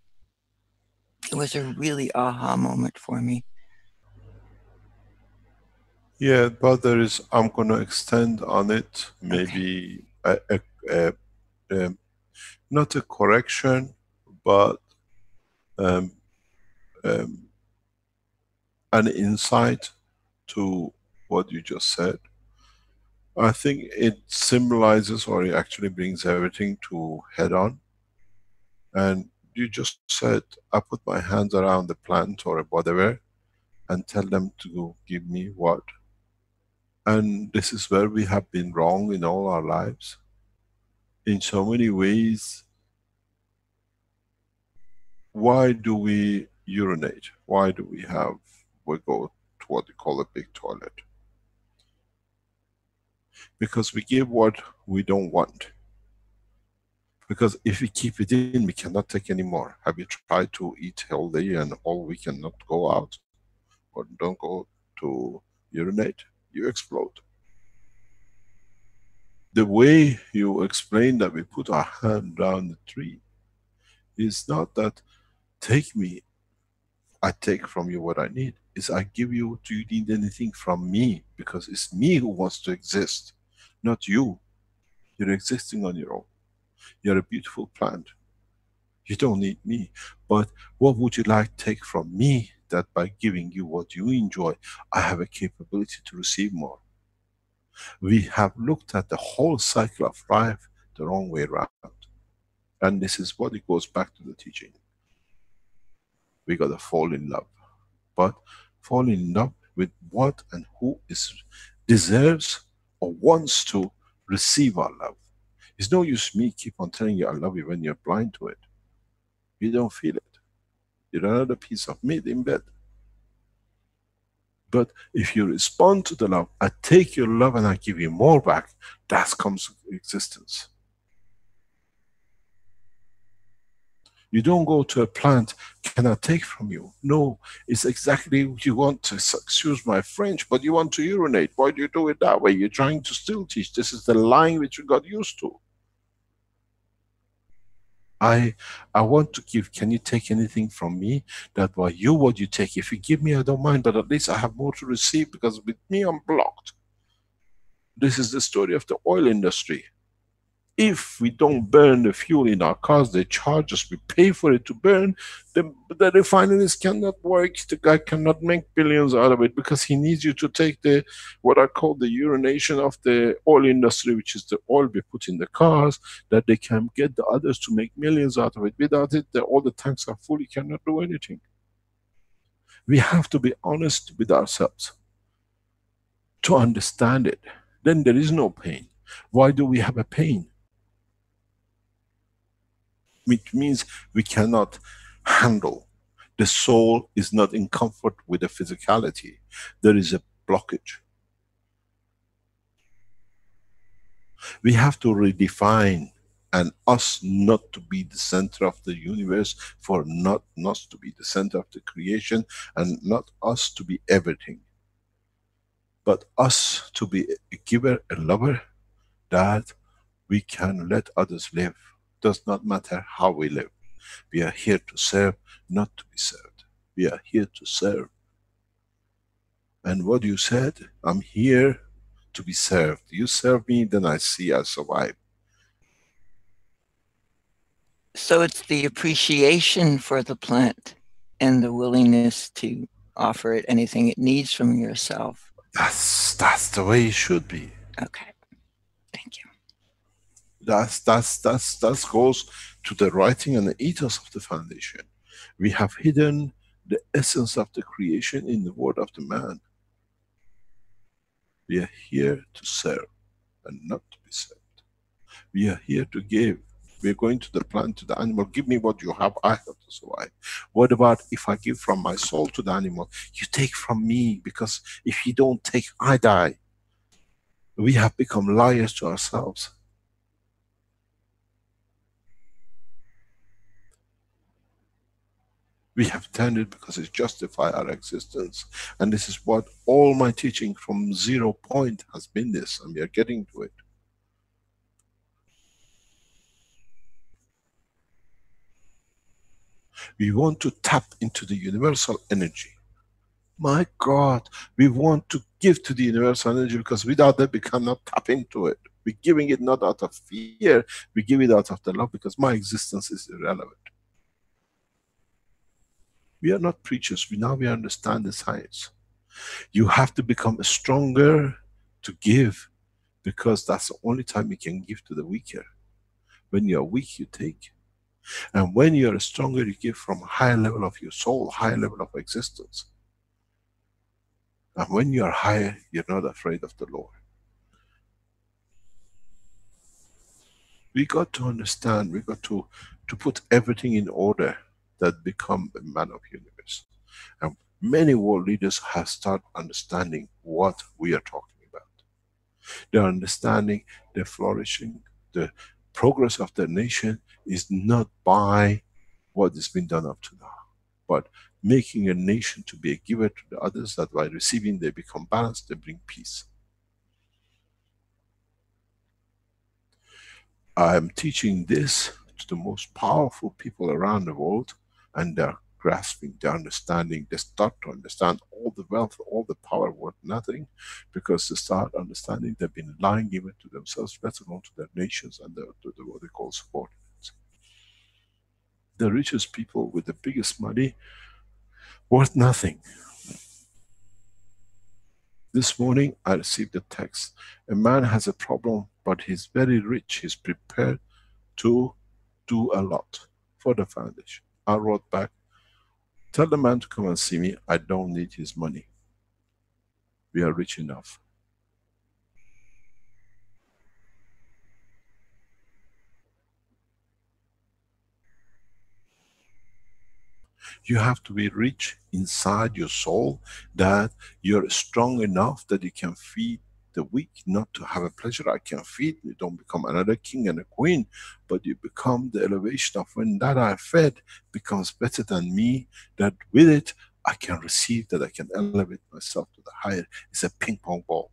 It was a really aha moment for me. Yeah, but I'm going to extend on it, maybe a, not a correction, but um, um, an insight to what you just said. I think it symbolizes, or it actually brings everything to head on. And you just said, I put my hands around the plant or whatever and tell them to give me what. And this is where we have been wrong in all our lives. In so many ways, why do we urinate? Why do we go to what we call a big toilet? Because we give what we don't want. Because if we keep it in, we cannot take any more. Have you tried to eat healthy and all weekend not go out? Or don't go to urinate? You explode. The way you explain that we put our hand down the tree is not that take me, I take from you what I need. Is I give you, do you need anything from me? Because it's me who wants to exist, not you. You're existing on your own. You're a beautiful plant. You don't need me. But what would you like to take from me that by giving you what you enjoy, I have a capability to receive more? We have looked at the whole cycle of life the wrong way around. And this is what it goes back to the teaching. We gotta fall in love. But fall in love with what and who deserves or wants to receive our love. It's no use me keep on telling you I love you when you're blind to it. You don't feel it. You're another piece of meat in bed. But if you respond to the love, I take your love and I give you more back, that comes existence. You don't go to a plant, can I take from you? No, it's exactly what you want to, excuse my French, but you want to urinate. Why do you do it that way? You're trying to still teach. This is the line which you got used to. I want to give, can you take anything from me? That by you, what you take, if you give me, I don't mind, but at least I have more to receive because with me, I'm blocked. This is the story of the oil industry. If we don't burn the fuel in our cars, they charge us, we pay for it to burn, the refineries cannot work, the guy cannot make billions out of it because he needs you to take the, what I call the urination of the oil industry, which is the oil we put in the cars, that they can get the others to make millions out of it. Without it, all the tanks are full, you cannot do anything. We have to be honest with ourselves to understand it. Then there is no pain. Why do we have a pain? Which means we cannot handle. The soul is not in comfort with the physicality. There is a blockage. We have to redefine, and us not to be the center of the universe, for not us to be the center of the creation, and not us to be everything. But us to be a giver, a lover, that we can let others live. Does not matter how we live. We are here to serve, not to be served. We are here to serve. And what you said, I'm here to be served. You serve me, then I see I survive. So it's the appreciation for the plant and the willingness to offer it anything it needs from yourself. That's the way it should be. Okay, thank you. That goes to the writing and the ethos of the foundation. We have hidden the essence of the creation in the word of the man. We are here to serve and not to be served. We are here to give. We are going to the plant, to the animal. Give me what you have, I have to survive. What about if I give from my soul to the animal? You take from me, because if you don't take, I die. We have become liars to ourselves. We have turned it because it justifies our existence. And this is what all my teaching from 0 point has been this, and we are getting to it. We want to tap into the universal energy. My God, we want to give to the universal energy, because without that we cannot tap into it. We're giving it not out of fear, we give it out of the love, because my existence is irrelevant. We are not preachers, we understand the science. You have to become stronger to give, because that's the only time you can give to the weaker. When you are weak, you take. And when you are stronger, you give from a higher level of your soul, higher level of existence. And when you are higher, you're not afraid of the Lord. We got to understand, we got to put everything in order, that become a man of universe. And many world leaders have started understanding what we are talking about. They're understanding, they're flourishing. The progress of the nation is not by what has been done up to now, but making a nation to be a giver to the others, that by receiving they become balanced, they bring peace. I am teaching this to the most powerful people around the world, and they're grasping, they're understanding, they start to understand all the wealth, all the power worth nothing, because they start understanding they've been lying even to themselves, let alone to their nations and to the, what they call subordinates. The richest people with the biggest money, worth nothing. This morning I received a text. A man has a problem, but he's very rich, he's prepared to do a lot for the foundation. I wrote back, tell the man to come and see me, I don't need his money. We are rich enough. You have to be rich inside your soul, that you're strong enough that you can feed the weak, not to have a pleasure I can feed. You don't become another king and a queen, but you become the elevation of when that I fed becomes better than me, that with it I can receive, that I can elevate myself to the higher. It's a ping pong ball.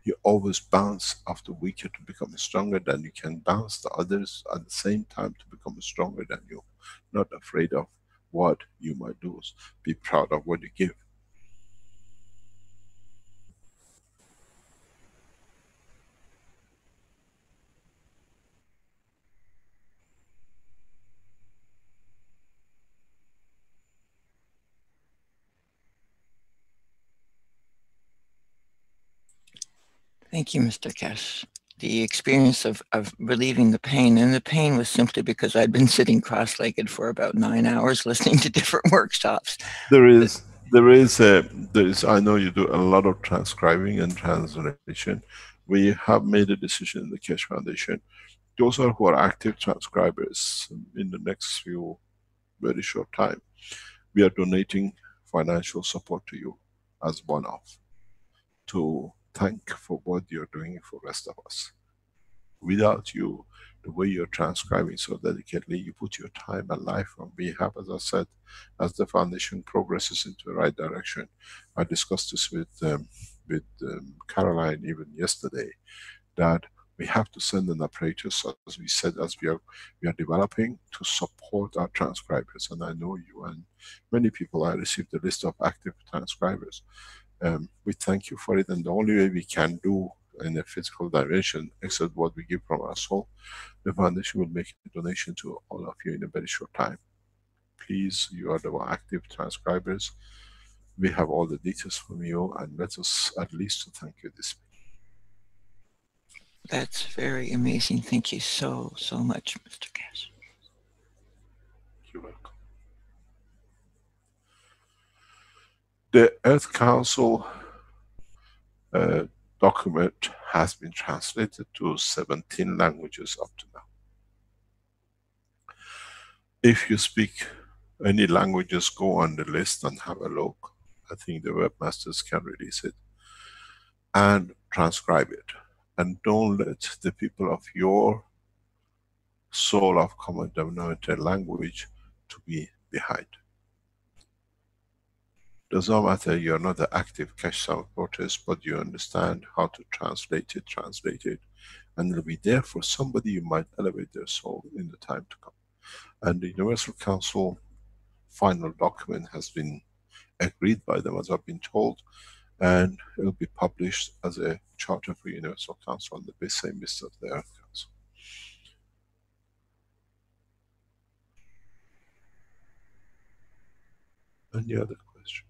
You always bounce off the weaker to become stronger, than you can bounce the others at the same time to become stronger than you. Not afraid of what you might lose. Be proud of what you give. Thank you, Mr. Keshe. The experience of relieving the pain, and the pain was simply because I'd been sitting cross-legged for about 9 hours listening to different workshops. There is, I know you do a lot of transcribing and translation. We have made a decision in the Keshe Foundation. Those are who are active transcribers, in the next few, very short time, we are donating financial support to you as one-off, to thank for what you're doing for the rest of us. Without you, the way you're transcribing so dedicatedly, you put your time and life on. We have, as I said, as the foundation progresses into the right direction, I discussed this with Caroline even yesterday, that We have to send an apparatus, as we said, as we are developing to support our transcribers. And I know you and many people, I received a list of active transcribers. We thank you for it, and the only way we can do in a physical dimension, except what we give from our soul, the foundation will make a donation to all of you in a very short time. Please, you are the active transcribers. We have all the details from you, and let us at least to thank you this week. That's very amazing. Thank you so much, Mr. Cash. You're welcome. The Earth Council document has been translated to 17 languages up to now. If you speak any languages, go on the list and have a look. I think the webmasters can release it and transcribe it. And don't let the people of your soul of common denominator language to be behind. Does not matter, you're not the active cash supporters, but you understand how to translate it, and it'll be there for somebody you might elevate their soul in the time to come. And the Universal Council final document has been agreed by them, as I've been told, and it will be published as a charter for Universal Council on the same list of the Earth Council. Any other question?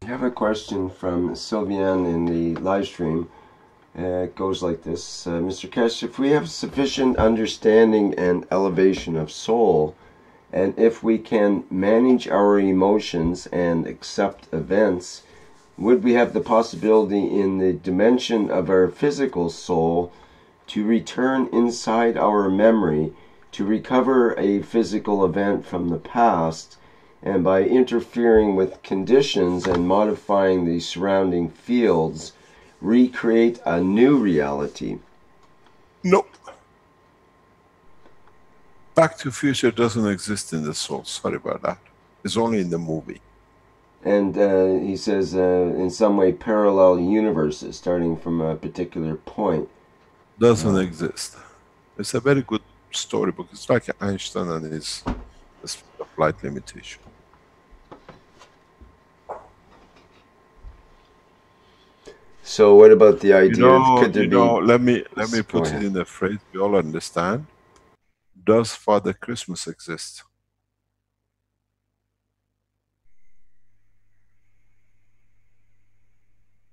I have a question from Sylviane in the live stream. It goes like this. Mr. Kesh, if we have sufficient understanding and elevation of soul, and if we can manage our emotions and accept events, would we have the possibility in the dimension of our physical soul to return inside our memory to recover a physical event from the past, and by interfering with conditions and modifying the surrounding fields, recreate a new reality? Nope. Back to Future doesn't exist in the soul. Sorry about that. It's only in the movie. And he says, in some way, parallel universes starting from a particular point. Doesn't exist. It's a very good storybook. It's like Einstein and his speed of light limitation. So what about the idea of could there be... let me put it in a phrase we all understand. Does Father Christmas exist?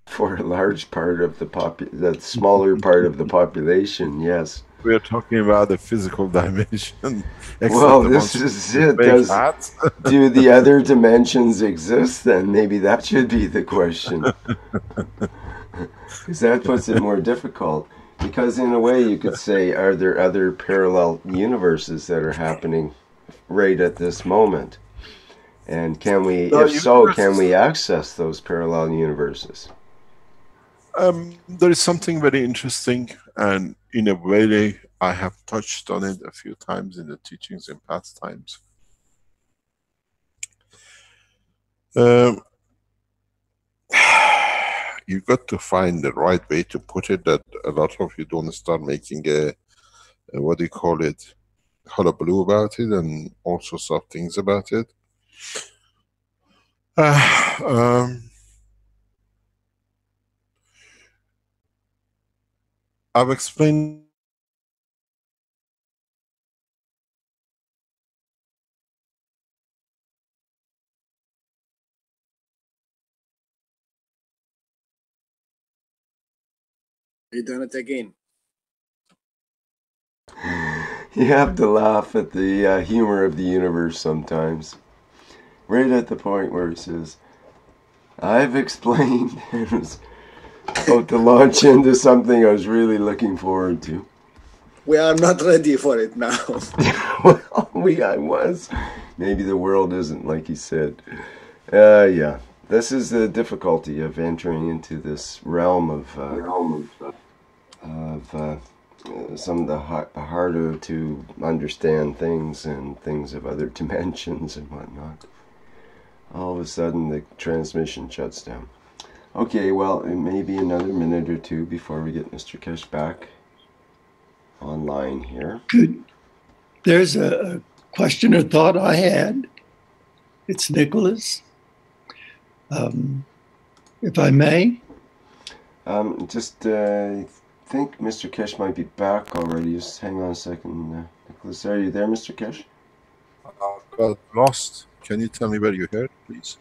For a large part of the smaller part of the population, yes. We are talking about the physical dimension. Well, this is it. Do the other dimensions exist then? Maybe that should be the question. Because that puts it more difficult. Because in a way you could say, are there other parallel universes that are happening right at this moment? And can we, if so, can we access those parallel universes? There is something very interesting, and in a way I have touched on it a few times in the teachings in past times. You got to find the right way to put it, that a lot of you don't start making a what do you call it, hullabaloo about it and all sorts of things about it. I've explained You done it again. You have to laugh at the humor of the universe sometimes. Right at the point where it says, I've explained, it was about to launch into something I was really looking forward to. We are not ready for it now. Well, I was. Maybe the world isn't, like he said. Yeah. This is the difficulty of entering into this realm of some of the harder to understand things and things of other dimensions and whatnot. All of a sudden the transmission shuts down. Okay, well, it may be another minute or two before we get Mr. Kesh back online here. Good. There's a question or thought I had. It's Nicholas. If I may. I think Mr. Kesh might be back already. Just hang on a second. Nicholas, are you there, Mr. Kesh? Got lost. Can you tell me where you heard, please?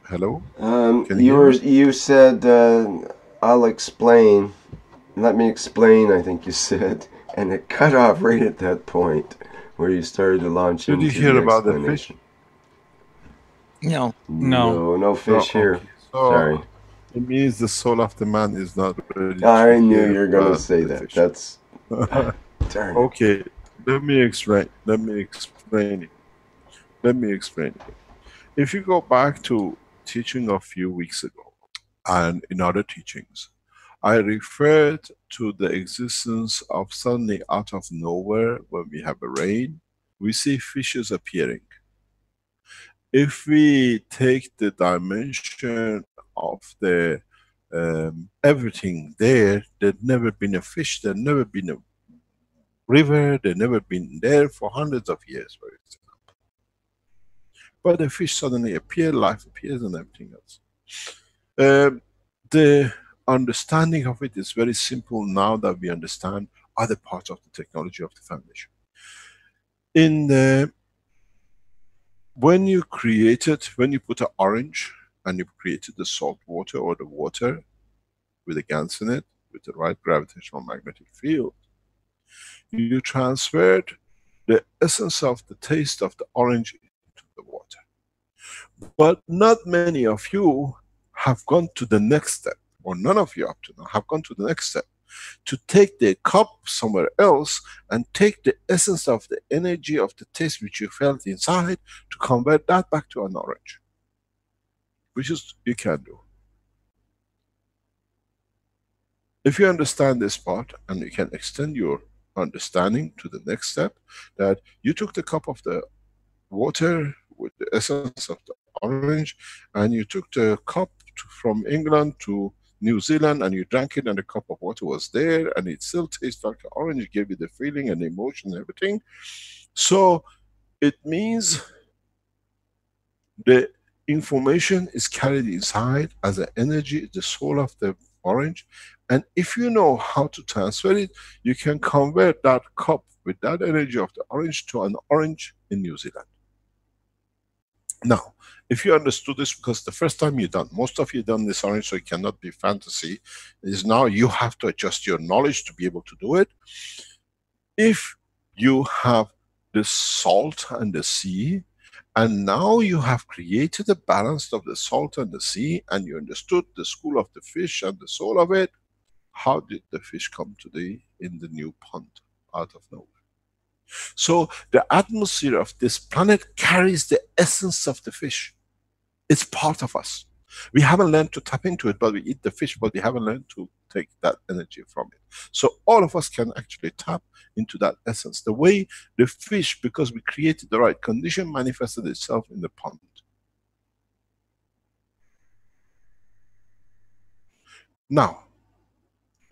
Hello? You said, I'll explain. Let me explain, I think you said. And it cut off right at that point where you started to launch Did into you hear the about the explanation. fish? No. No fish here. Okay. So Sorry. it means the soul of the man is not ready. I to knew hear you were going to about say the that. fish. That's... Darn it. Okay, let me explain it. If you go back to teaching a few weeks ago, and in other teachings, I referred to the existence of suddenly out of nowhere, when we have a rain, we see fishes appearing. If we take the dimension of the everything there, there'd never been a fish, there'd never been a river, they've never been there for hundreds of years, for example. But the fish suddenly appear, life appears and everything else. The understanding of it is very simple now that we understand other parts of the technology of the foundation. When you put an orange and you created the salt water or the water with a gas in it, with the right gravitational magnetic field, you transferred the essence of the taste of the orange into the water. But not many of you have gone to the next step, or none of you up to now have gone to the next step, to take the cup somewhere else and take the essence of the energy of the taste which you felt inside to convert that back to an orange. Which is, you can do. If you understand this part, and you can extend your understanding to the next step, that you took the cup of the water with the essence of the orange, and you took the cup from England to New Zealand and you drank it, and the cup of water was there and it still tastes like an orange, it gave you the feeling and the emotion and everything. So it means the information is carried inside as an energy, the soul of the orange, and if you know how to transfer it, you can convert that cup with that energy of the orange to an orange in New Zealand. Now, if you understood this, because the first time you done, most of you done this orange, so it cannot be fantasy, is now you have to adjust your knowledge to be able to do it. If you have the salt and the sea, and now you have created a balance of the salt and the sea, and you understood the school of the fish and the soul of it, how did the fish come today in the new pond out of nowhere? So the atmosphere of this planet carries the essence of the fish. It's part of us. We haven't learned to tap into it, but we eat the fish, but we haven't learned to take that energy from it. So all of us can actually tap into that essence. The way the fish, because we created the right condition, manifested itself in the pond. Now,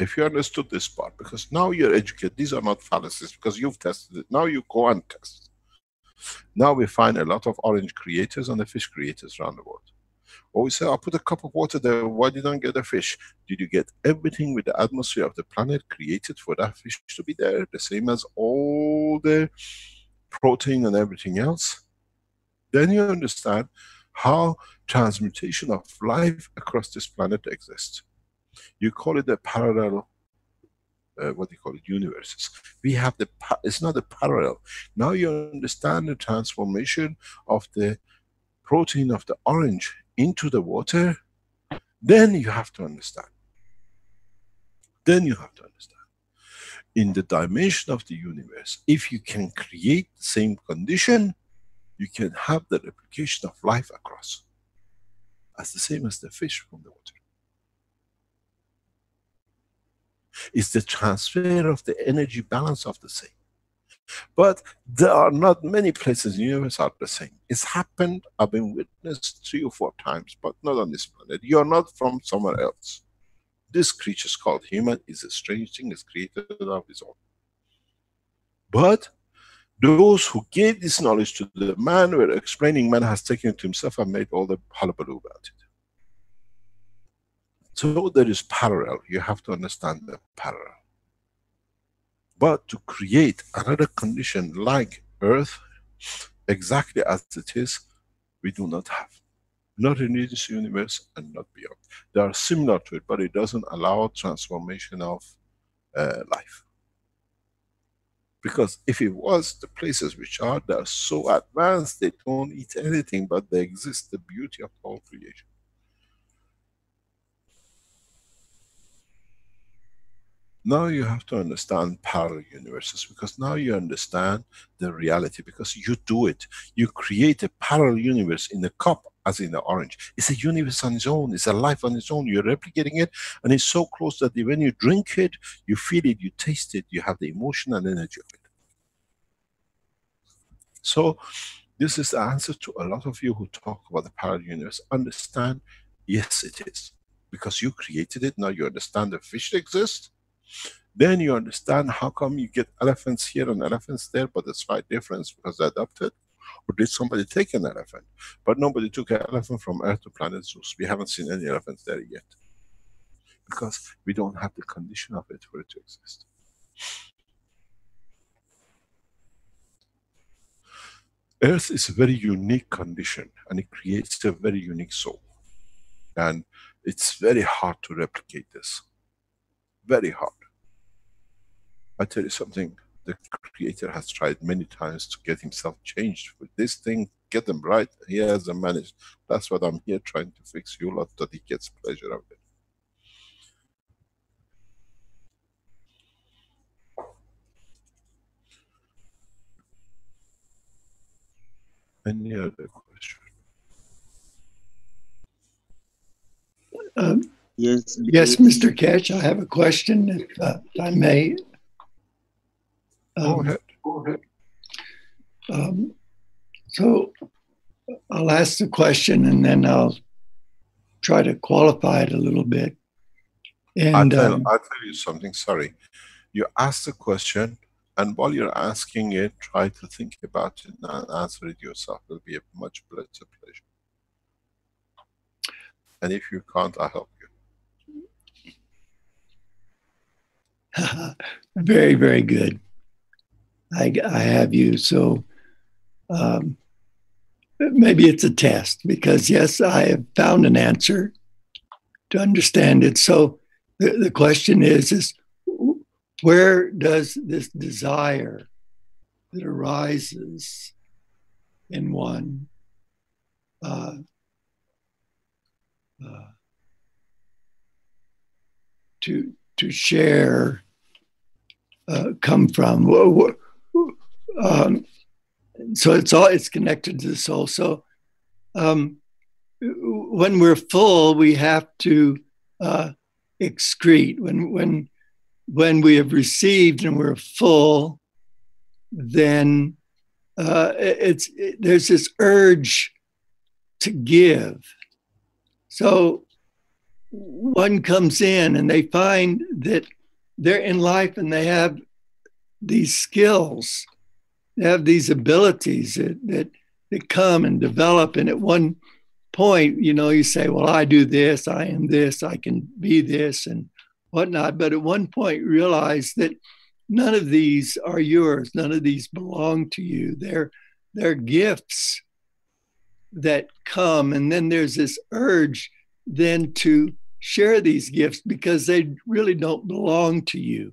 if you understood this part, because now you're educated, these are not fallacies, because you've tested it. Now you go and test. Now we find a lot of orange creators and the fish creators around the world. Or we say, I put a cup of water there, why did I get a fish? Did you get everything with the atmosphere of the planet created for that fish to be there? The same as all the protein and everything else? Then you understand how transmutation of life across this planet exists. You call it a parallel, what do you call it, universes. We have it's not a parallel. Now you understand the transformation of the protein of the orange into the water, then you have to understand. Then you have to understand. In the dimension of the universe, if you can create the same condition, you can have the replication of life across. As the same as the fish from the water. It's the transfer of the energy balance of the same. But there are not many places in the universe are the same. It's happened, I've been witnessed 3 or 4 times, but not on this planet. You're not from somewhere else. This creature called human is a strange thing, is created of his own. But those who gave this knowledge to the man were explaining, man has taken it to himself and made all the hullabaloo about it. So there is parallel, you have to understand the parallel. But to create another condition like Earth, exactly as it is, we do not have. Not in this universe and not beyond. They are similar to it, but it doesn't allow transformation of life. Because if it was, the places which are, they are so advanced, they don't eat anything, but they exist, the beauty of all creation. Now you have to understand parallel universes, because now you understand the reality, because you do it. You create a parallel universe in the cup as in the orange. It's a universe on its own, it's a life on its own. You're replicating it, and it's so close that when you drink it, you feel it, you taste it, you have the emotion and energy of it. So this is the answer to a lot of you who talk about the parallel universe. Understand, yes it is. Because you created it, now you understand the fish exists. Then you understand how come you get elephants here and elephants there, but the slight difference because they're adopted. Or did somebody take an elephant? But nobody took an elephant from Earth to planet Zeus. We haven't seen any elephants there yet. Because we don't have the condition of it for it to exist. Earth is a very unique condition, and it creates a very unique soul. And it's very hard to replicate this. Very hard. I tell you something, the creator has tried many times to get himself changed with this thing, get them right, he hasn't managed. That's what I'm here trying to fix you lot, that he gets pleasure of it. Any other question? Yes, Mr. Cash, I have a question, if I may. Go ahead. So I'll ask the question and then I'll try to qualify it a little bit. And I'll tell you something, sorry. You ask the question, and while you're asking it, try to think about it and answer it yourself. It'll be a much pleasure. And if you can't, I'll help you. very, very good. I have you. So maybe it's a test, because yes, I have found an answer to understand it. So the question is where does this desire that arises in one to share come from? So it's connected to the soul. So when we're full, we have to excrete. When we have received and we're full, then there's this urge to give. So one comes in and they find that they're in life and they have these skills, they have these abilities that come and develop. And at one point, you say, well, I do this, I am this, I can be this and whatnot. But at one point, realize that none of these are yours. None of these belong to you. They're gifts that come. And then there's this urge then to share these gifts because they really don't belong to you.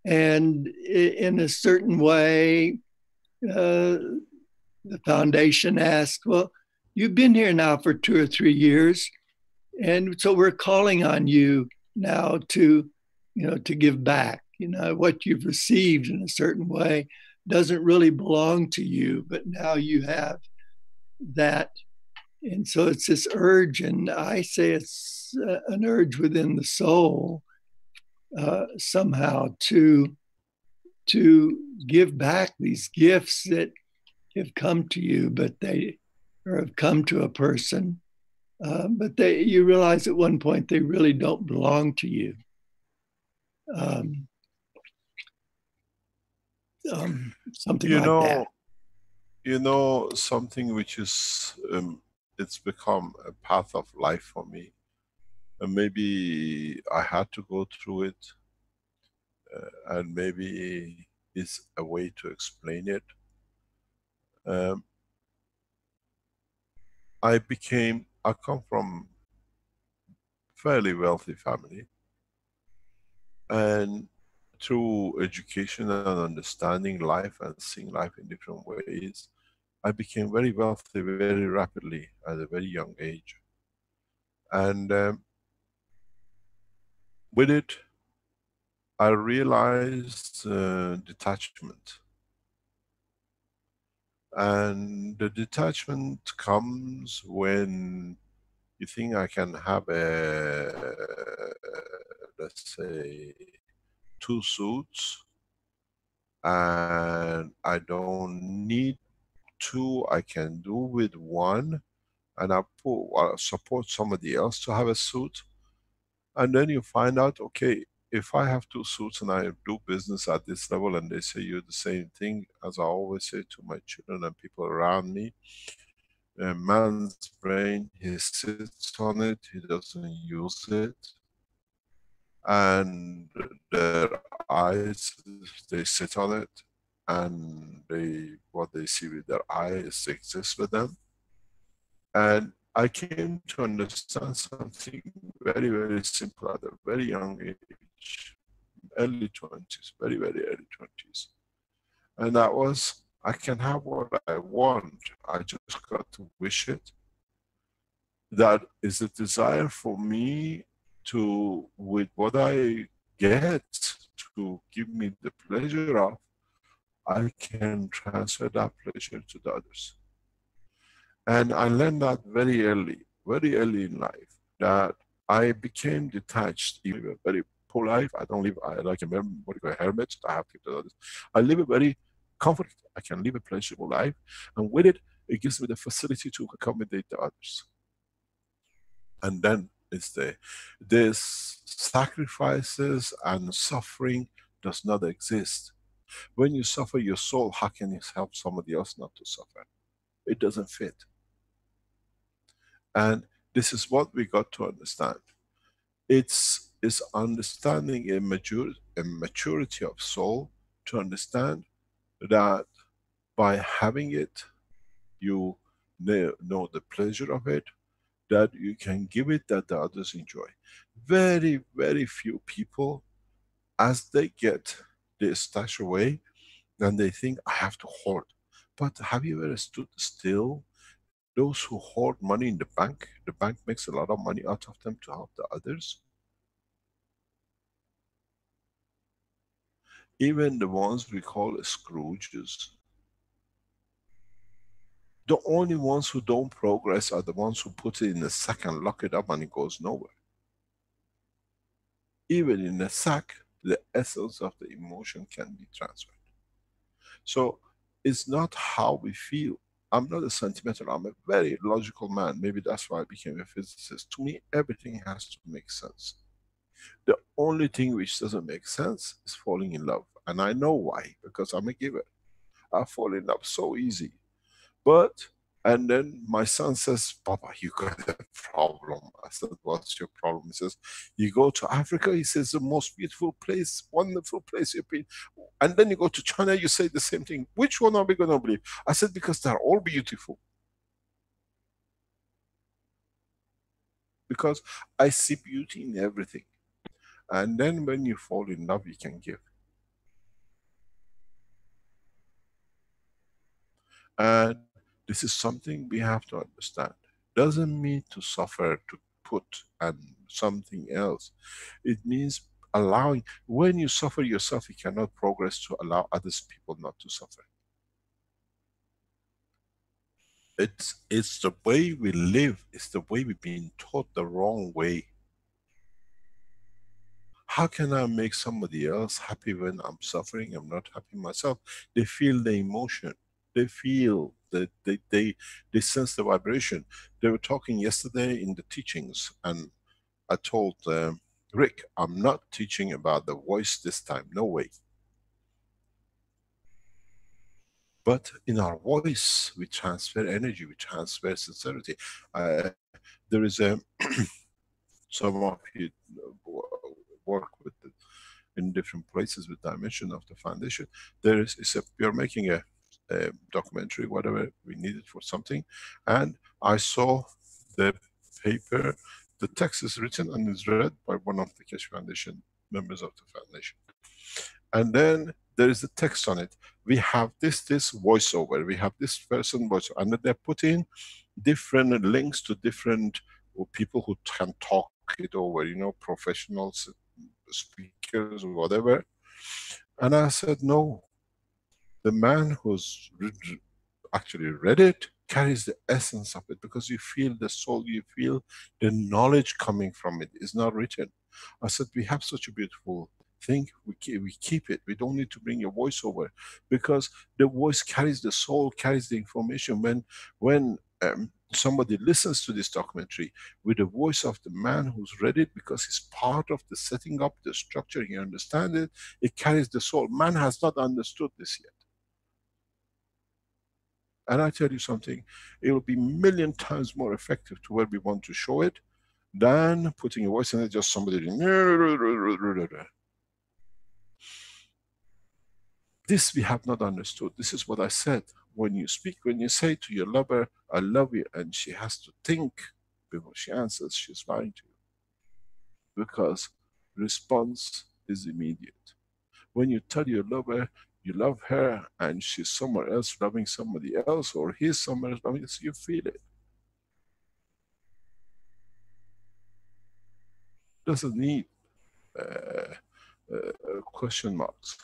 And in a certain way, the foundation asks, well, you've been here now for 2 or 3 years. And so we're calling on you now to give back. What you've received in a certain way doesn't really belong to you, but now you have that. And so it's this urge, and I say it's an urge within the soul somehow to to give back these gifts that have come to you, but they or have come to a person, but you realize at one point they really don't belong to you. Something like that. You know, something which is, it's become a path of life for me. And maybe I had to go through it, and maybe it's a way to explain it. I come from fairly wealthy family, and through education and understanding life and seeing life in different ways, I became very wealthy very rapidly at a very young age. And with it, I realized detachment. And the detachment comes when you think I can have let's say, 2 suits, and I don't need 2, I can do with 1, and support somebody else to have a suit. And then you find out, okay, if I have 2 suits and I do business at this level and they say you the same thing, as I always say to my children and people around me, a man's brain, he sits on it, he doesn't use it. And their eyes, they sit on it, and what they see with their eyes exists with them. And I came to understand something very, very simple at a very young age, early 20s, very, very early 20s. And that was, I can have what I want, I just got to wish it. That is a desire for me to, with what I get, to give me the pleasure of, I can transfer that pleasure to the others. And I learned that very early in life, that I became detached. I live a very poor life. I don't live, I like a hermit. I have to do others. I live a very comfortable, I can live a pleasurable life. And with it, it gives me the facility to accommodate the others. And then it's this sacrifices and suffering does not exist. When you suffer your soul, how can you help somebody else not to suffer? It doesn't fit. And this is what we got to understand. It's understanding a maturity of soul to understand that by having it, you know the pleasure of it, that you can give it, that the others enjoy. Very, very few people, as they get their stash away, then they think, I have to hoard. But have you ever stood still? Those who hoard money in the bank makes a lot of money out of them to help the others. Even the ones we call Scrooges, the only ones who don't progress are the ones who put it in a sack and lock it up and it goes nowhere. Even in a sack, the essence of the emotion can be transferred. So it's not how we feel. I'm not a sentimental, I'm a very logical man. Maybe that's why I became a physicist. To me, everything has to make sense. The only thing which doesn't make sense is falling in love. And I know why, because I'm a giver. I fall in love so easy. But, and then my son says, Papa, you got a problem. I said, what's your problem? He says, you go to Africa, he says, the most beautiful place, wonderful place you've been. And then you go to China, you say the same thing. Which one are we going to believe? I said, because they're all beautiful. Because I see beauty in everything. And then when you fall in love, you can give. And this is something we have to understand. Doesn't mean to suffer, to put and something else. It means allowing, when you suffer yourself, you cannot progress to allow others people not to suffer. It's the way we live, it's the way we've been taught the wrong way. How can I make somebody else happy when I'm suffering? I'm not happy myself. They feel the emotion. They feel that they sense the vibration. They were talking yesterday in the teachings, and I told Rick, I'm not teaching about the voice this time. No way. But in our voice, we transfer energy, we transfer sincerity. There is a some of you work with in different places with dimension of the foundation. There is we are making a documentary, whatever we needed for something, and I saw the paper. The text is written and is read by one of the Keshe Foundation members of the foundation, and then there is the text on it. We have this voiceover. We have this person voiceover, and then they put in different links to different people who can talk it over. You know, professionals, speakers, whatever. And I said, no. The man who's actually read it carries the essence of it, because you feel the soul, you feel the knowledge coming from it. It's not written. I said, we have such a beautiful thing, we keep it. We don't need to bring a voiceover, because the voice carries the soul, carries the information. When somebody listens to this documentary with the voice of the man who's read it, because he's part of the setting up the structure, he understands it, it carries the soul. Man has not understood this yet. And I tell you something, it will be million times more effective to where we want to show it than putting a voice in it, just somebody doing. This we have not understood. This is what I said. When you speak, when you say to your lover, I love you, and she has to think before she answers, she's lying to you. Because response is immediate. When you tell your lover you love her and she's somewhere else loving somebody else, or he's somewhere else loving else, you feel it. Doesn't need question marks.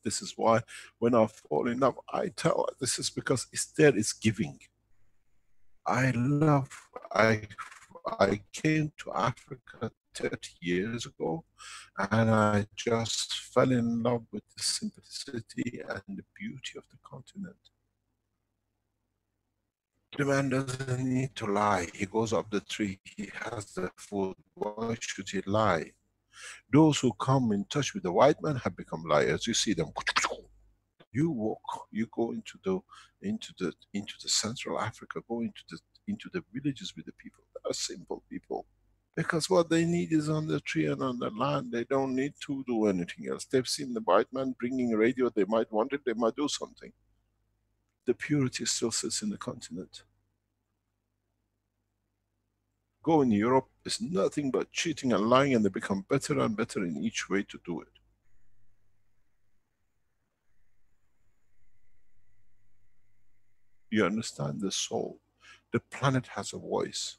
This is why when I fall in love, I tell her, this is because it's there, it's giving. I came to Africa 30 years ago, and I just fell in love with the simplicity and the beauty of the continent. The man doesn't need to lie. He goes up the tree, he has the food. Why should he lie? Those who come in touch with the white man have become liars. You see them. You walk, you go into the Central Africa, go into the villages with the people. They are simple people. Because what they need is on the tree and on the land. They don't need to do anything else. They've seen the white man bringing a radio. They might want it. They might do something. The purity still sits in the continent. Go in Europe, it's nothing but cheating and lying, and they become better and better in each way to do it. You understand the soul. The planet has a voice.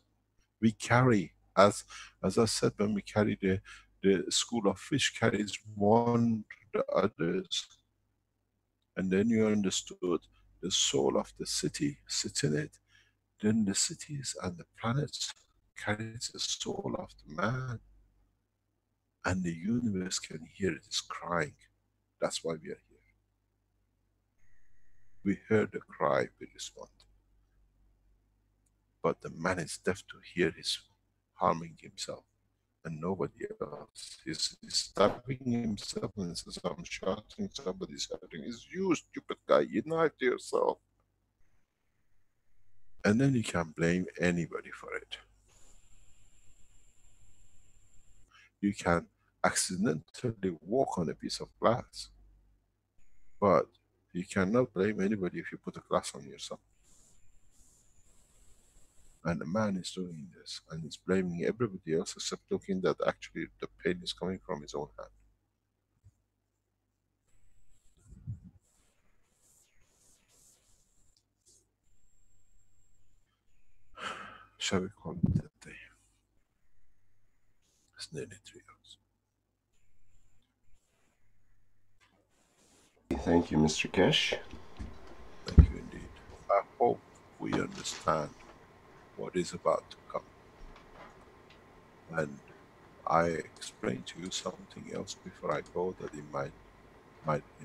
We carry, as I said, when we carry the school of fish carries one to the others. And then you understood the soul of the city sits in it. Then the cities and the planets carries the soul of the man. And the universe can hear it is crying. That's why we are here. We heard the cry, we respond. But the man is deaf to hear his harming himself and nobody else. He's stabbing himself and says, I'm shouting, somebody's shouting. It's you, stupid guy, unite yourself. And then you can blame anybody for it. You can accidentally walk on a piece of glass, but you cannot blame anybody if you put a glass on yourself. And the man is doing this, and he's blaming everybody else except looking that actually the pain is coming from his own hand. Shall we call it that day? It's nearly 3 hours. Thank you, Mr. Keshe. Thank you indeed. I hope we understand what is about to come. And I explain to you something else before I go that it might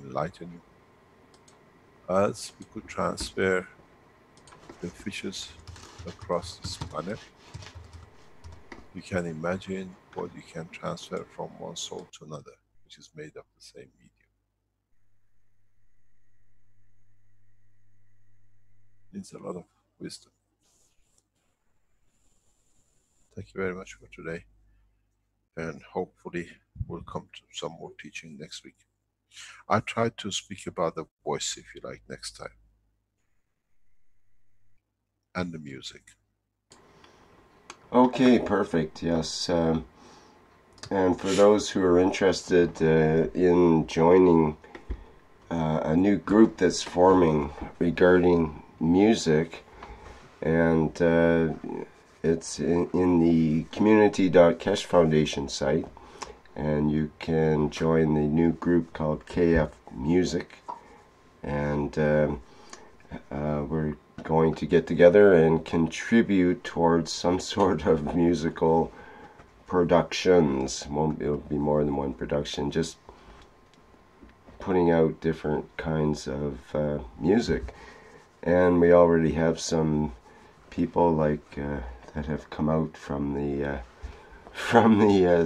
enlighten you. As we could transfer the fishes across this planet, you can imagine what you can transfer from one soul to another, which is made of the same medium. Needs a lot of wisdom. Thank you very much for today, and hopefully we'll come to some more teaching next week. I tried to speak about the voice, if you like, next time, and the music. Okay, perfect. Yes. And for those who are interested in joining a new group that's forming regarding music, and it's in the community.kesh Foundation site, and you can join the new group called KF Music, and we're going to get together and contribute towards some sort of musical productions. It'll be more than one production, just putting out different kinds of music. And we already have some people like that have come out from the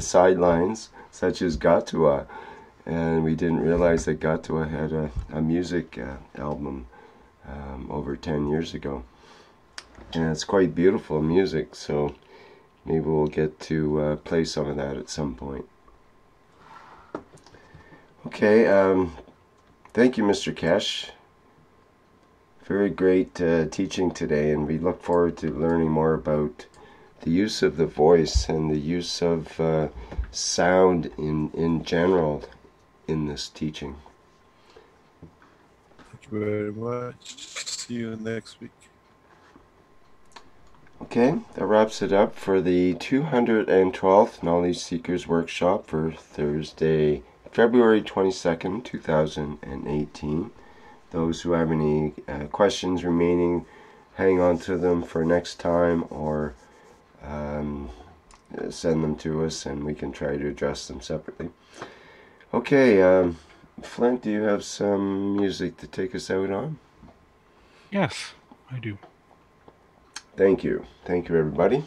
sidelines, such as Gatua, and we didn't realize that Gatua had a music album over 10 years ago, and it's quite beautiful music, so maybe we'll get to play some of that at some point. Okay, thank you, Mr. Kesh. Very great teaching today, and we look forward to learning more about the use of the voice and the use of sound in general in this teaching. Thank you very much. See you next week. Okay, that wraps it up for the 212th Knowledge Seekers Workshop for Thursday, February 22nd, 2018. Those who have any questions remaining, hang on to them for next time, or send them to us and we can try to address them separately. Okay, Flint, do you have some music to take us out on? Yes, I do. Thank you. Thank you, everybody.